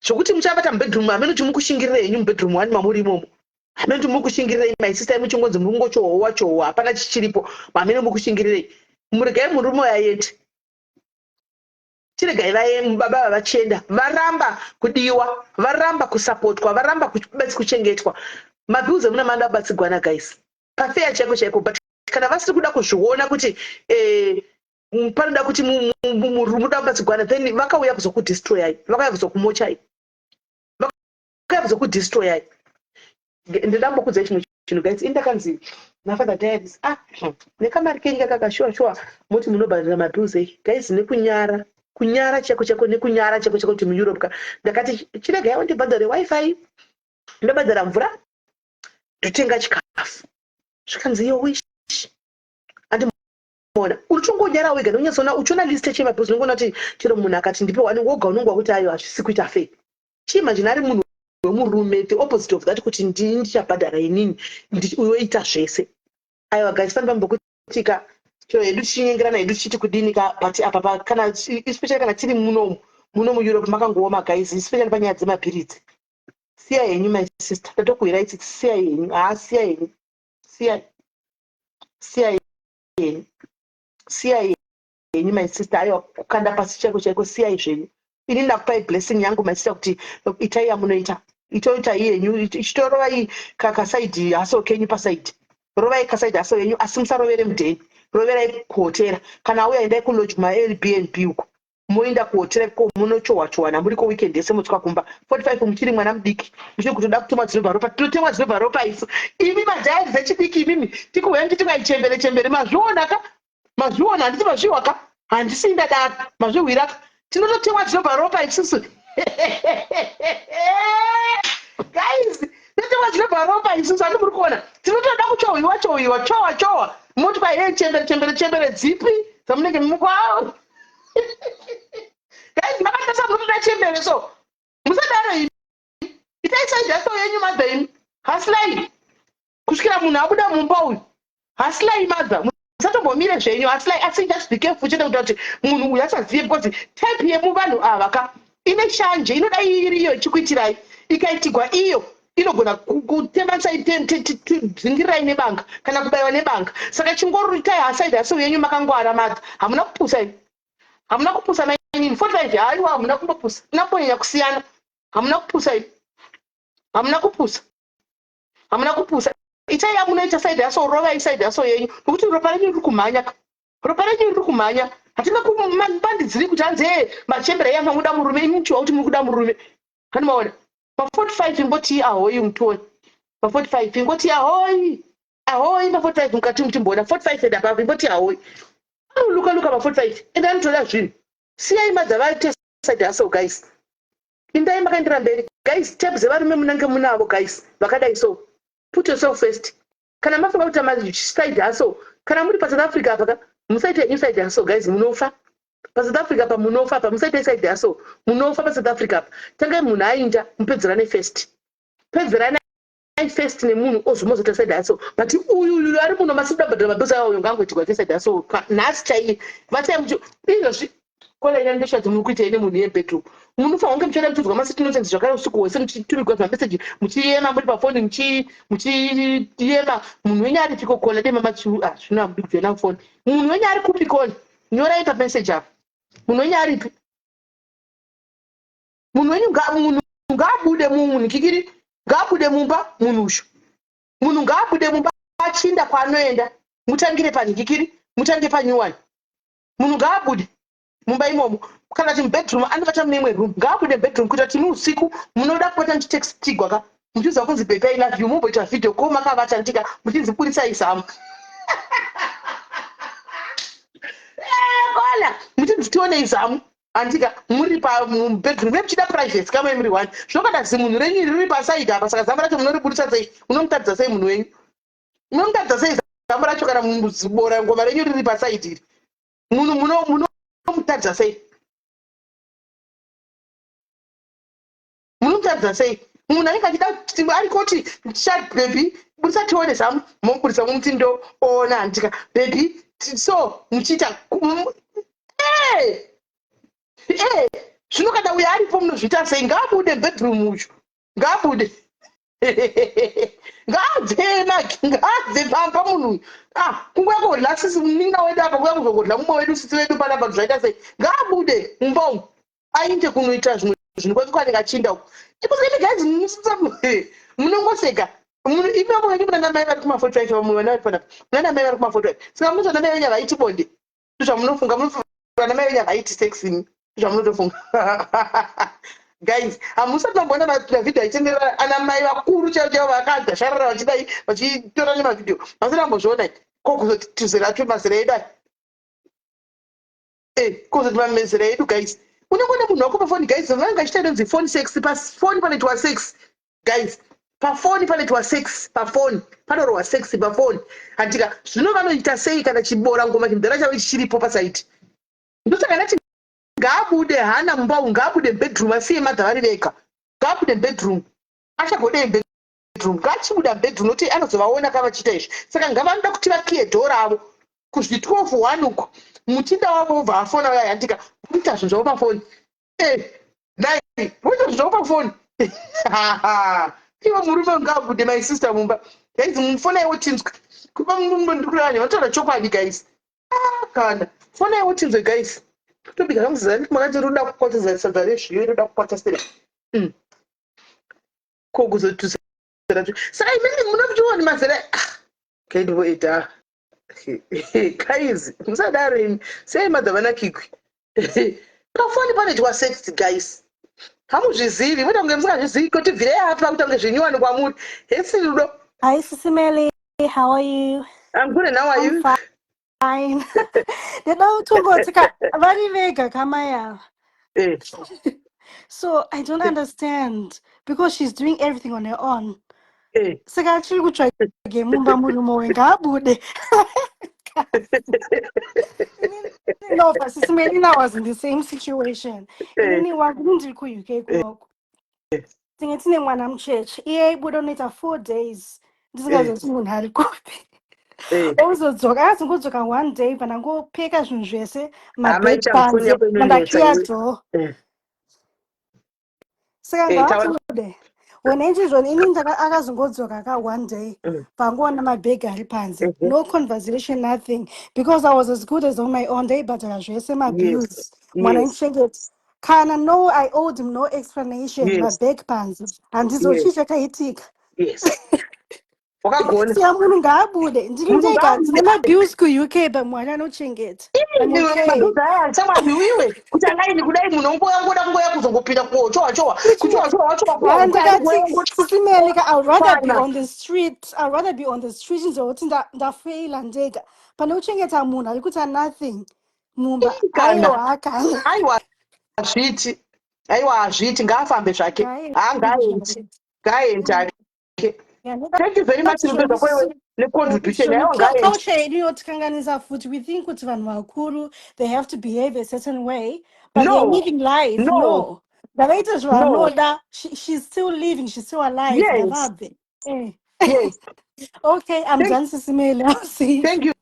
zvokuti muchavata mubedroom hamene kuti mukushingirire henyu mubedroom 1 mamuri imomo hamene kuti mukushingirire my sister yemuchingonzi muri kungochohwa hapana chichiripo hamene mukushingirire muregai murume yayeti chiregai vaye baba vachenda varamba kudiwa varamba kusapotwa varamba kuchengetwa mabhiuzi emuna manda abatsigwana guys pafeya chaiko but kana vasiri kuda kuzviona kuti panoda kuti murume uda kubatsigwana then vakauya kuzokudestroyai vakauya kuzokumochai vakauya kuzokudestroyai ndidambokudzai chimwe chinhu guys indakanzi nafather diaries nekamari kenyu kakakashuwa moti munobhadhira mabhiuzi guys kunyara cheko nekunyara cheko kuti muEurope ka ndakati chiregai wandibhadhare wifi ndobhadhara mvura ndotenga chikafu zvikanzi yo wish andimona uchongonyara wega nonyatsoona uchiona list chemabhiuzi unongona kuti chero munhu akati ndipe wani woga unongwa kuti ayo hazvisi kuita fe chiimagine ari munhu wemurume the opposite of that kuti ndichabhadhara inini uyoita zvese aiwa guys fani pambokutika chero hedu tichinyengerana hedu tichiti kudinika but apa kana especially kana tiri muno muEurope makangooma guys especially panyaya dzemapiritsi siya henyu my sister tatokuirai tsitsi siya henyu siya henyu my sister aiwa kukanda pasi chaiko siyai zvenyu ini ndakupai blessing yangu my sister kuti itai yamunoita itoita yenyu ichitorova kakasaidhi haso kenyu pasaidhi rovai kasaidhi haso yenyu asi musarovere mudheni roverai kuhotera kana auya endai kulodge maAirbnb uko moenda kuhotera ko munochohwachohwana muri weekend yese motsuka kumba 45 muchiri mwana mudiki muchiri kutoda kutomwa dzinobva ropa totemwa dzinobva ropa isu imi madhairi dzechidiki imimi tikuuya nditi chembere mazviona handiti mazviwaka handisi ndadara mazvihwiraka tinototemwa dzinobva ropa isusu guys totemwa dzinobva ropa isusu handi muri kuona tinotoda kuchohwiwa moti kwai chembere dzipi dzamunenge mukwao guys makatasa munotoda chembere so musadaro imi itai saidhi yaso yenyu madha imi hasilai kusvikira munhu abuda mumba uyu hasilai madha musatombomire zvenyu hasilai asi just be careful chete kuta kuti munhu uyu asazive because type yemuvanhu ava ka ine shanje inoda iriyo ichikuitirai ikaitigwa iyo inogona kutemansaidhingirirai nebanga kana kubayiwa nebanga saka chingoritai hasaidhi asi yenyu makangwara madha hamuna kupusa mainini 45 haiwa hamuna kumbopusa inambonyanya kusiyana hamuna kupusa itai yamunoita saidhi yaso rovai saidhi yaso yenyu nokuti ropa renyu riri kumhanya hatina kumbandidziri kuti hanzi machembere yanga muda murume imuchiwa kuti muri kuda murume hanimaona pa45 ingoti ahoi mutoni pa45 ingoti ahoi pa45 mukati mutimboona 45 and above ingoti ahoi luka pa45 ende anotoda zvinhu siyai madza vaite saidhi yaso guys indai makaendera mberi guys tape dzevarume munenge munavo guys vakadai so put yourself first kana mafunga kuti masaidhi haso kana muri paSouth Africa apa musaite henyu saidhi haso guys munofa paSouth Africa apa munofa apa musaite saidhi haso munofa paSouth Africa apa tangai munhu ainda mupedzerane first nemunhu ozvimozoita saidhi haso but uyu ari muno masida bhadhara mabhiuzi awo ngangoitigwa ke saidhi haso nhasi chaiye vatai izvozvi kola ina ndesha dzimuri kuita ine munhu yebedroom munofanira kunge muchienda muchiudzwa masitinosensi zvakare usiku hwese muchiturigwa mameseji muchiyema muri pafoni muchiyema munhu wenyu ari piko kola dema machiu zvino hamudi kubvena foni munhu wenyu ari kupi kola nyorai pameseji apa munhu wenyu aripi munhu wenyu munhu ngaabude munhu kikiri ngaabude mumba munhu usho munhu ngaabude mumba achinda kwaanoenda mutangire panhikikiri mutange panyuwani munhu ngaabude mumba imomo kana kuti mubedroom anovata mune imwe room ngaabude bedroom kuita kuti muusiku munoda kupota muchitextigwa ka muchiudzwa kunzi baby I love you mumboita video call makavata ndika muchinzi budisai zamu kola muchinzi tionei zamu andika muri pabedroom nemuchida privacy kamwe muri one zvinokada zi munhu renyu riri pasaidi apa saka zamu racho munoribudisa sei unomutadzisa sei munhu wenyu unomutadzisa sei zamu racho kana muzibora ngoma renyu riri pasaidi iri munhu munomutadzisa sei munomutadzisa sei munhu anenge achida ari koti chat baby budisa tione zamu momubudisa momuti ndo ona andika baby so muchiita zvinokada uyo aripo munozviita sei ngaabude bedroom ucho ngaabude ngaabve pamba munhu uyu kunguya kodla sisi muninga wedu apa kuya kuzokodla mumwe wedu sisi wedu panapa zvaita sei ngaabude mumba umu ainde kunoita zvimwe zvinhu kwekukwanenge achinda uku iposaimegazi munongoseka imomo wenyu munanamai vari kumafoto acho vamwe vana vari panapa munanamai vari kumafoto acho saka munoto vanamai venyu havaiti bonde zvamunofunga munofunga vanamai venyu havaiti sexini zvamunotofunga guys hamusati mamboona mavhidhiyo aitenderera anamai vakuru chaivo chaivo vakadhasharara vachidai vachitora nemavhidhiyo masati ambozviona ko kuzoti tuzera twemazera edu ai kuzoti mamezera edu guys unongona munhu wako pafoni guys vanga chitaidonzi phone sex pafoni panoitwa sex guys pafoni panoitwa sex pafoni panorwa sex pafoni handika zvino vanoita sei kana chibora ngoma chimdara chavo chichiripo pasaiti ndosaka ndati ngaabude hana mumba umu ngaabude bedroom asiye madhavari vega ngaabude bedroom achagodei bedroom ngaachibuda bedroom nokuti anozovaona kavachiita izvi saka ngavanoda kuti vakiye dhora avo kuzvi12:01 uko muchinda wavo ubva afona uya yandika uita zvinhu zvavo pafoni nai uita zvinhu zvavo pafoni ivo murume ngaabude my sister mumba guys mufonaiwo tinzwe kupa ndirikuranya vanotaura chokwadi guys kana fonaiwo tinzwe guys tobika kamuzizani makati roda kukwatisa sadza rezviyo roda kukwata sei kokuzotuzera saka imini munotioni mazera kaindivoita guys musadaro imi sei madhavana kigwi pafoni panoitwa sex guys hamuzvizivi muita kunge musingazvizivi kuti bvirei apa kuita kunge zvinyuwani kwamuri hesi rudo. Hi Sisimeli, how are you? I'm good and how are you? Fine. Ndinotungotika vari vega kamaya. So I don't understand because she's doing everything on her own. Saka achiri kutsvage mumba murume wengabude. No, but Sisimeli and I was in the same situation. Inini wangu ndiri ku-UK kunoko. Tingetine mwana mucheche. Iye budonoita 4 days. Ndisingazoti munhu ari kupi. Uzodzoka azongodzoka 1 day panangopfeka zvinhu zvese mabedpans mandakliya door saka ngavatimude wenenjizvoni ini akazongodzoka ka 1 day pangoona mabhegi ari panze no conversation nothing because I was as good as on my own day bhatara zvese mabills mwana ndichengeti kana no I owed him no explanation mabhegi panze handizochicha kaitika wakagona siya munhu ngaabude ndiri ndega ndine mabills kuuk pamwana anochengeta samwaiwe kuti angaini kudai munhu ongoda kungoya kuzongopinda kuchowa Sisimeli, I'd rather be on the street. I'd rather be on the street nzoti ndafeila ndega pane uchengeta munhu ari kuita nothing mumba aiwa hazviti ngaafambe zvake ngaaendi ake. Thank you very much contribution. Culture inotikanganisa futi we think kuti vanhu vakuru they have to behave a certain way but they're living life. No. Ndavaita zvavanoda. She's still living, she's still alive. Yes. Okay, I'm done Sisimeli. I'll see you. Thank you.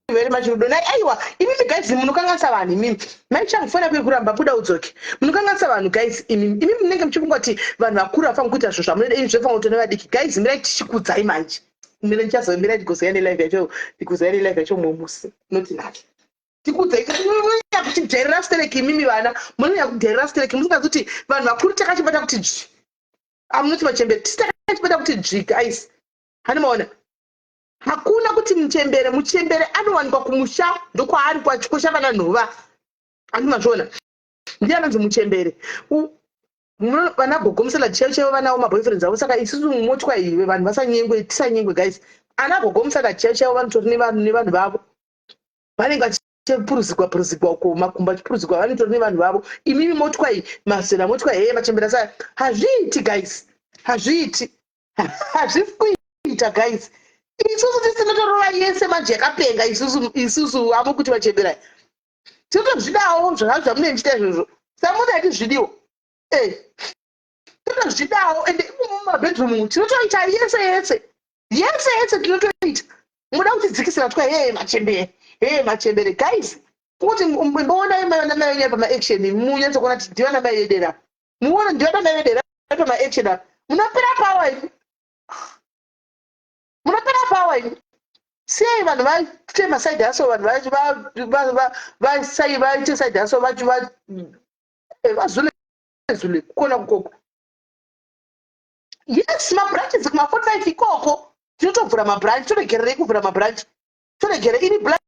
very much Rudonai. Aiwa, imimi guys, munokanganisa vanhu imimi. Maichamufana kwekuramba buda udzoke. Munokanganisa vanhu guys imimi. Imimi munenge muchifungati vanhu vakuru vafanira kuita zvinhu zvamunoda imi zvofanira kutona vadiki. Guys, mirai tichikudzai manje. Mira ndichazomirai ndikuzoya nelive yacho, ndikuzoya nelive yacho mumusi. Noti naki. Tikudzai kuti kudhairira stereki imimi vana. Munonya kudhairira stereki musingazoti vanhu vakuru takachibata kuti dzvi. Amunoti machembere takachibata kuti dzvi guys. Hanimaona. Hakuna kuti muchembere anowanikwa kumusha ndokwaari kwachikosha vana nhova. Andimazvona. Ndiye anonzi muchembere. Vana gogomsela chaivo vanawo maboyfriends avo saka isusu motya iwe vanhu vasanyengwe tisanyengwe guys. Ana gogomsela chaivo vanotori nevanhu vavo. Vanenge vachipuruzigwa uko makumba achipuruzigwa vanotori nevanhu vavo. Imimi motya iyi mazera motya machembere asaya. Hazviiti guys. Hazviiti. Hazvikuita guys. Isusu tisinotorova yese manje yakapenga isusu avo kuti vachembera. Tinotozvidawo zvakazvo zvamunendiita izvozvo. Samuna tizvidiwo. Tinotozvidawo ende mumabedroom tinotoita yese tinotoita. Muda kutidzikisira twa machembere guys. Kuti mboona mai pama-action munyatsokuona kuti ndivana mai vedera. Muona ndivana mai vedera pama-action. Munopera power ini. Sei vanhu vatema side hustle vanhu vaite side hustle vazule kukona kukoko. Yes, mabranches kuma-45 ikoko. Tinotovhura mabranch, toregererei kuvhura mabranch. Toregerei ini blood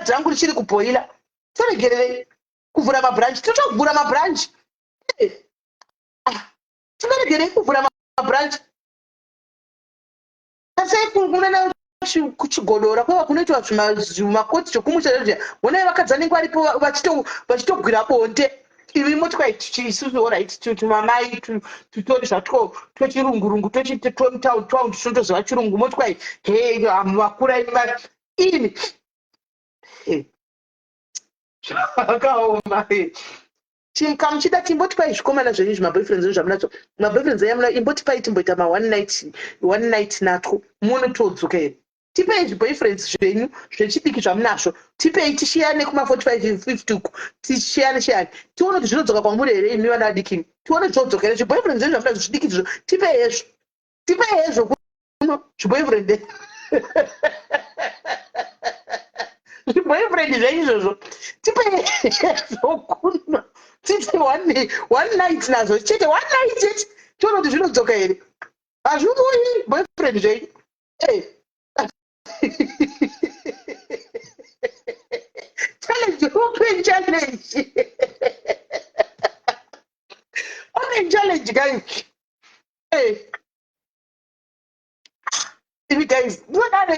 rangu richiri kubhoila. Toregererei kuvhura mabranch. Tinotovhura mabranch. Tinoregerei kuvhura mabranch. Asai kunana kuchigodora kwava kunoitwa zvimakoti zvokumusha onai vakadzi vanenge varipo vachitogwira bonde. Ivi motya isusu orit tumamai tutori zvatwo twechirungurungu twemutaundi tinotoziva chirungu motya vakura ini zvakaoma. Kamuchida timbotipai zvikomana zvenyu zvimaboyfriends zvenyu zvamunazvo. Maboyfriends ayamuna imbotipai timboita one night natwo munotodzoka here. Tipei zviboyfriends zvenyu zvechidiki zvamunazvo. Tipei tishiyane kuma-45 50 uku. Tishiyane tione kuti zvinodzoka kwamuri here imi vana vadiki. Tione zvinodzoka here zviboyfriends zvenyu zvamunazvo zvidiki izvo. Tipei hezvo kuno zviboyfriend. Zviboyfriend zvenyu izvozvo. Tipei hezvo kuno. Titi one night nazo chete one night chete tione kuti zvinodzoka here. Hazviuyi boyfriend zvenyu. Open challenge. Open challenge guys. Ivi guys,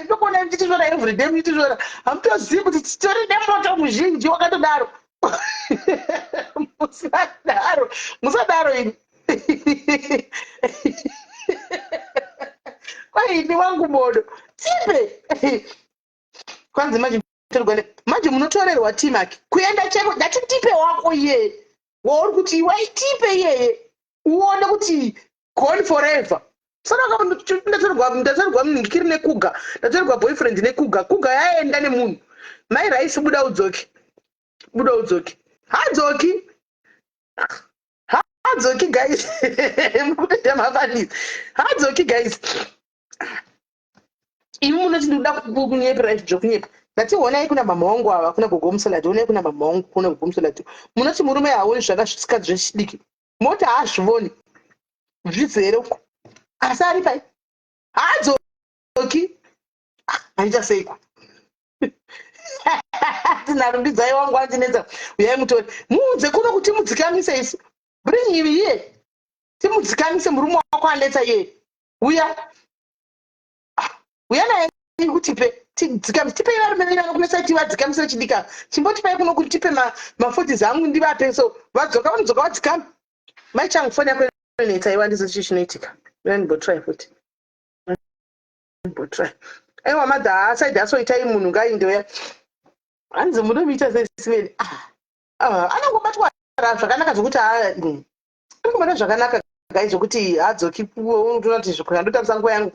ndokona ndichizvona everyday muchizvona. Hamutozivi kuti titori nemoto muzhinji wakatodaro. Musadaro ini. Kwaini wangu modo. Tipe. Kwanzi manje munotorerwa timaki. Kuenda cheko ndati tipe wako iye. Wauri kuti waitipe iye. Uone kuti gone forever. Saka ndatorerwa ndikiri nekuga. Ndatorerwa boyfriend nekuga. Kuga yaenda nemunhu. Mai raisi buda udzoke. Hadzoki guys. Hadzoki guys. Imi munoti ndoda kunyepera zvokunyepa. Ndationai kuna mama wangu ava kuna gogomsela tionai kuna mama wangu kuna gogomsela tu. Munoti murume haoni zvakasvika zvechidiki. Mota hazvivoni. Zvizere uko. Asi ari pai. Hadzoki. Handichaseiko. Tinarumbidzai wangu andinetsa. Uyai mutori. Muudze kuno kuti mudzikamise isu. Bring him here. Timudzikamise murume wako anetsa iye. Uya naye kutipe tipe varume venyu vanokunesa kuti vadzikamisire chidika. Chimbotipai kuno kuti tipe mafotis angu ndivape so vadzoka vanodzoka vadzikama. Mai changu foni yako inonetsa iwa ndizo chinoitika. Ndimbotsvai futi. Aiwa madha asaidi asoitai munhu ngaindoya. Hanzi munomuita sesiveni. Anongobatwa zvakanaka zvokuti anongobata zvakanaka guys zvokuti hadzoki unotoona kuti zvandotambisa nguva yangu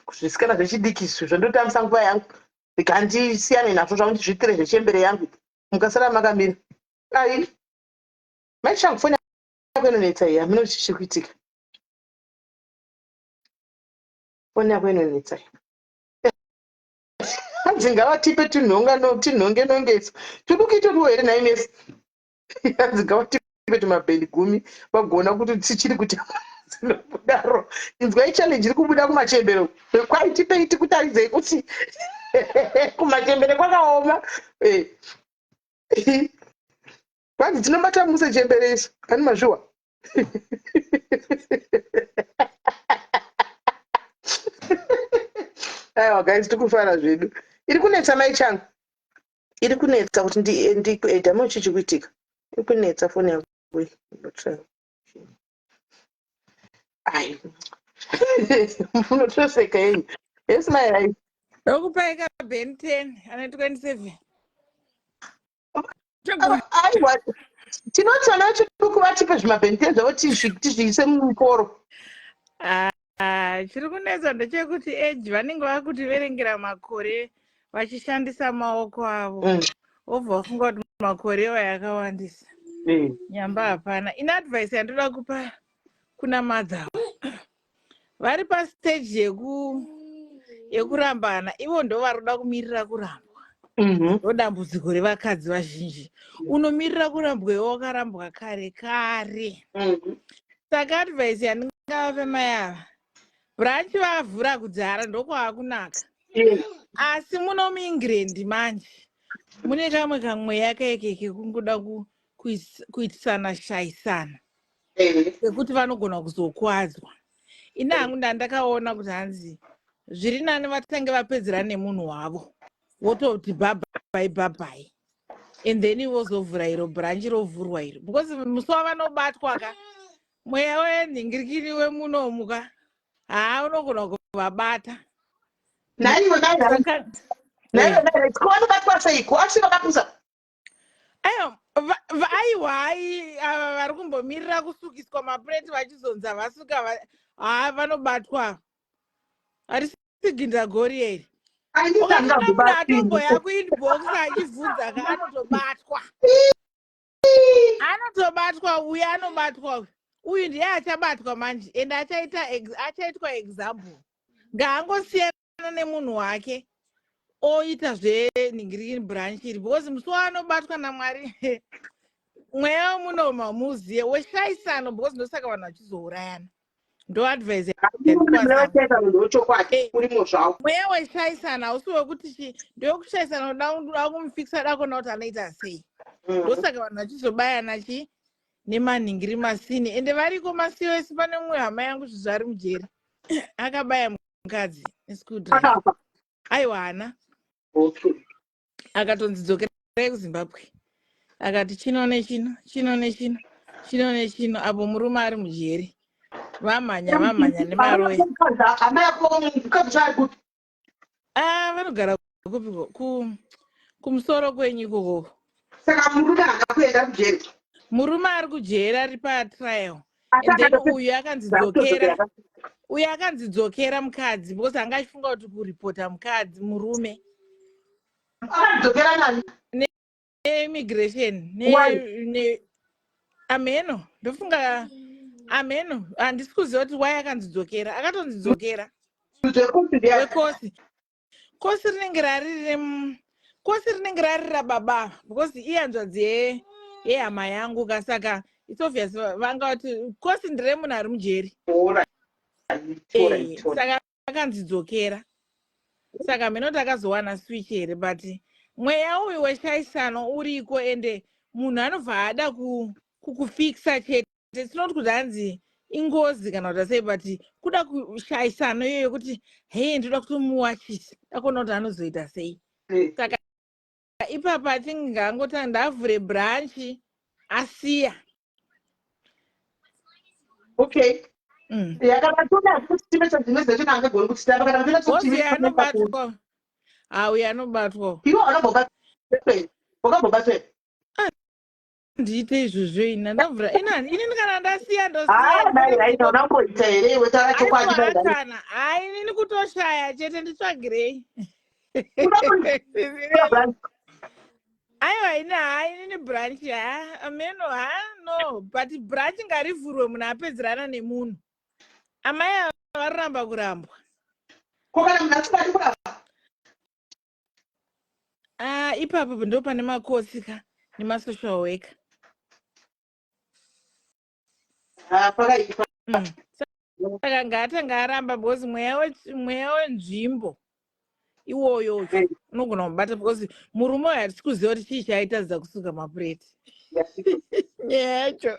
kuzvisikana zvechidiki zvandotambisa nguva yangu Ndikandisiyane nazvo zvangu ndizviitire zvechembere yangu mukasara makamira. Ai maishangu foni yako inonetsa iya hamuna kuti chiri kuitika. Foni yako inonetsa hanzi ngavatipe tinhonge nongeso tiri kuita uriwo here nainesi. Hanzi ngavatipe tumabheni 10 vagoona kuti tichiri kuti kudaro inzwai challenge iri kubuda kumachembere kwai tipei tikutaridzei kuti kumachembere kwakaoma. Kwanzi tinobata muse chembere isu kani mazviwa. Aiwa guys tikufara zvedu. Iri kunetsa mai changu. Iri kunetsa kuti ndikuedha chichikuitika. Iri kunetsa foni yangu. Ai. Munotoseka yenyu. Yes my right. Dokupaika Ben 10 ana 27. Aiwa. Tinotsana chikuku vatipe zvimabheni zvavo tizviise mumukoro. Chiri kunetsa ndechekuti age vanenge vakutiverengera makore vachishandisa maoko avo. Obva wafunga kuti makore iwo yakawandisa. Nyamba hapana. Ina advice yandoda kupa kuna madzavo. Vari pastage yekurambana ivo ndo varoda kumirira kurambwa. Ndodambudziko revakadzi vazhinji. Unomirira kurambwewo wakarambwa kare kare. Saka advice yandingavape mai ava. Branch vavhura kudzara ndokwaakunaka. Asi muno muEngland manje mune kamwe kamweya kekeke kungoda kuitisana shaisana. Sekuti vanogona kuzokuwadzwa. Ina hangu ndandakaona kuti hanzi zviri nani vatange vapedzera nemunhu wavo. Wototi bye. And then vozovhura iro branch rovhurwa iro. Because musuwa vanobatwa ka. Mweya wenhingirikiri wemunomuka. Unogona kuvabata. Naivo kwanobatwa seiko asvika kapusa. Aiwa ava vari kumbomirira kusukiswa mapureti vachizonza vasuka vanobatwa. Harisi gori here. Ukaona munhu atomboya kuinbox achibvunza ka anotobatwa. Anotobatwa uyu anobatwa. Uyu ndiye achabatwa manje ende achaitwa example. Ngaangosiyana nemunhu wake oita zvenhingirikiri branch iri because musuwa anobatwa naMwari mweya muno mamuziye weshaisano because ndosaka vanhu vachizourayana. Ndo advice mweya weshaisana hausi wekuti ndokushaisana unoda kumufikisa dakona kuti anoita sei. Ndosaka vanhu vachizobayana nemanhingiri masini ende variko masiyo esi pane mumwe hama yangu zvizvari mujeri akabaya mukadzi nescrewdriver. Aiwa hana akatonzidzokerai kuZimbabwe akati chino nechino apo murume ari mujeri vamhanya nemaroya. Vanogara kupiko kumusoro kwenyu ikoko. Saka murume akakuenda kujeri. Murume ari kujeri ari patrial. And then uyu akanzidzokera mukadzi because anga achifunga kuti kuripota mukadzi murume. Akadzokera nani? Immigration ameno ndofunga ameno handisi kuziva kuti why akanzidzokera. Akatonzidzokera kosi rinenge rari rababa because iyanzvadzi yehama yangu kasaka it's obvious vanga kuti kosi ndire munhu ari mujeri. Saka akanzidzokera. Saka meno takazowana switch here but mweya uyu weshaisano uriko ende munhu anobva ada kukufikisa chete. Tinoti kuti hanzi ingozi kana kuti sei but kuda kushaisano iyoyo kuti hei ndoda kutomuwachisa dakuona kuti anozoita sei. Saka ipapa tingangoti ndavhure branch asiya. Okay. Anobatwa ndiite izvozvo ina ndavhura inini kana ndasiya ndosiyaakana hai inini kutoshaya chete nditsvagirei. aiwa ine hainini branch meno no but branch ngarivhurwe munhu apedzerana nemunhu. Amai varamba kurambwa. Kokana munhu asingadi kuramba. Ipapo ndo pane makosi ka nemasocial worker. Pakaipa. Saka ngaatanga aramba because mweya wenzvimbo iwoyo unogona kubata because murume uyu hatisi kuziva kuti chii chaitadza kusuka mapureti. Nyaya yacho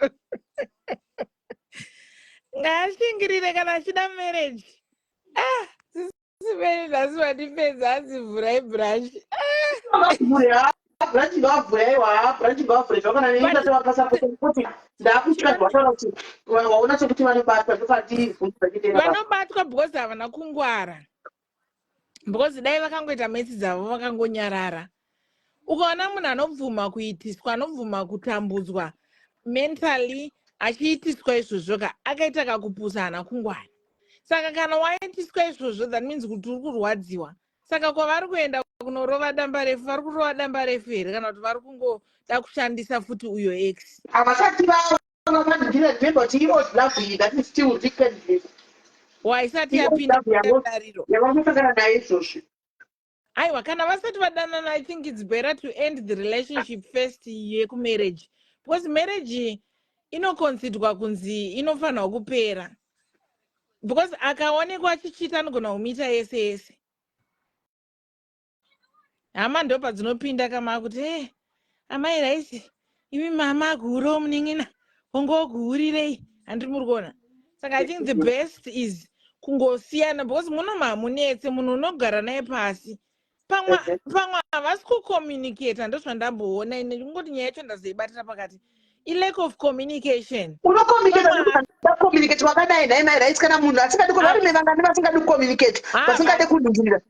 ngaashingirire kana achida marriage. Sisipeni nhasi vandipedza azivhurai branch. Branch ngavhuraiwa, branch ngavhuraiwa zvakana neita sevapasapota kuti ndaakutya zvataura kuti waona sokuti vanobatwa ndokatibvunza chitenda. Vanobatwa because havana kungwara. Because dai vakangoita mesi dzavo vakangonyarara. Ukaona munhu anobvuma kuitiswa, anobvuma kutambudzwa mentally achiitiswa izvozvo ka akaita kakupusa hana kungwara. Saka kana waitiswa izvozvo that means kuti uri kurwadziwa. Saka kwavari kuenda kunorova damba refu, vari kurova damba refu here kana kuti vari kungoda kushandisa futi uyo X. Havasati vavanondira remember kuti ivo love that is still wickedly. Waisati yapinda kudariro. Yavanosangana naye izvozvo. Aiwa kana vasati vadanana, I think it's better to end the relationship first yekumarriage. Because marriage inoconsiderwa kunzi inofanirwa kupera. Because akaonekwa achichita anogona kumita yese yese. Hama ndo padzinopinda kama kuti amai raisi imi mama guro muningina ongoguurirei handiri muri kuona. Saka I think the best is kungosiyana because muno mamunetse munhu unogara naye pasi. Pamwe havasi kucommunicate ndozvandamboona ine kungoti nyaya yacho ndazoibatira pakati. Lack of communication. Unocommunicate wakadai naye mai raisi kana munhu asingadi varume vangani vasingadi kucommunicate vasingadi kuningirira.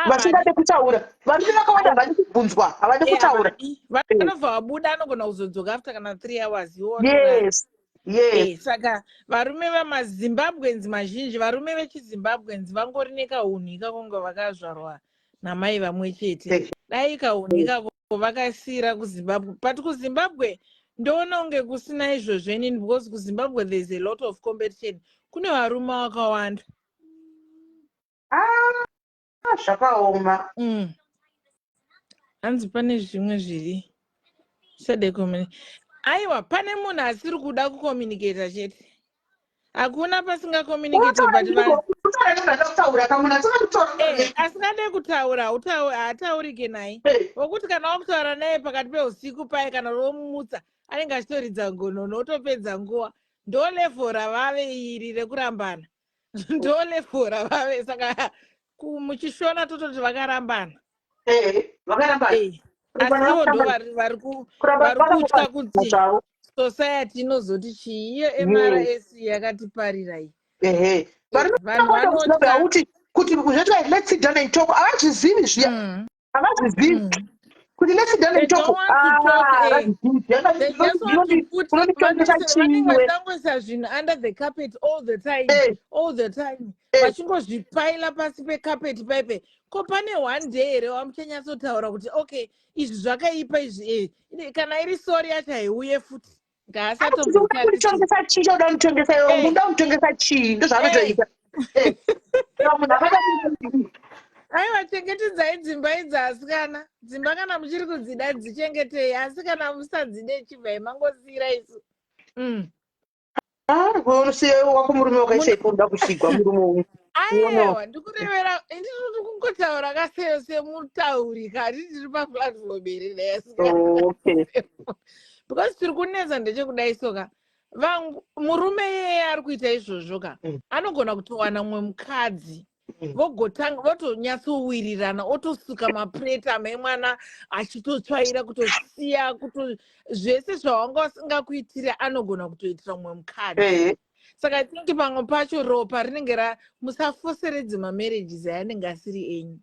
Vasingade kutaura. Varume vakawanda havadi kubvunzwa, havadi kutaura. Vanobva vabuda anogona kuzodzoka after kana 3 hours. Yes. Saka varume vamazimbabwenzi mazhinji, varume vechizimbabwenzi vangori nekahunika kunge vakazvarwa namai vamwe chete. Dai kahunika vakasira kuZimbabwe. But kuZimbabwe ndoona unge kusina izvozvo inini because kuZimbabwe there is a lot of competition. Kune varume vakawanda. Zvakaoma. Hanzi pane zvimwe zviri. Aiwa, pane munhu asiri kuda kucommunicate chete. Hakuna pasinga communicate asingade kutaura, haataurike naye. Wokuti kana wakutaura naye pakati peusiku paye kana romumutsa, anenge achitoridza ngonono otopedza nguva. Ndo level ravave iri rekurambana. Ndo level ravave saka muchishona tototi vakarambana. Vakarambana. Asiwo ndo vari kutya kuti society inozoti chii. Iyo MRS yakatiparira iyi. Vanhu vanoti kuti kuzvoti let's sit down and talk. Havazvizivi zviya. Havazvizivi. Kuti let's sit down and talk. They just want to put vanongoisa zvinhu under the carpet all the time. Vachingozvipaila pasi pekapeti paipe. Ko pane one day here wamuchanyatsotaura kuti okay izvi zvakaipa izvi kana iri sori yacho haiuye futi. Ngaasatongesa chii choda mutongesa iwe muda mutongesa chii ndozvaanotoita. Aiwa chengetedzai dzimba idzi asikana. Dzimba kana muchiri kudzida dzichengetei asi kana musadzide chibvai mangosiyira isu. Unosiya wako murume wakaisaipo unoda kushigwa murume uyu. Aiwa ndikurevera ndiri kungotaura semutauri kati tiri paplatform iri naye. Because tiri kunetsa ndechekudai soka. Murume yeye ari kuita izvozvo ka anogona kutowana mumwe mukadzi votonyatsowirirana otosuka mapureti amemwana achitotsvaira kutosiya zvese zvawanga usingakuitire anogona kutoitira mumwe mukadzi. Saka tingi pamwe pacho ropa rinenge musafoseredze mamarriages ayanenge asiri enyu.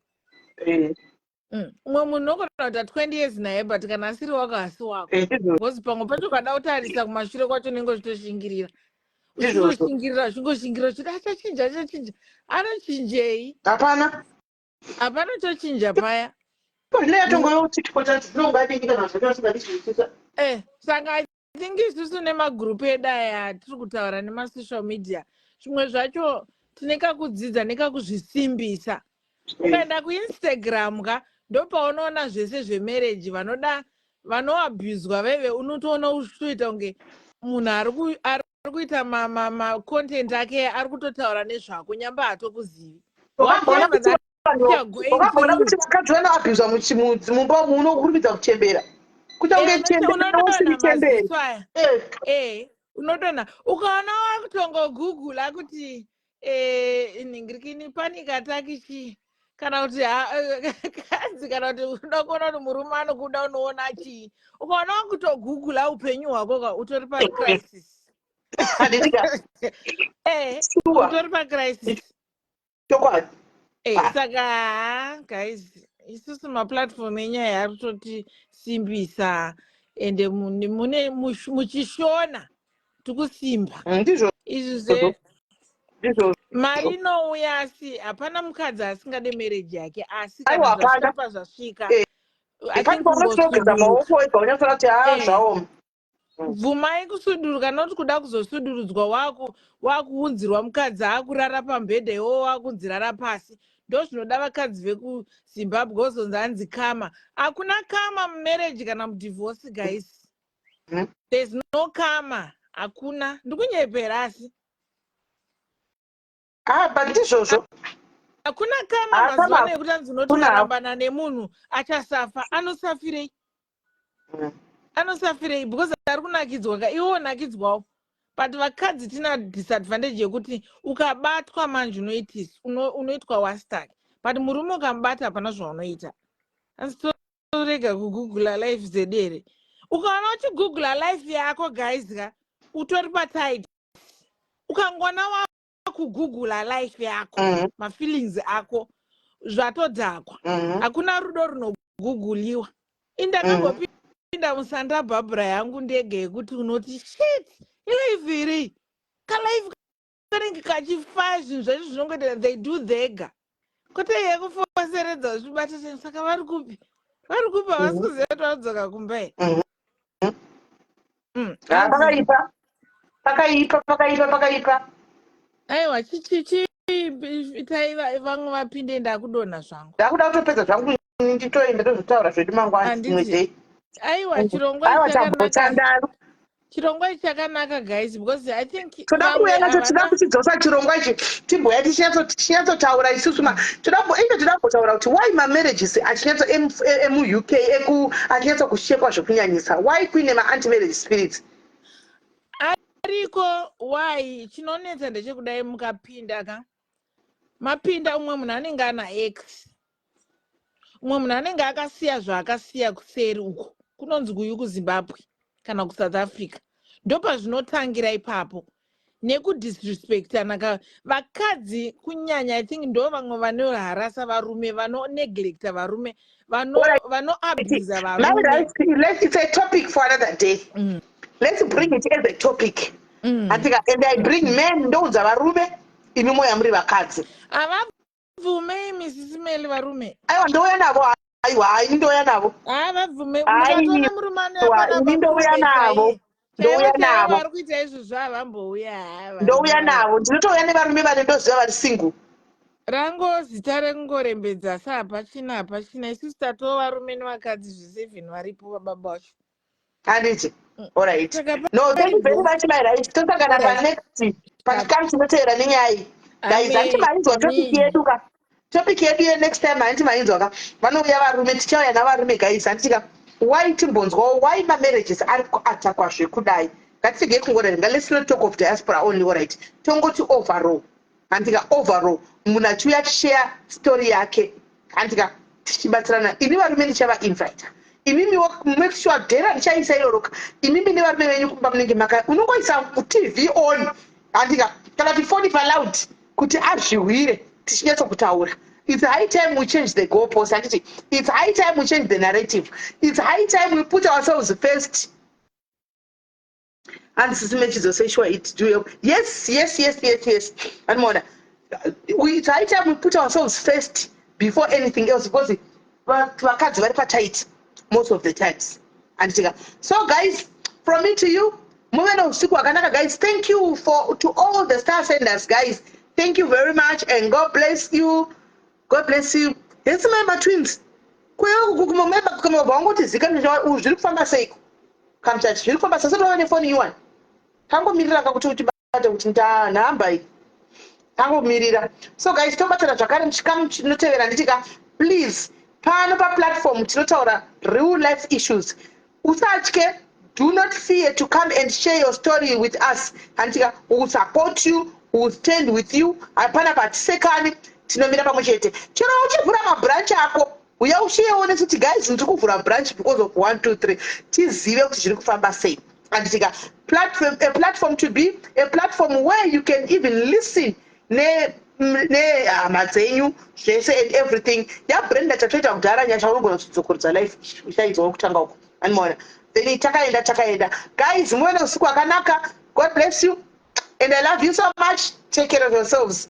Mumwe munhu unogona kuita 20 years naye but kana asiri wako hasi wako. Because pamwe pacho kada kutarisa kumashure kwacho unenge uchitoshingirira. Uchitoshingirira zvingoshingira kuti achachinja. Anochinjei? Hapana. hapana tochinja paya. Saka I think isusu nemagrupu edu aya tiri kutaura nemasocial media zvimwe zvacho tineka kudzidza nekakuzvisimbisa. Ukaenda kuInstagram ndopaunoona zvese zvemarriage vanoabhuzwa veve unotoona uchitoita kunge munhu ari kuita content ake ari kutotaura nezvako nyamba hatokuzivi. Ukaona kuti vakadzi vanoabhuzwa mumba umu unokurumidza kuchembera. Unotoona ukaona wakutongogugula kuti nhingirikini panic attack chi kana kuti kadzi kana kuti unokona kuti murume anokuda unoona chii. Ukaona wakutogugula upenyu hwako utori pacrisis. Utori pacrisis. Saka guys isusu maplatform enyaya ari kutotisimbisa ende mune muchishona tikusimba izvi mari inouya asi hapana mukadzi asingade marriage yake asi kana zvasvika pazvasvika bvumai kusuduruka noti kuda kuzosudurudzwa wakuunzirwa mukadzi akurara pambhedha iwo wakunzirara pasi. Ndo zvinoda vakadzi vekuZimbabwe wozonzi anzi kama. Hakuna kama mumarriage kana mudivorce guys. There's no kama. Hakuna. Ndikunyepera asi. But izvozvo. Hakuna kama mazuva ekuti anzi unotorambana nemunhu achasafa. Anosafirei? Anosafirei because ari kunakidzwa iwo nakidzwawo. But vakadzi tina disadvantage yekuti ukabatwa manje unoitwa wastak. But murume ukamubata hapana zvaunoita. Asi torega kugugula life zedere. Ukaona uchigugula life yako guys utori patight. Ukangona wakugugula life yako mafeelings ako zvatodhakwa. Hakuna rudo runoguguliwa. Indakangopinda musanda Barbara yangu ndege yekuti unoti shit. Life iri kalife kanenge kachifa zvinhu zvacho zvinongoita they do thega kote yekufoseredza zvibatisa saka vari kupi havasi kuziva kuti vanodzoka kumba here. Pakaipa. Aiwa itai vamwe vapinde ndakudonha zvangu. Ndakuda kutopedza zvangu nditoenda tozotaura zvedu mangwana. Aiwa chirongwa ichi chakanaka guys because I think toda kuchidzosa chirongwa ichi timboya tichinyatsotaura isusu toda kutotaura kuti why mamarriages emu-UK achinyatsokushekwa zvekunyanyisa why kuine ma-anti-marriage spirits ariko why chinonetsa ndechekudai mukapinda mapinda umwe munhu anenge ana x umwe munhu anenge akasiya zvaakasiya kuseri uko kunonzi kuyu kuZimbabwe kana kuSouth Africa ndopa zvinotangira ipapo nekudisrespectana vakadzi kunyanya I think ndo vamwe vanoharasa varume vanoneglecta varume vanoabuse varume. It's a topic for another day. Let's bring it as a topic. And I bring men ndoudza varume imi moya muri vakadzi avabvume Mrs. Meli varume aiwa ndouya navo ini ndouya navo avabvume vari kuita izvozvo havambouya ndouya navo ndinotouya nevarume vane ndoziva vari single rango zita rekungorembedza hapachina isusu tatoo varume nevakadzi zvese vinhu varipo vababa vacho handiti alright no thank you very much my right tosangana panext pachikamu chinotevera nenyaya guys handiti mainzwa topic yedu yenext time handiti mainzwa vanouya varume tichauya navarume guys handitika why timbonzwawo why mamarriages ari kuatakwa zvekudai ngatisegei kungodaringa let's not talk of diaspora only alright tongoti overall handika overall munhu achiuya achishare story yake handika tichibatsirana ini varume ndichava-invita imimiwo make sure dhera ndichaisa iroroka imimi nevarume venyu kumba munenge maka unongoisa TV on handika kana tifoni paloud kuti azviwire tichinyatsokutaura. It's high time we change the goalpost handiti it's high time we change the narrative. It's high time we put ourselves first. And sisi mechizoseshwa it do yes and more it's high time we put ourselves first before anything else, because vakadzi vari patight most of the times. So guys, from me to you, guys, thank you to all the star senders, guys. Thank you very much, and God bless you. God bless you. Yes, my twins. So guys, please pano platform tinotaura real life issues. Usatke, do not fear to come and share your story with us. Handika, we will support you, we will stand with you. Apana patisekani tinomira pamwe chete. Chero uchivhura mabranch ako uya ushiyeone kuti guys ndiri kuvhura branch because of 1 2 3 tizive kuti zviri kufamba sei. Handika, a platform to be a platform where you can even listen hama dzenyu zvese and everything. Yabrenda tatoita kudhara nyasha unogona kudzokorodza life ichaidzawo kutanga uko animaona then takaenda guys. Muone usiku wakanaka. God bless you and I love you so much. Take care of yourselves.